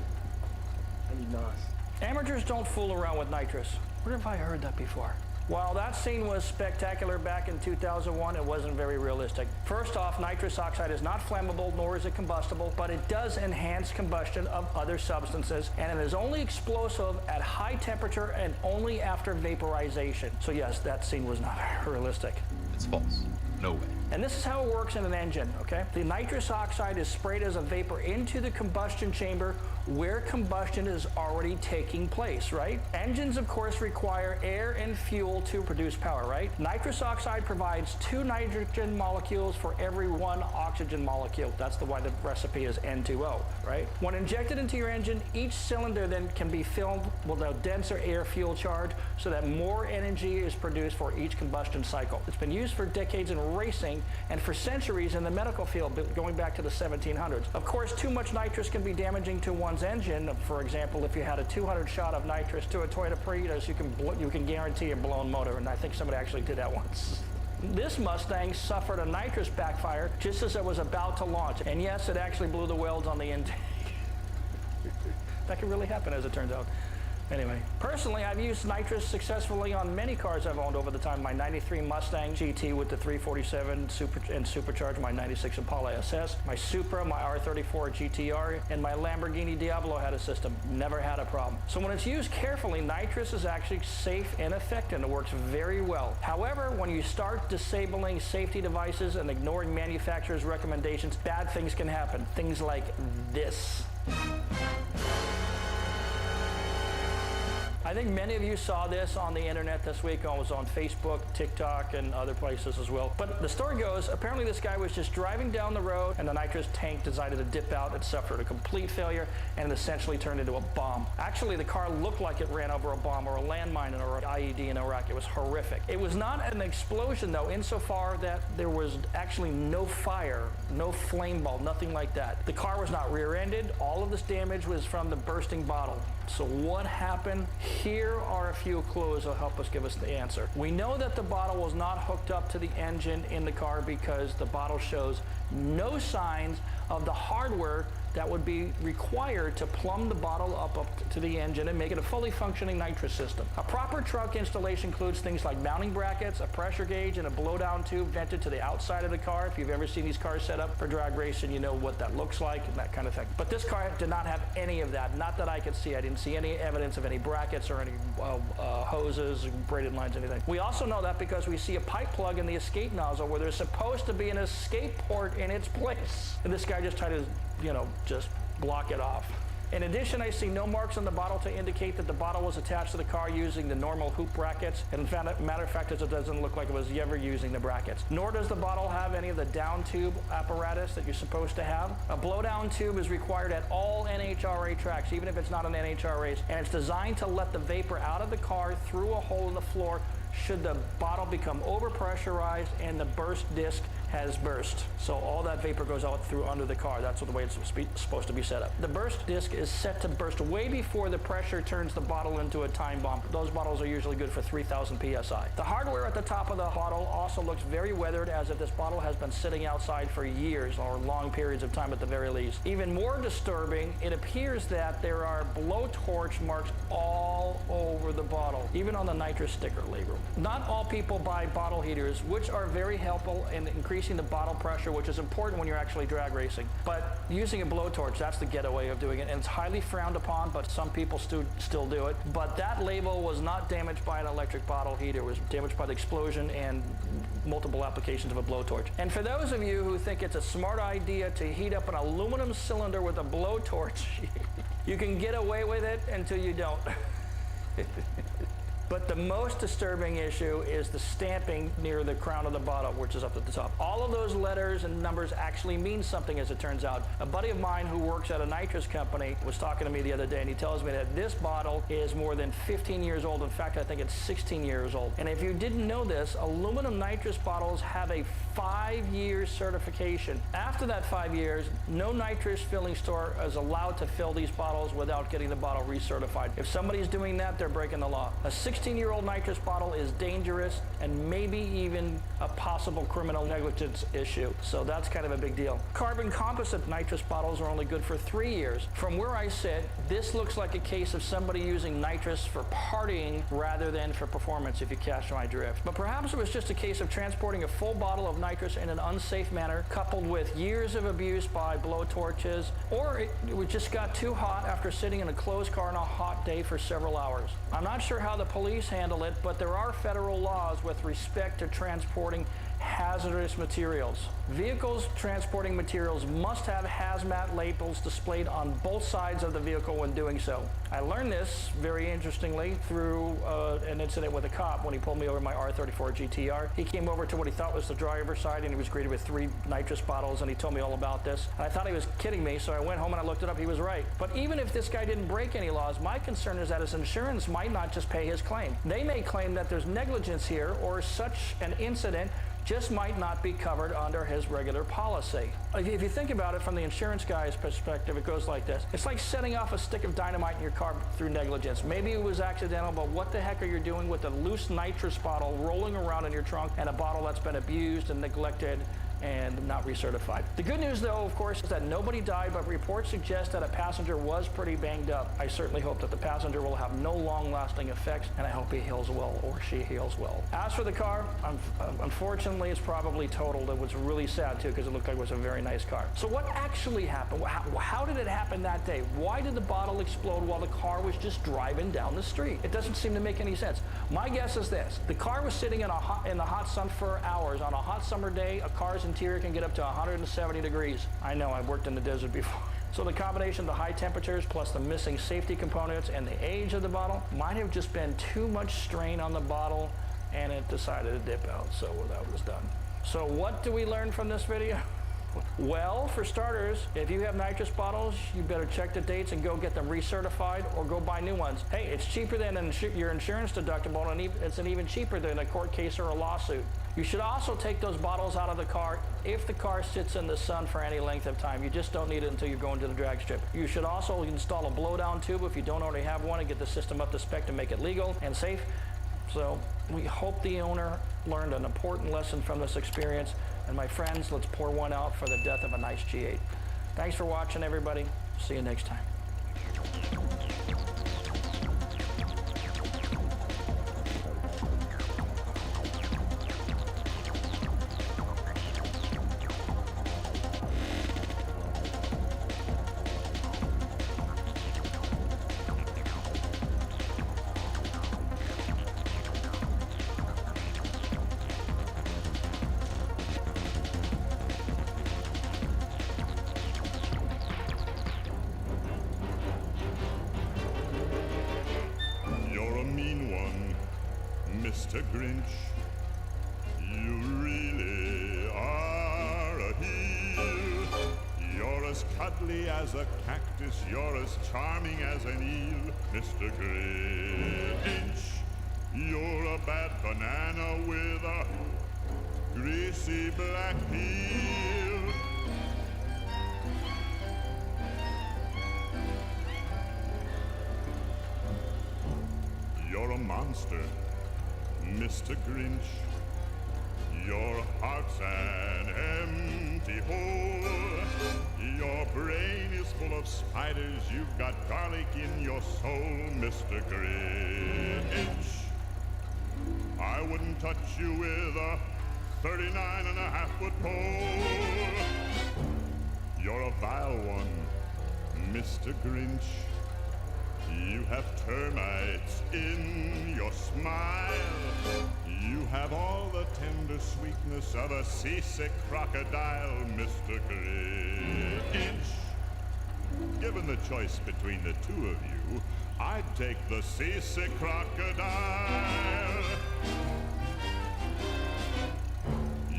I need NOS. Amateurs don't fool around with nitrous. Where have I heard that before? While that scene was spectacular back in 2001, it wasn't very realistic. First off, nitrous oxide is not flammable, nor is it combustible, but it does enhance combustion of other substances, and it is only explosive at high temperature and only after vaporization. So yes, that scene was not realistic. It's false. No way. And this is how it works in an engine, okay? The nitrous oxide is sprayed as a vapor into the combustion chamber where combustion is already taking place, right? Engines, of course, require air and fuel to produce power, right? Nitrous oxide provides 2 nitrogen molecules for every 1 oxygen molecule. That's why the recipe is N2O, right? When injected into your engine, each cylinder then can be filled with a denser air fuel charge so that more energy is produced for each combustion cycle. It's been used for decades in racing and for centuries in the medical field, going back to the 1700s. Of course, too much nitrous can be damaging to one's engine. For example, if you had a 200 shot of nitrous to a Toyota Prius, you can guarantee a blown motor, and I think somebody actually did that once. This Mustang suffered a nitrous backfire just as it was about to launch, and yes, it actually blew the welds on the intake. That could really happen, as it turns out. Anyway, personally, I've used nitrous successfully on many cars I've owned over the time. My 93 Mustang GT with the 347 supercharged, my 96 Impala SS, my Supra, my R34 GTR, and my Lamborghini Diablo had a system. Never had a problem. So when it's used carefully, nitrous is actually safe and effective and it works very well. However, when you start disabling safety devices and ignoring manufacturers' recommendations, bad things can happen. Things like this. I think many of you saw this on the internet this week. I was on Facebook, TikTok, and other places as well. But the story goes, apparently this guy was just driving down the road and the nitrous tank decided to dip out. It suffered a complete failure and it essentially turned into a bomb. Actually, the car looked like it ran over a bomb or a landmine or an IED in Iraq. It was horrific. It was not an explosion, though, insofar that there was actually no fire, no flame ball, nothing like that. The car was not rear-ended. All of this damage was from the bursting bottle. So what happened? Here are a few clues that will help us give us the answer. We know that the bottle was not hooked up to the engine in the car because the bottle shows no signs of the hardware that would be required to plumb the bottle up to the engine and make it a fully functioning nitrous system. A proper truck installation includes things like mounting brackets, a pressure gauge, and a blowdown tube vented to the outside of the car. If you've ever seen these cars set up for drag racing, you know what that looks like and that kind of thing. But this car did not have any of that. Not that I could see. I didn't see any evidence of any brackets or any hoses, braided lines, anything. We also know that because we see a pipe plug in the escape nozzle where there's supposed to be an escape port in its place. And this guy just tried to, just block it off. In addition, I see no marks on the bottle to indicate that the bottle was attached to the car using the normal hoop brackets. And matter of fact, it doesn't look like it was ever using the brackets. Nor does the bottle have any of the down tube apparatus that you're supposed to have. A blowdown tube is required at all NHRA tracks, even if it's not an NHRA race. And it's designed to let the vapor out of the car through a hole in the floor should the bottle become overpressurized and the burst disc has burst. So all that vapor goes out through under the car. That's the way it's supposed to be set up. The burst disc is set to burst way before the pressure turns the bottle into a time bomb. Those bottles are usually good for 3,000 PSI. The hardware at the top of the bottle also looks very weathered, as if this bottle has been sitting outside for years or long periods of time at the very least. Even more disturbing, it appears that there are blowtorch marks all over the bottle, even on the nitrous sticker label. Not all people buy bottle heaters, which are very helpful in increasing the bottle pressure, which is important when you're actually drag racing. But using a blowtorch, that's the getaway of doing it. And it's highly frowned upon, but some people still do it. But that label was not damaged by an electric bottle heater. It was damaged by the explosion and multiple applications of a blowtorch. And for those of you who think it's a smart idea to heat up an aluminum cylinder with a blowtorch, you can get away with it until you don't. But the most disturbing issue is the stamping near the crown of the bottle, which is up at the top. All of those letters and numbers actually mean something, as it turns out. A buddy of mine who works at a nitrous company was talking to me the other day, and he tells me that this bottle is more than 15 years old. In fact, I think it's 16 years old. And if you didn't know this, aluminum nitrous bottles have a 5-year certification. After that 5 years, no nitrous filling store is allowed to fill these bottles without getting the bottle recertified. If somebody's doing that, they're breaking the law. A 16-year-old nitrous bottle is dangerous and maybe even a possible criminal negligence issue. So that's kind of a big deal. Carbon composite nitrous bottles are only good for 3 years. From where I sit, this looks like a case of somebody using nitrous for partying rather than for performance, if you catch my drift. But perhaps it was just a case of transporting a full bottle of nitrous in an unsafe manner, coupled with years of abuse by blowtorches, or it just got too hot after sitting in a closed car on a hot day for several hours. I'm not sure how the police handle it, but there are federal laws with respect to transporting hazardous materials. Vehicles transporting materials must have hazmat labels displayed on both sides of the vehicle when doing so. I learned this, very interestingly, through an incident with a cop when he pulled me over my R34 GTR. He came over to what he thought was the driver's side, and he was greeted with 3 nitrous bottles, and he told me all about this. And I thought he was kidding me, so I went home and I looked it up. He was right. But even if this guy didn't break any laws, my concern is that his insurance might not just pay his claim. They may claim that there's negligence here, or such an incident just might not be covered under his regular policy. If you think about it from the insurance guy's perspective, it goes like this. It's like setting off a stick of dynamite in your car through negligence. Maybe it was accidental, but what the heck are you doing with a loose nitrous bottle rolling around in your trunk and a bottle that's been abused and neglected and not recertified. The good news, though, of course, is that nobody died, but reports suggest that a passenger was pretty banged up. I certainly hope that the passenger will have no long-lasting effects, and I hope he heals well or she heals well. As for the car, unfortunately, it's probably totaled. It was really sad, too, because it looked like it was a very nice car. So what actually happened? How did it happen that day? Why did the bottle explode while the car was just driving down the street? It doesn't seem to make any sense. My guess is this. The car was sitting in the hot sun for hours. On a hot summer day, a car's interior can get up to 170 degrees. I know, I've worked in the desert before. So the combination of the high temperatures plus the missing safety components and the age of the bottle might have just been too much strain on the bottle, and it decided to dip out. So that was done. So what do we learn from this video? Well, for starters, if you have nitrous bottles, you better check the dates and go get them recertified or go buy new ones. Hey, it's cheaper than your insurance deductible, and it's even cheaper than a court case or a lawsuit. You should also take those bottles out of the car if the car sits in the sun for any length of time. You just don't need it until you're going to the drag strip. You should also install a blowdown tube if you don't already have one and get the system up to spec to make it legal and safe. So we hope the owner learned an important lesson from this experience. And my friends, let's pour one out for the death of a nice G8. Thanks for watching, everybody. See you next time. Mr. Grinch, you really are a heel. You're as cuddly as a cactus, you're as charming as an eel, Mr. Grinch. You're a bad banana with a greasy black peel. You're a monster, Mr. Grinch. Your heart's an empty hole. Your brain is full of spiders. You've got garlic in your soul, Mr. Grinch. I wouldn't touch you with a 39.5-foot pole. You're a vile one, Mr. Grinch. You have termites in your smile. You have all the tender sweetness of a seasick crocodile, Mr. Grinch. Given the choice between the two of you, I'd take the seasick crocodile.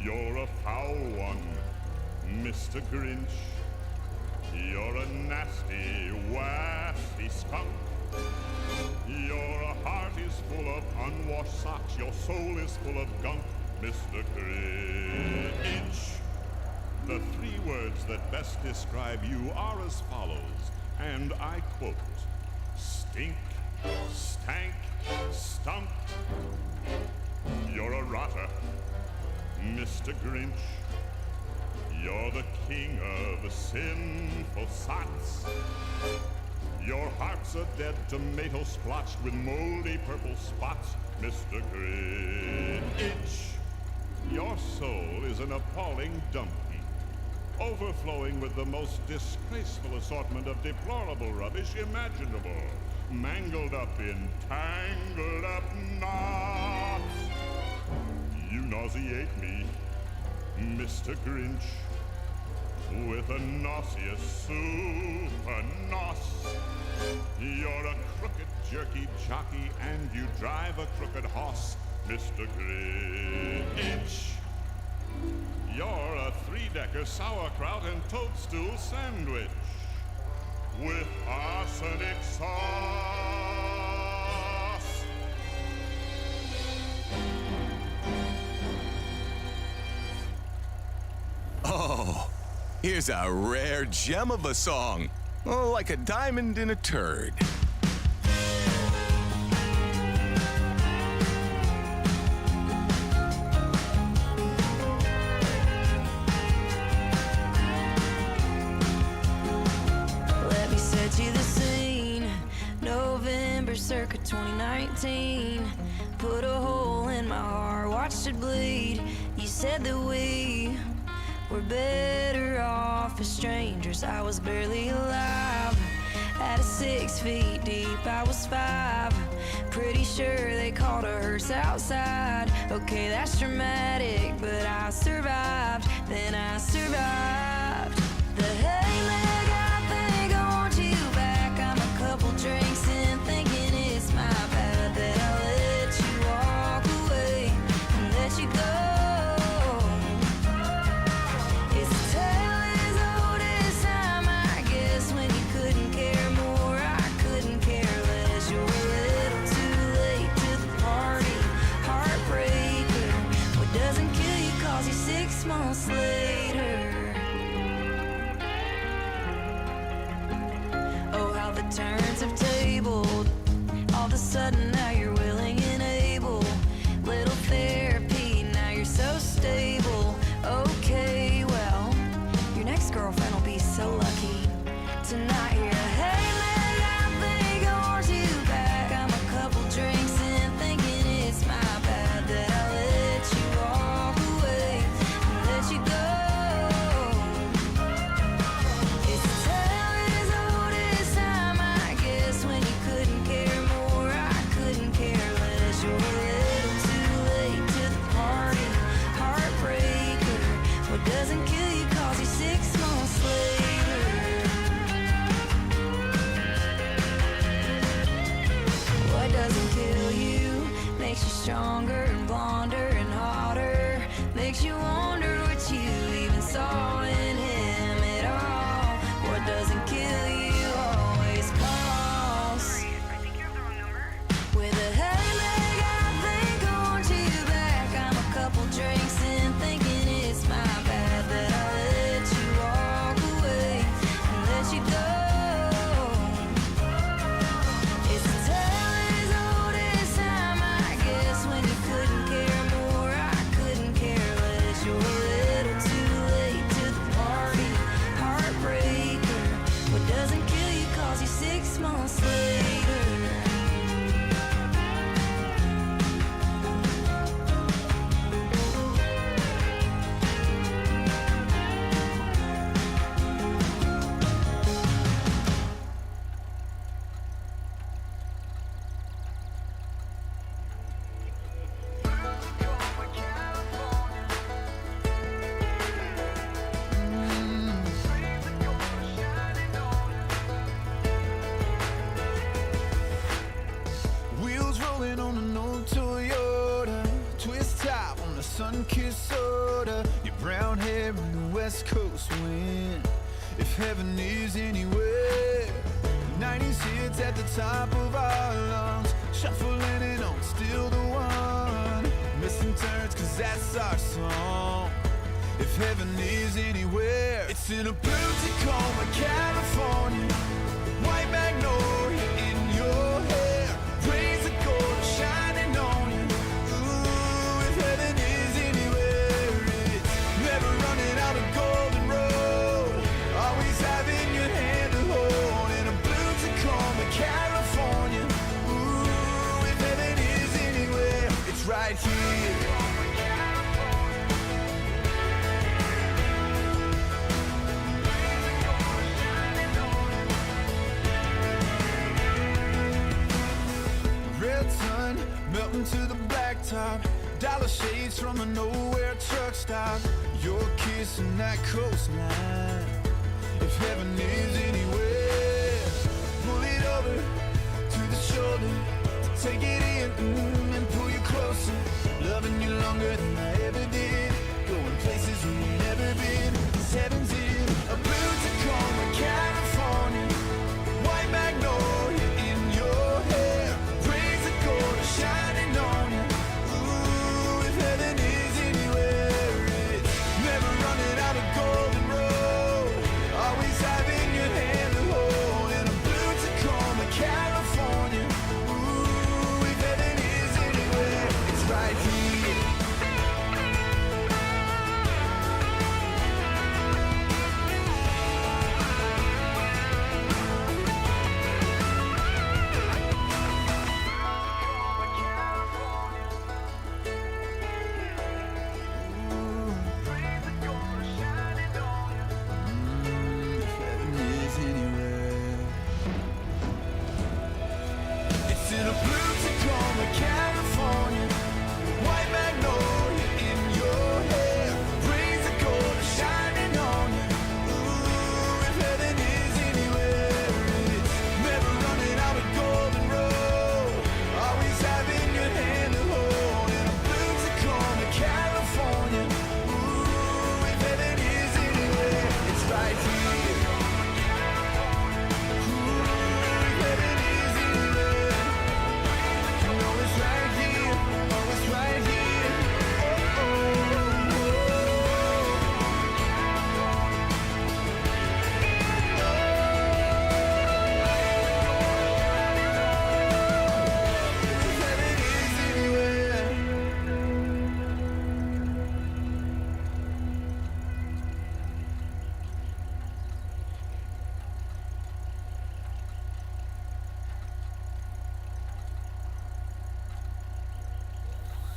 You're a foul one, Mr. Grinch. You're a nasty, wasty skunk. Your heart is full of unwashed socks. Your soul is full of gunk, Mr. Grinch. The 3 words that best describe you are as follows, and I quote: stink, stank, stumped. You're a rotter, Mr. Grinch. You're the king of sinful sots. Your heart's a dead tomato splotched with moldy purple spots, Mr. Grinch. Your soul is an appalling dump heap, overflowing with the most disgraceful assortment of deplorable rubbish imaginable, mangled up in tangled up knots. You nauseate me, Mr. Grinch, with a nauseous super nos. You're a crooked jerky jockey and you drive a crooked horse, Mr. Grinch. You're a 3-decker sauerkraut and toadstool sandwich with arsenic sauce. Oh, here's a rare gem of a song. Oh, like a diamond in a turd. 19. Put a hole in my heart, watched it bleed. You said that we were better off as strangers. I was barely alive. At a 6 feet deep, I was 5. Pretty sure they called a hearse outside. Okay, that's dramatic, but I survived. Then I survived. The hey leg, I think I want you back. I'm a couple drinks in, thinking it's my bad that I let you walk away and let you go. It's a tale as old as time, I guess, when you couldn't care more, I couldn't care less. You're a little too late to the party, heartbreaker. What doesn't kill you calls you 6 months later. Oh, how the turns have tabled. All of a sudden now you're willing and able. Little therapy, now you're so stable. Okay, well, your next girlfriend will be so lucky to not hear a hey leg, I think I want you back. I'm a couple drinks in, thinking it's my bad that I let you walk away and let you go. It's a tale as old as time, I guess, when you couldn't care more, I couldn't care less. You're a little too late to the party, heartbreaker. What doesn't kill you calls you 6 months later. What doesn't kill you makes you stronger and blonder and hotter. Makes you wonder what you even saw in him at all. What doesn't kill you always calls. With a hey leg, I think I want you back. I'm a couple drinks in, thinking it's my bad that I let you walk away and let you go. It's a tale as old as time, I guess, when you couldn't care more, I couldn't care less. You're a little too late to the party, heartbreaker. What doesn't kill you calls you 6 months later. Wheels rolling on an old Toyota, twist top on the sun-kissed soda. Your brown hair in the West Coast wind. If heaven is anywhere, 90s hits at the top of our lungs, shuffling it on, still the one. Missing turns, 'cause that's our song. If heaven is anywhere, it's in a blue Tacoma, California. White magnolia in your hair, rays of gold shining on you. Ooh, if heaven is anywhere, it's never running out of golden road. Always having your hand to hold in a blue Tacoma, California. Ooh, if heaven is anywhere, it's right here. Red sun melting to the blacktop, dollar shades from a nowhere truck stop. Your kiss and that coastline. If heaven is anywhere, pull it over to the shoulder, take it in and pull you closer. Loving you longer than I ever did, going places we've never been. 'Cause heaven's in a blue Tacoma, California. White magnolia in your hair, rays of gold are shining on you. Ooh, if heaven is anywhere, it's never running out of golden road. Always having your hand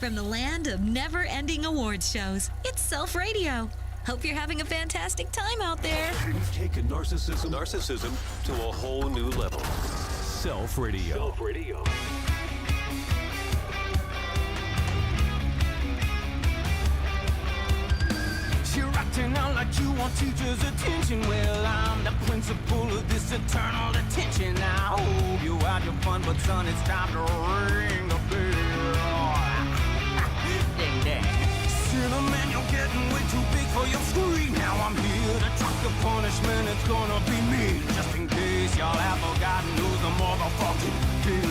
From the land of never-ending awards shows, it's Self Radio. Hope you're having a fantastic time out there. We've taken narcissism to a whole new level. Self Radio. Self Radio. You're acting out like you want teachers' attention. Well, I'm the principal of this eternal detention. I hope you had your fun, but son, it's time to ring the bell. Ding dang. Cinnamon, you're getting way too big for your screen. Now I'm here to truck the punishment. It's gonna be me. Just in case y'all have forgotten who's the motherfucking king.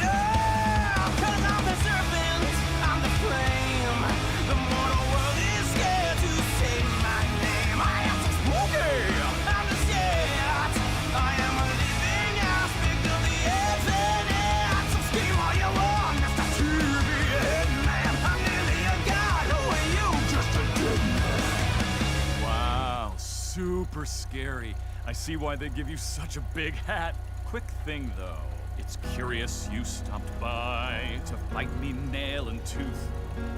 Yeah, 'cause I'm the serpent, I'm the flame. The mortal world is scared to say my name. I am so spooky, I'm the shit. I am a living aspect of the infinite. So scream all you want, Mr. TV Hitman. I'm nearly a god, who are you? Just a dead man. Wow, super scary. I see why they give you such a big hat. Quick thing though, it's curious you stopped by to fight me nail and tooth,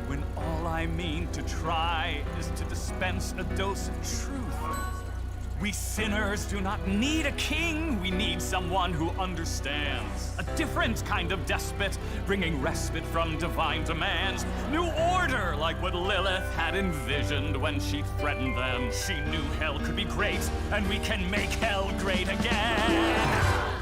when all I mean to try is to dispense a dose of truth. We sinners do not need a king, we need someone who understands. A different kind of despot, bringing respite from divine demands. New order, like what Lilith had envisioned when she threatened them. She knew hell could be great, and we can make hell great again.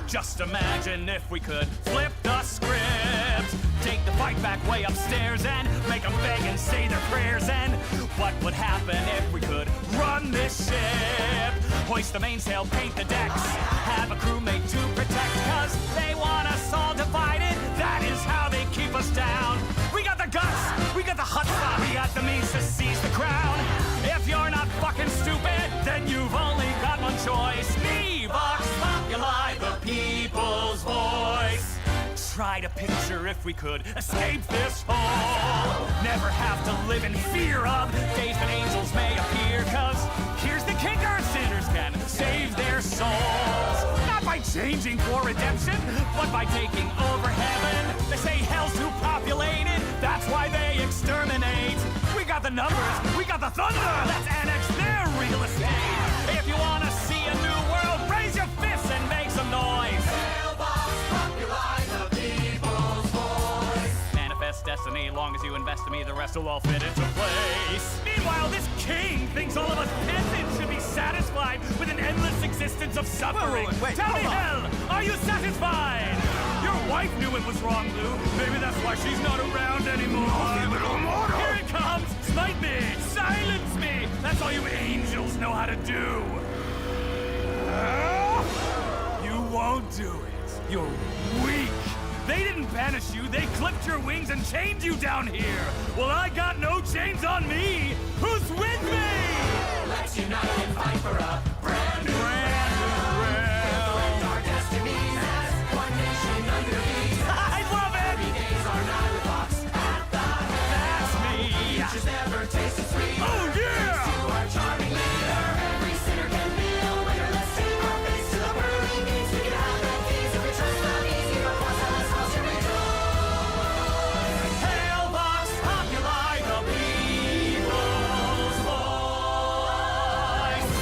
Just imagine if we could flip the script, take the fight back way upstairs and make them beg and say their prayers. And what would happen if we could run this ship? Hoist the mainsail, paint the decks, have a crewmate to protect, 'cause they want us all divided. That is how they keep us down. We got the guts, we got the chutzpah, we got the means to seize the crown. If you're not fucking stupid, then you've only got one choice. Me, Vox Populi, the people's voice. Try to picture if we could escape this hole. Never have to live in fear of days when angels may appear. 'Cause here's the kicker, sinners can save their souls. Not by changing for redemption, but by taking over heaven. They say hell's too populated, that's why they exterminate. We got the numbers, we got the thunder, let's annex their real estate. If you wanna see a new world, raise your fists and make some noise. Destiny, long as you invest in me, the rest will all fit into place. Meanwhile, this king thinks all of us peasants should be satisfied with an endless existence of suffering. Wait, Tell me, hold on. hell, are you satisfied? Your wife knew it was wrong, Lou. Maybe that's why she's not around anymore. Here it comes! Smite me! Silence me! That's all you angels know how to do. You won't do it. You're weak. They didn't banish you, they clipped your wings and chained you down here. Well, I got no chains on me. Who's with me? Let's unite and fight for a brand new realm. Our destinies as one nation under these. I love it! Happy days are not with Vox at the head. That's me. Peaches never tasted sweet. Oh, yeah! To our charming leader, every sinner can be a winner. Let's take our face to the pearly gates. We can have the keys if we trust the easy. Hail Vox Populi, the people's voice.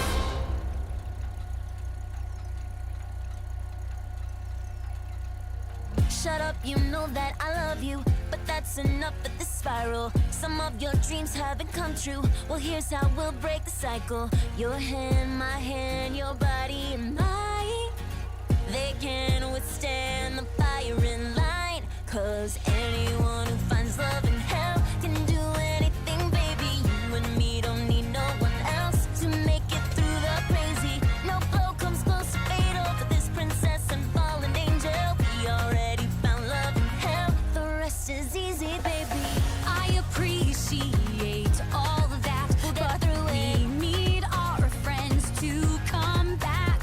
Shut up, you know that I love you, but that's enough of this spiral. Some of your dreams haven't come true. Well, here's how we'll break the cycle. Your hand, my hand, your body and mine. They can withstand the fire and light. 'Cause anyone who finds love in hell can do anything, baby. You and me don't need no one else to make it through the crazy. No blow comes close to fatal for this princess and fallen angel. We already found love in hell. The rest is easy, baby. I appreciate all of that, but we need our friends to come back.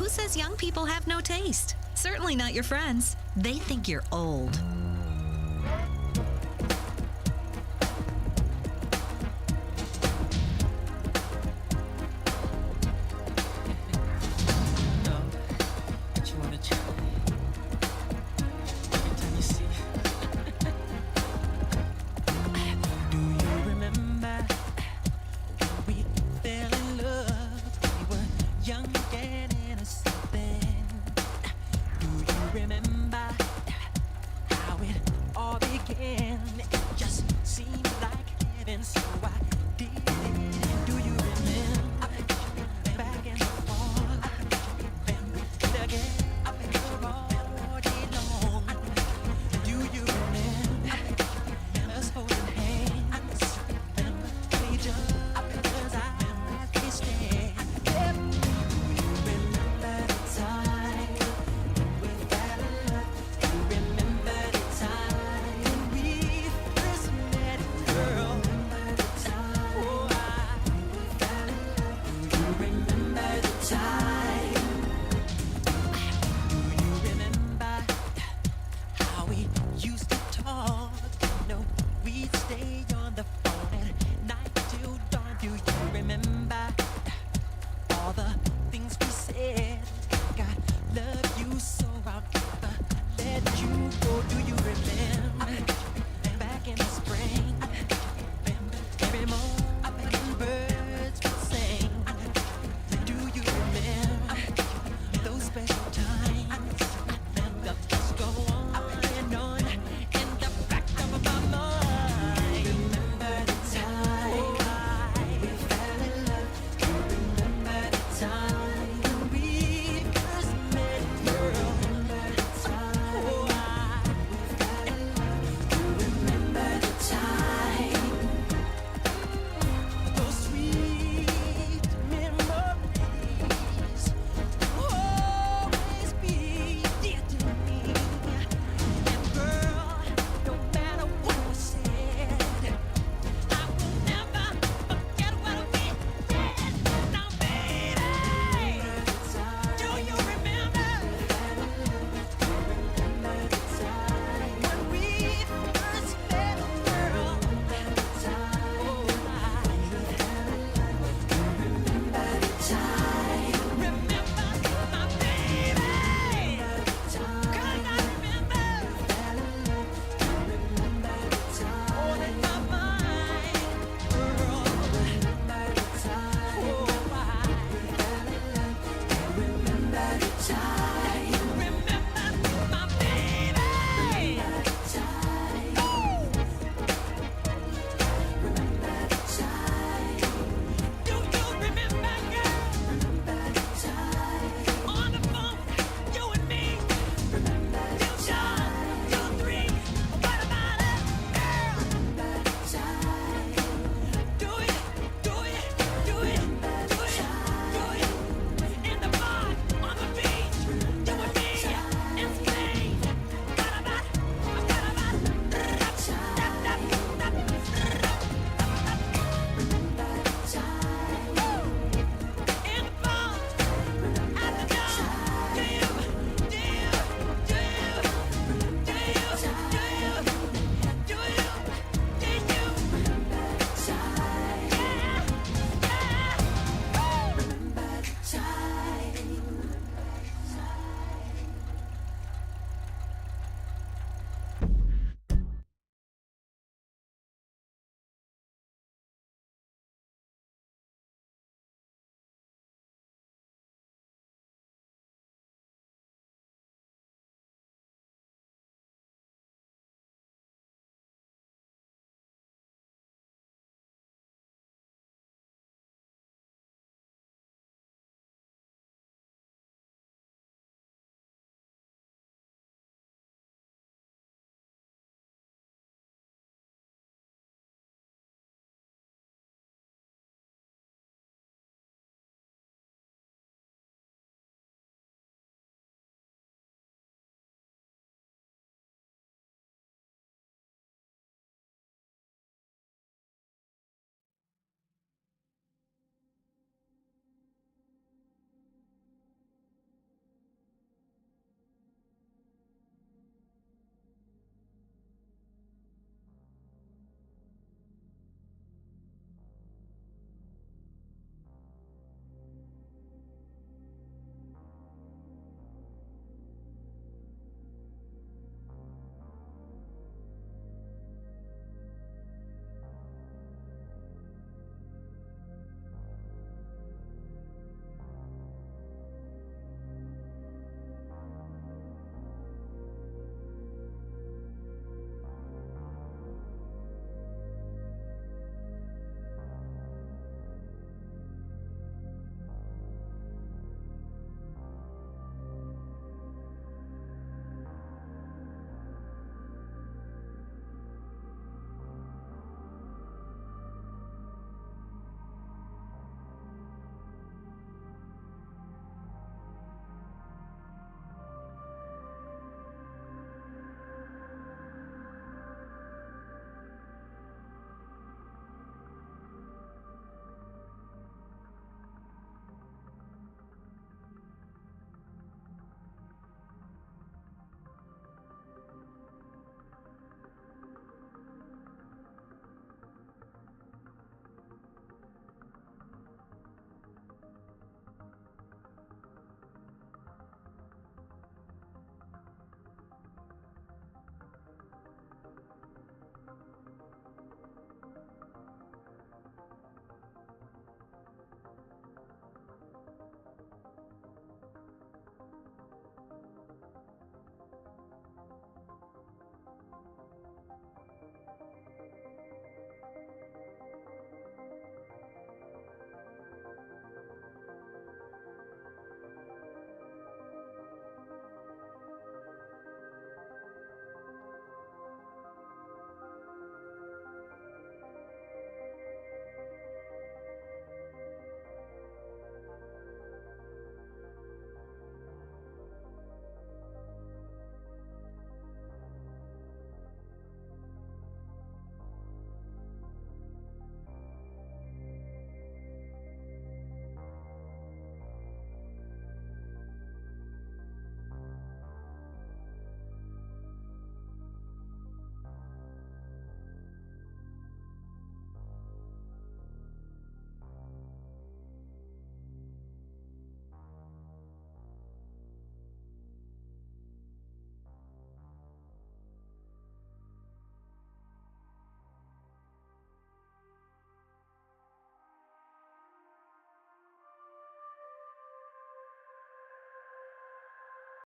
Who says young people have no taste? Certainly not your friends. They think you're old.